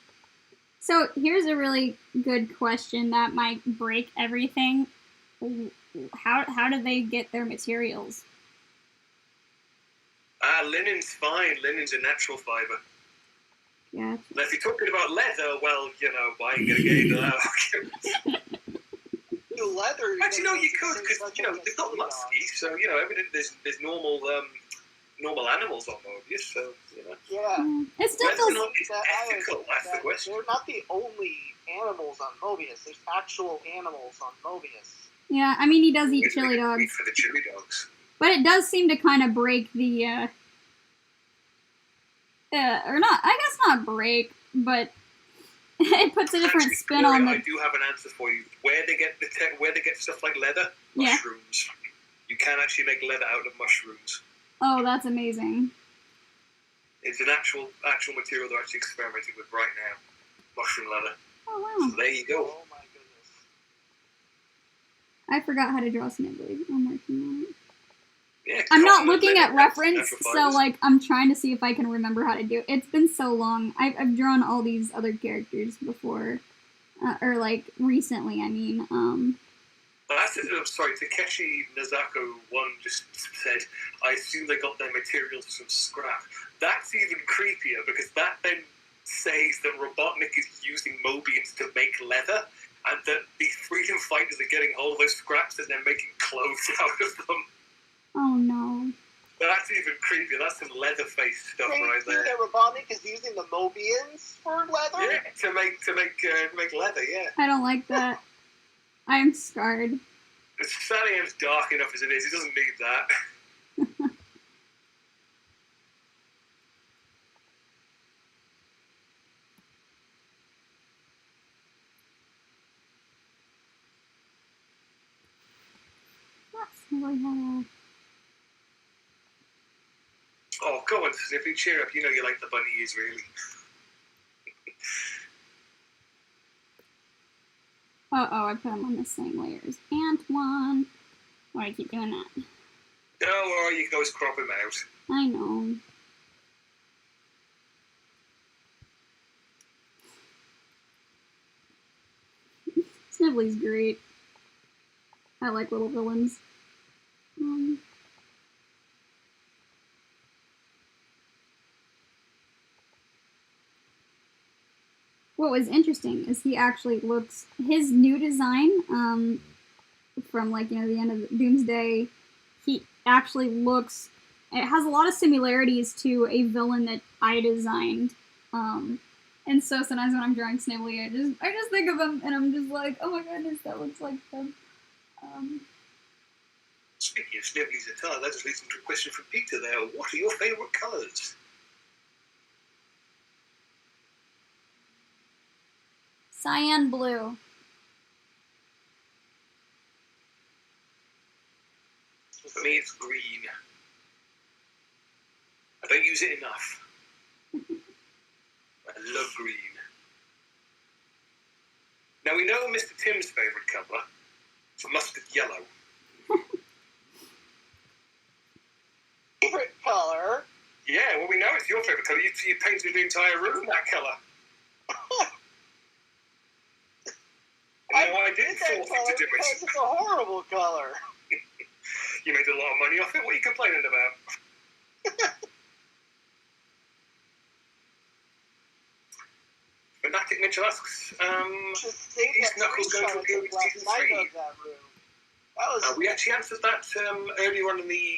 So here's a really good question that might break everything. How do they get their materials? Linen's fine. Linen's a natural fiber. Yeah. Now, if you're talking about leather, well, you know, I ain't gonna get into that argument. Leather. Actually, no, you could because you know they've got musky, so you know there's normal animals on Mobius, so you know. Yeah. It still Whether or feels not it's ethical, that's the question. They're not the only animals on Mobius. There's actual animals on Mobius. Yeah, I mean he does eat chili Wait dogs. for the chili dogs. But it does seem to kind of break the or not, I guess not break, but it puts a different spin Gloria, on the... I do have an answer for you. Where they get stuff like leather? Yeah. Mushrooms. You can actually make leather out of mushrooms. Oh, that's amazing. It's an actual material they're actually experimenting with right now. Mushroom leather. Oh, wow. So there you go. Oh my goodness. I forgot how to draw Snibbly. I'm working on it. Yeah, I'm not looking at leather, reference, natural so fibers. like I'm trying to see if I can remember how to do it. It's been so long. I've drawn all these other characters before, or like recently. I mean, I'm sorry, Takeshi Nazako one just said, I assume they got their materials from scrap. That's even creepier because that then says that Robotnik is using Mobians to make leather, and that the freedom fighters are getting hold of those scraps and they're making clothes out of them. oh no. That's even creepier. That's some Leatherface stuff right there. That Robotnik is using the Mobians for leather? Yeah, to make leather. Yeah. I don't like that. I'm scarred. Salian's dark enough as it is. He doesn't need that. That's really how. Oh, go on, Sniffy, cheer up. You know you like the bunny ears, really. I put them on the same layers. Antoine. Why do I keep doing that? Don't worry, you can always crop him out. I know. Snibbly's great. I like little villains. What was interesting is he actually looks, his new design, from like, you know, the end of Doomsday, he actually looks, it has a lot of similarities to a villain that I designed. And so sometimes when I'm drawing Snibbly, I just think of him and I'm just like, oh my goodness, that looks like him. Speaking of Snibbly's attire, that just leads into a question from Peter there. What are your favourite colours? Cyan blue. For me, it's green. I don't use it enough. I love green. Now we know Mr. Tim's favourite colour. It's mustard yellow. Favorite color? Yeah, well we know it's your favourite colour. You painted the entire room that colour. I did that color because it's a horrible color. You made a lot of money off it. What are you complaining about? Fanatic Mitchell asks, is Knuckles going to appear in season 3? We actually answered that earlier on in the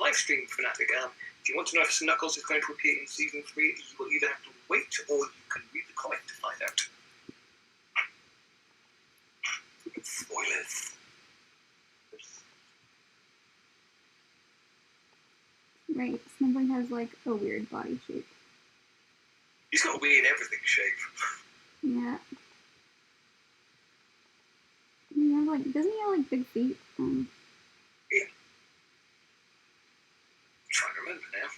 live stream, Fanatic. If you want to know if Knuckles is going to appear in season 3, you will either have to wait or you can read the comic to find out. Spoilers. has like a weird body shape. He's got a weird everything shape. Yeah. Doesn't he have like big feet? Yeah. I'm trying to remember now.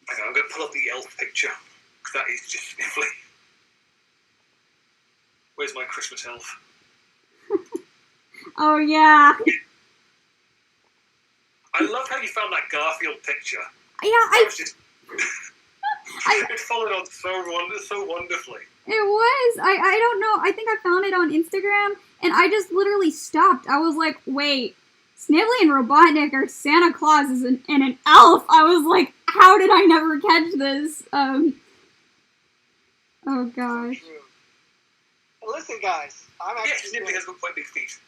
Hang on, I'm going to pull up the elf picture, because that is just sniffly. Where's my Christmas elf? Oh yeah. I love how you found that Garfield picture. Yeah, It followed on so wonderfully. It was. I don't know. I think I found it on Instagram, and I just literally stopped. I was like, wait, Snively and Robotnik are Santa Claus and an elf. I was like, how did I never catch this? Oh gosh. True. Listen, guys, I'm Yes, actually. Snively has got quite big feet.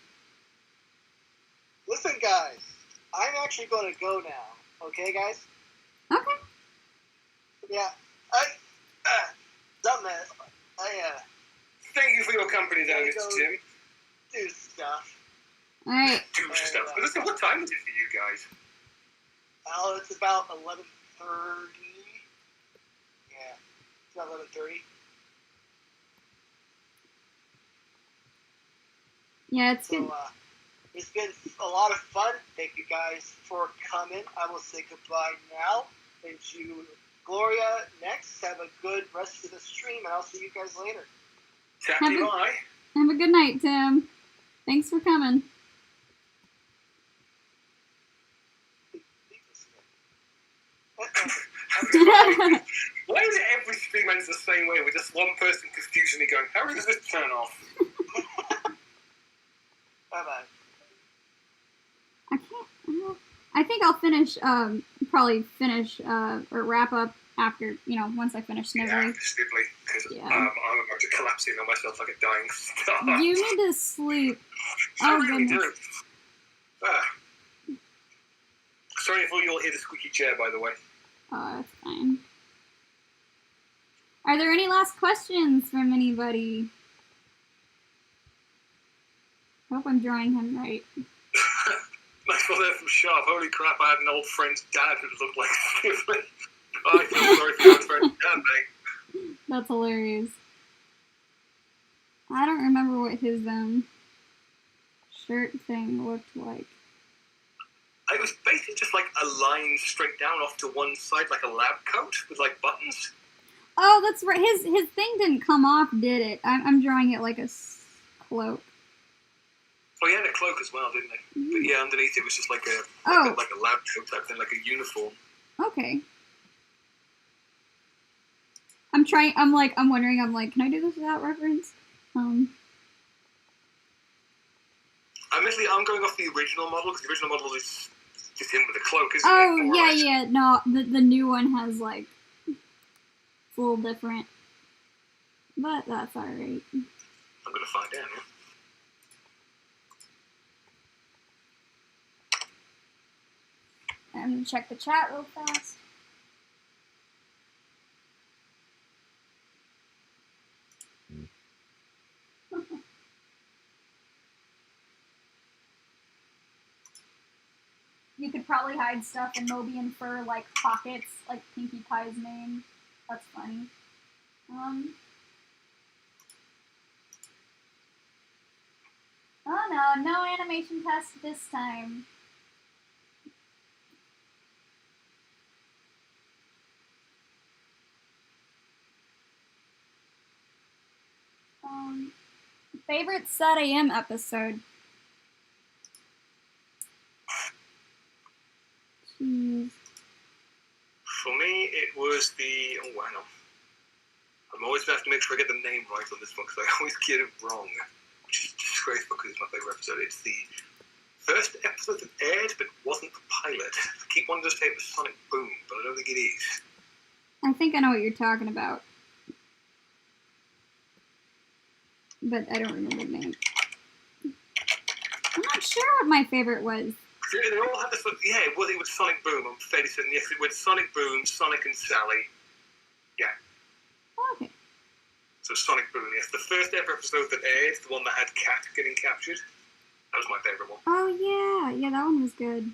Listen, guys, I'm actually going to go now. Okay, guys? Okay. Yeah. Dumbass. Thank you for your company, though, Mr. Tim. Do stuff. All right. Do stuff. But listen, what time is it for you guys? Oh, it's about 11:30. Yeah, it's about 11:30. Yeah, it's good. So, it's been a lot of fun. Thank you guys for coming. I will say goodbye now. And to Gloria, Nex, have a good rest of the stream, and I'll see you guys later. Bye. Have a good night, Tim. Thanks for coming. Why is it every stream ends the same way with just one person confusingly going, how does this turn off? Bye-bye. I think I'll finish, probably finish, or wrap up after, once I finish Yeah, Snively. Snively, because Yeah. I'm about to collapse in on myself like a dying star. You need to sleep. I Oh, really goodness. do. Sorry if all you'll hear the squeaky chair, by the way. Oh, that's fine. Are there any last questions from anybody? I hope I'm drawing him right. Nice one there from Sharp. Holy crap, I had an old friend's dad who looked like Snively. I feel sorry for your old friend's dad, mate. That's hilarious. I don't remember what his shirt thing looked like. It was basically just like a line straight down off to one side, like a lab coat with like buttons. Oh, that's right. His thing didn't come off, did it? I'm drawing it like a cloak. Oh, he had a cloak as well, didn't he? Mm-hmm. But yeah, underneath it was just like a lab coat type thing, like a uniform. Okay. I'm wondering, can I do this without reference? Admittedly, I'm going off the original model, because the original model is just him with a cloak, isn't Oh, it? yeah, yeah. No, the new one has, it's a little different. But that's alright. I'm going to find out now. I'm gonna check the chat real fast. You could probably hide stuff in Mobian fur, like pockets, like Pinkie Pie's name. That's funny. Oh no animation test this time. Favorite Sad AM episode? Jeez. For me, it was the... Oh, hang on. I'm always going to have to make sure I get the name right on this one, because I always get it wrong. Which is disgraceful, because it's my favourite episode. It's the first episode that aired, but wasn't the pilot. I keep wanting to say it was Sonic Boom, but I don't think it is. I think I know what you're talking about. But I don't remember the name. I'm not sure what my favorite was. They all had this... Yeah, it was Sonic Boom. I'm fairly certain. Yes, it was Sonic Boom, Sonic and Sally. Yeah. Oh, okay. So Sonic Boom, yes. The first ever episode that aired, the one that had Cat getting captured, that was my favourite one. Oh, yeah. Yeah, that one was good.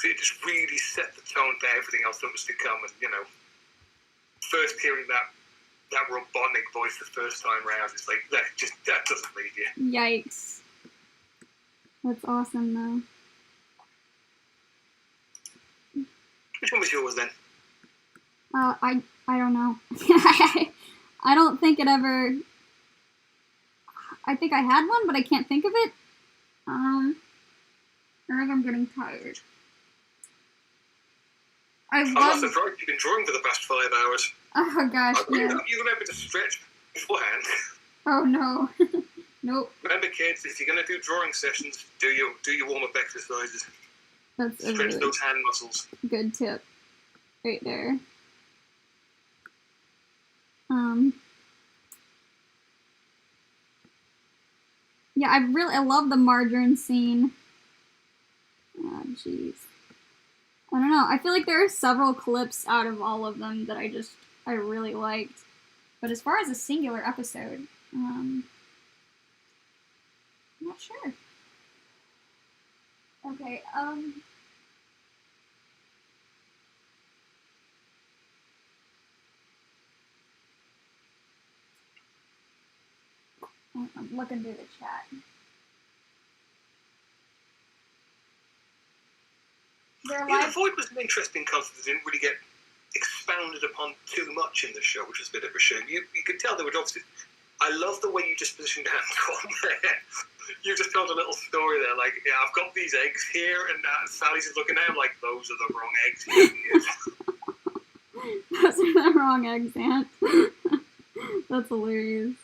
because it just really set the tone for everything else that was to come. And first hearing that robotic voice the first time round, it's like that doesn't leave you. Yikes! That's awesome though. Which one was yours then? I don't know. I don't think it ever. I think I had one, but I can't think of it. I think I'm getting tired. I'm not surprised you've been drawing for the past 5 hours. Oh gosh, You yeah. remember to stretch beforehand. Oh no. Nope. Remember, kids, if you're going to do drawing sessions, do your warm-up exercises. That's a Stretch really those hand muscles. good tip. Right there. Yeah, I love the margarine scene. Oh, jeez. I don't know. I feel like there are several clips out of all of them that I really liked. But as far as a singular episode, I'm not sure. Okay, I'm looking through the chat. The Void was an interesting concept that didn't really get expounded upon too much in the show, which was a bit of a shame. You could tell there were obviously. I love the way you just positioned Antoine there. You just told a little story there, like, yeah, I've got these eggs here, and Sally's just looking at him like, those are the wrong eggs. Those are the wrong eggs, Aunt. That's hilarious.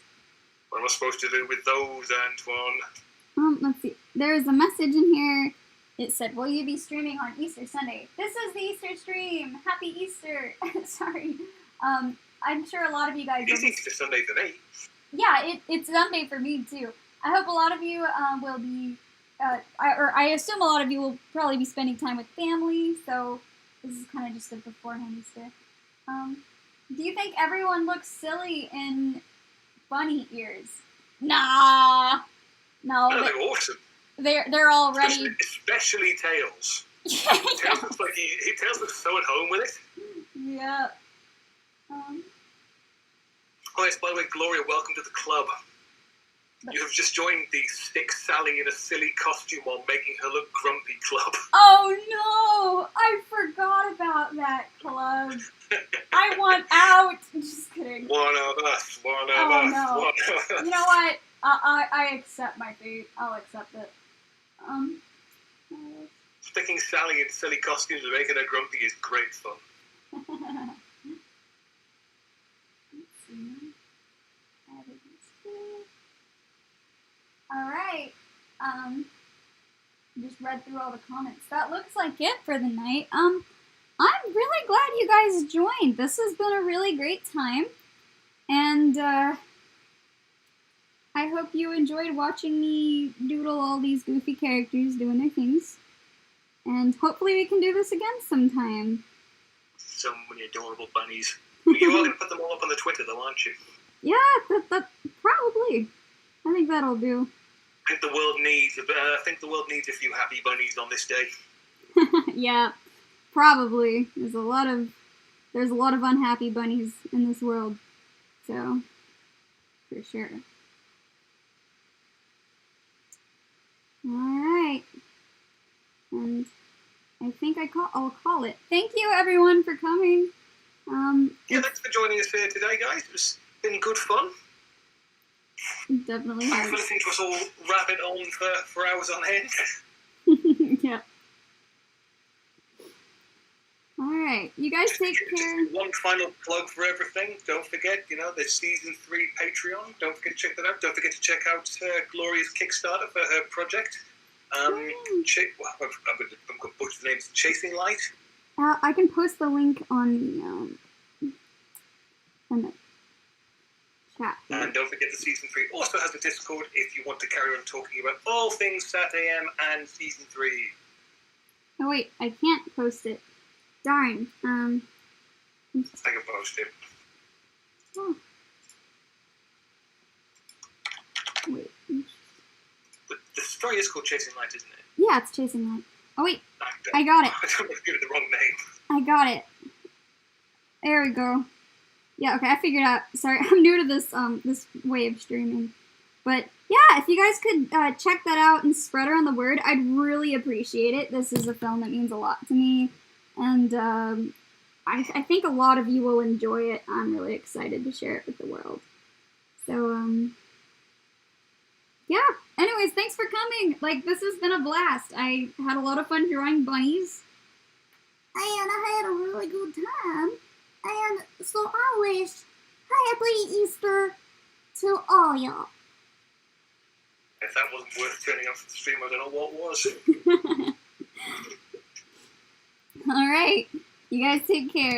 What am I supposed to do with those, Antoine? Let's see. There's a message in here. It said, will you be streaming on Easter Sunday? This is the Easter stream! Happy Easter! Sorry. I'm sure a lot of you guys... It's Easter Sunday for me. Yeah, it's Sunday for me, too. I hope a lot of you will be... I assume a lot of you will probably be spending time with family, so this is kind of just a beforehand Easter. Do you think everyone looks silly in bunny ears? Nah! No. No, they're awesome. They're all ready. Especially Tails. Tails looks like Tails looks so at home with it. Yeah. Oh yes, by the way, Gloria, welcome to the club. You have just joined the Stick Sally in a silly costume while making her look grumpy club. Oh no! I forgot about that club. I want out. Just kidding. One of us. No. You know what? I accept my fate. I'll accept it. Sticking Sally in silly costumes and making her grumpy is great fun. Alright. Just read through all the comments. That looks like it for the night. I'm really glad you guys joined. This has been a really great time. And I hope you enjoyed watching me doodle all these goofy characters doing their things. And hopefully we can do this again sometime. So many adorable bunnies. You are going to put them all up on the Twitter though, aren't you? Yeah, that probably. I think that'll do. I think the world needs a few happy bunnies on this day. Yeah, probably. There's a lot of unhappy bunnies in this world. So, for sure. Alright. And I think I'll call it. Thank you everyone for coming. Yeah, thanks for joining us here today, guys. It's been good fun. Definitely Thanks has. for listening to us all rabbit on for hours on end. Yeah. Alright, you guys take care. Just one final plug for everything. Don't forget, there's Season 3 Patreon. Don't forget to check that out. Don't forget to check out Gloria's Kickstarter for her project. I'm going to butcher the name. Chasing Light. I can post the link on the chat. And don't forget that Season 3 also has a Discord if you want to carry on talking about all things SatAM and Season 3. Oh wait, I can't post it. Darn. I can post it. Oh. Wait. But the story is called Chasing Light, isn't it? Yeah, it's Chasing Light. Oh wait, actor. I got it. I don't want to give it the wrong name. I got it. There we go. Yeah, okay, I figured out. Sorry, I'm new to this this way of streaming. But yeah, if you guys could check that out and spread around the word, I'd really appreciate it. This is a film that means a lot to me, and I think a lot of you will enjoy it. I'm really excited to share it with the world. So yeah. Anyways, thanks for coming. Like, this has been a blast. I had a lot of fun drawing bunnies, and I had a really good time. And so I wish happy Easter to all y'all. If that wasn't worth turning up for the stream, I don't know what was. All right. You guys take care.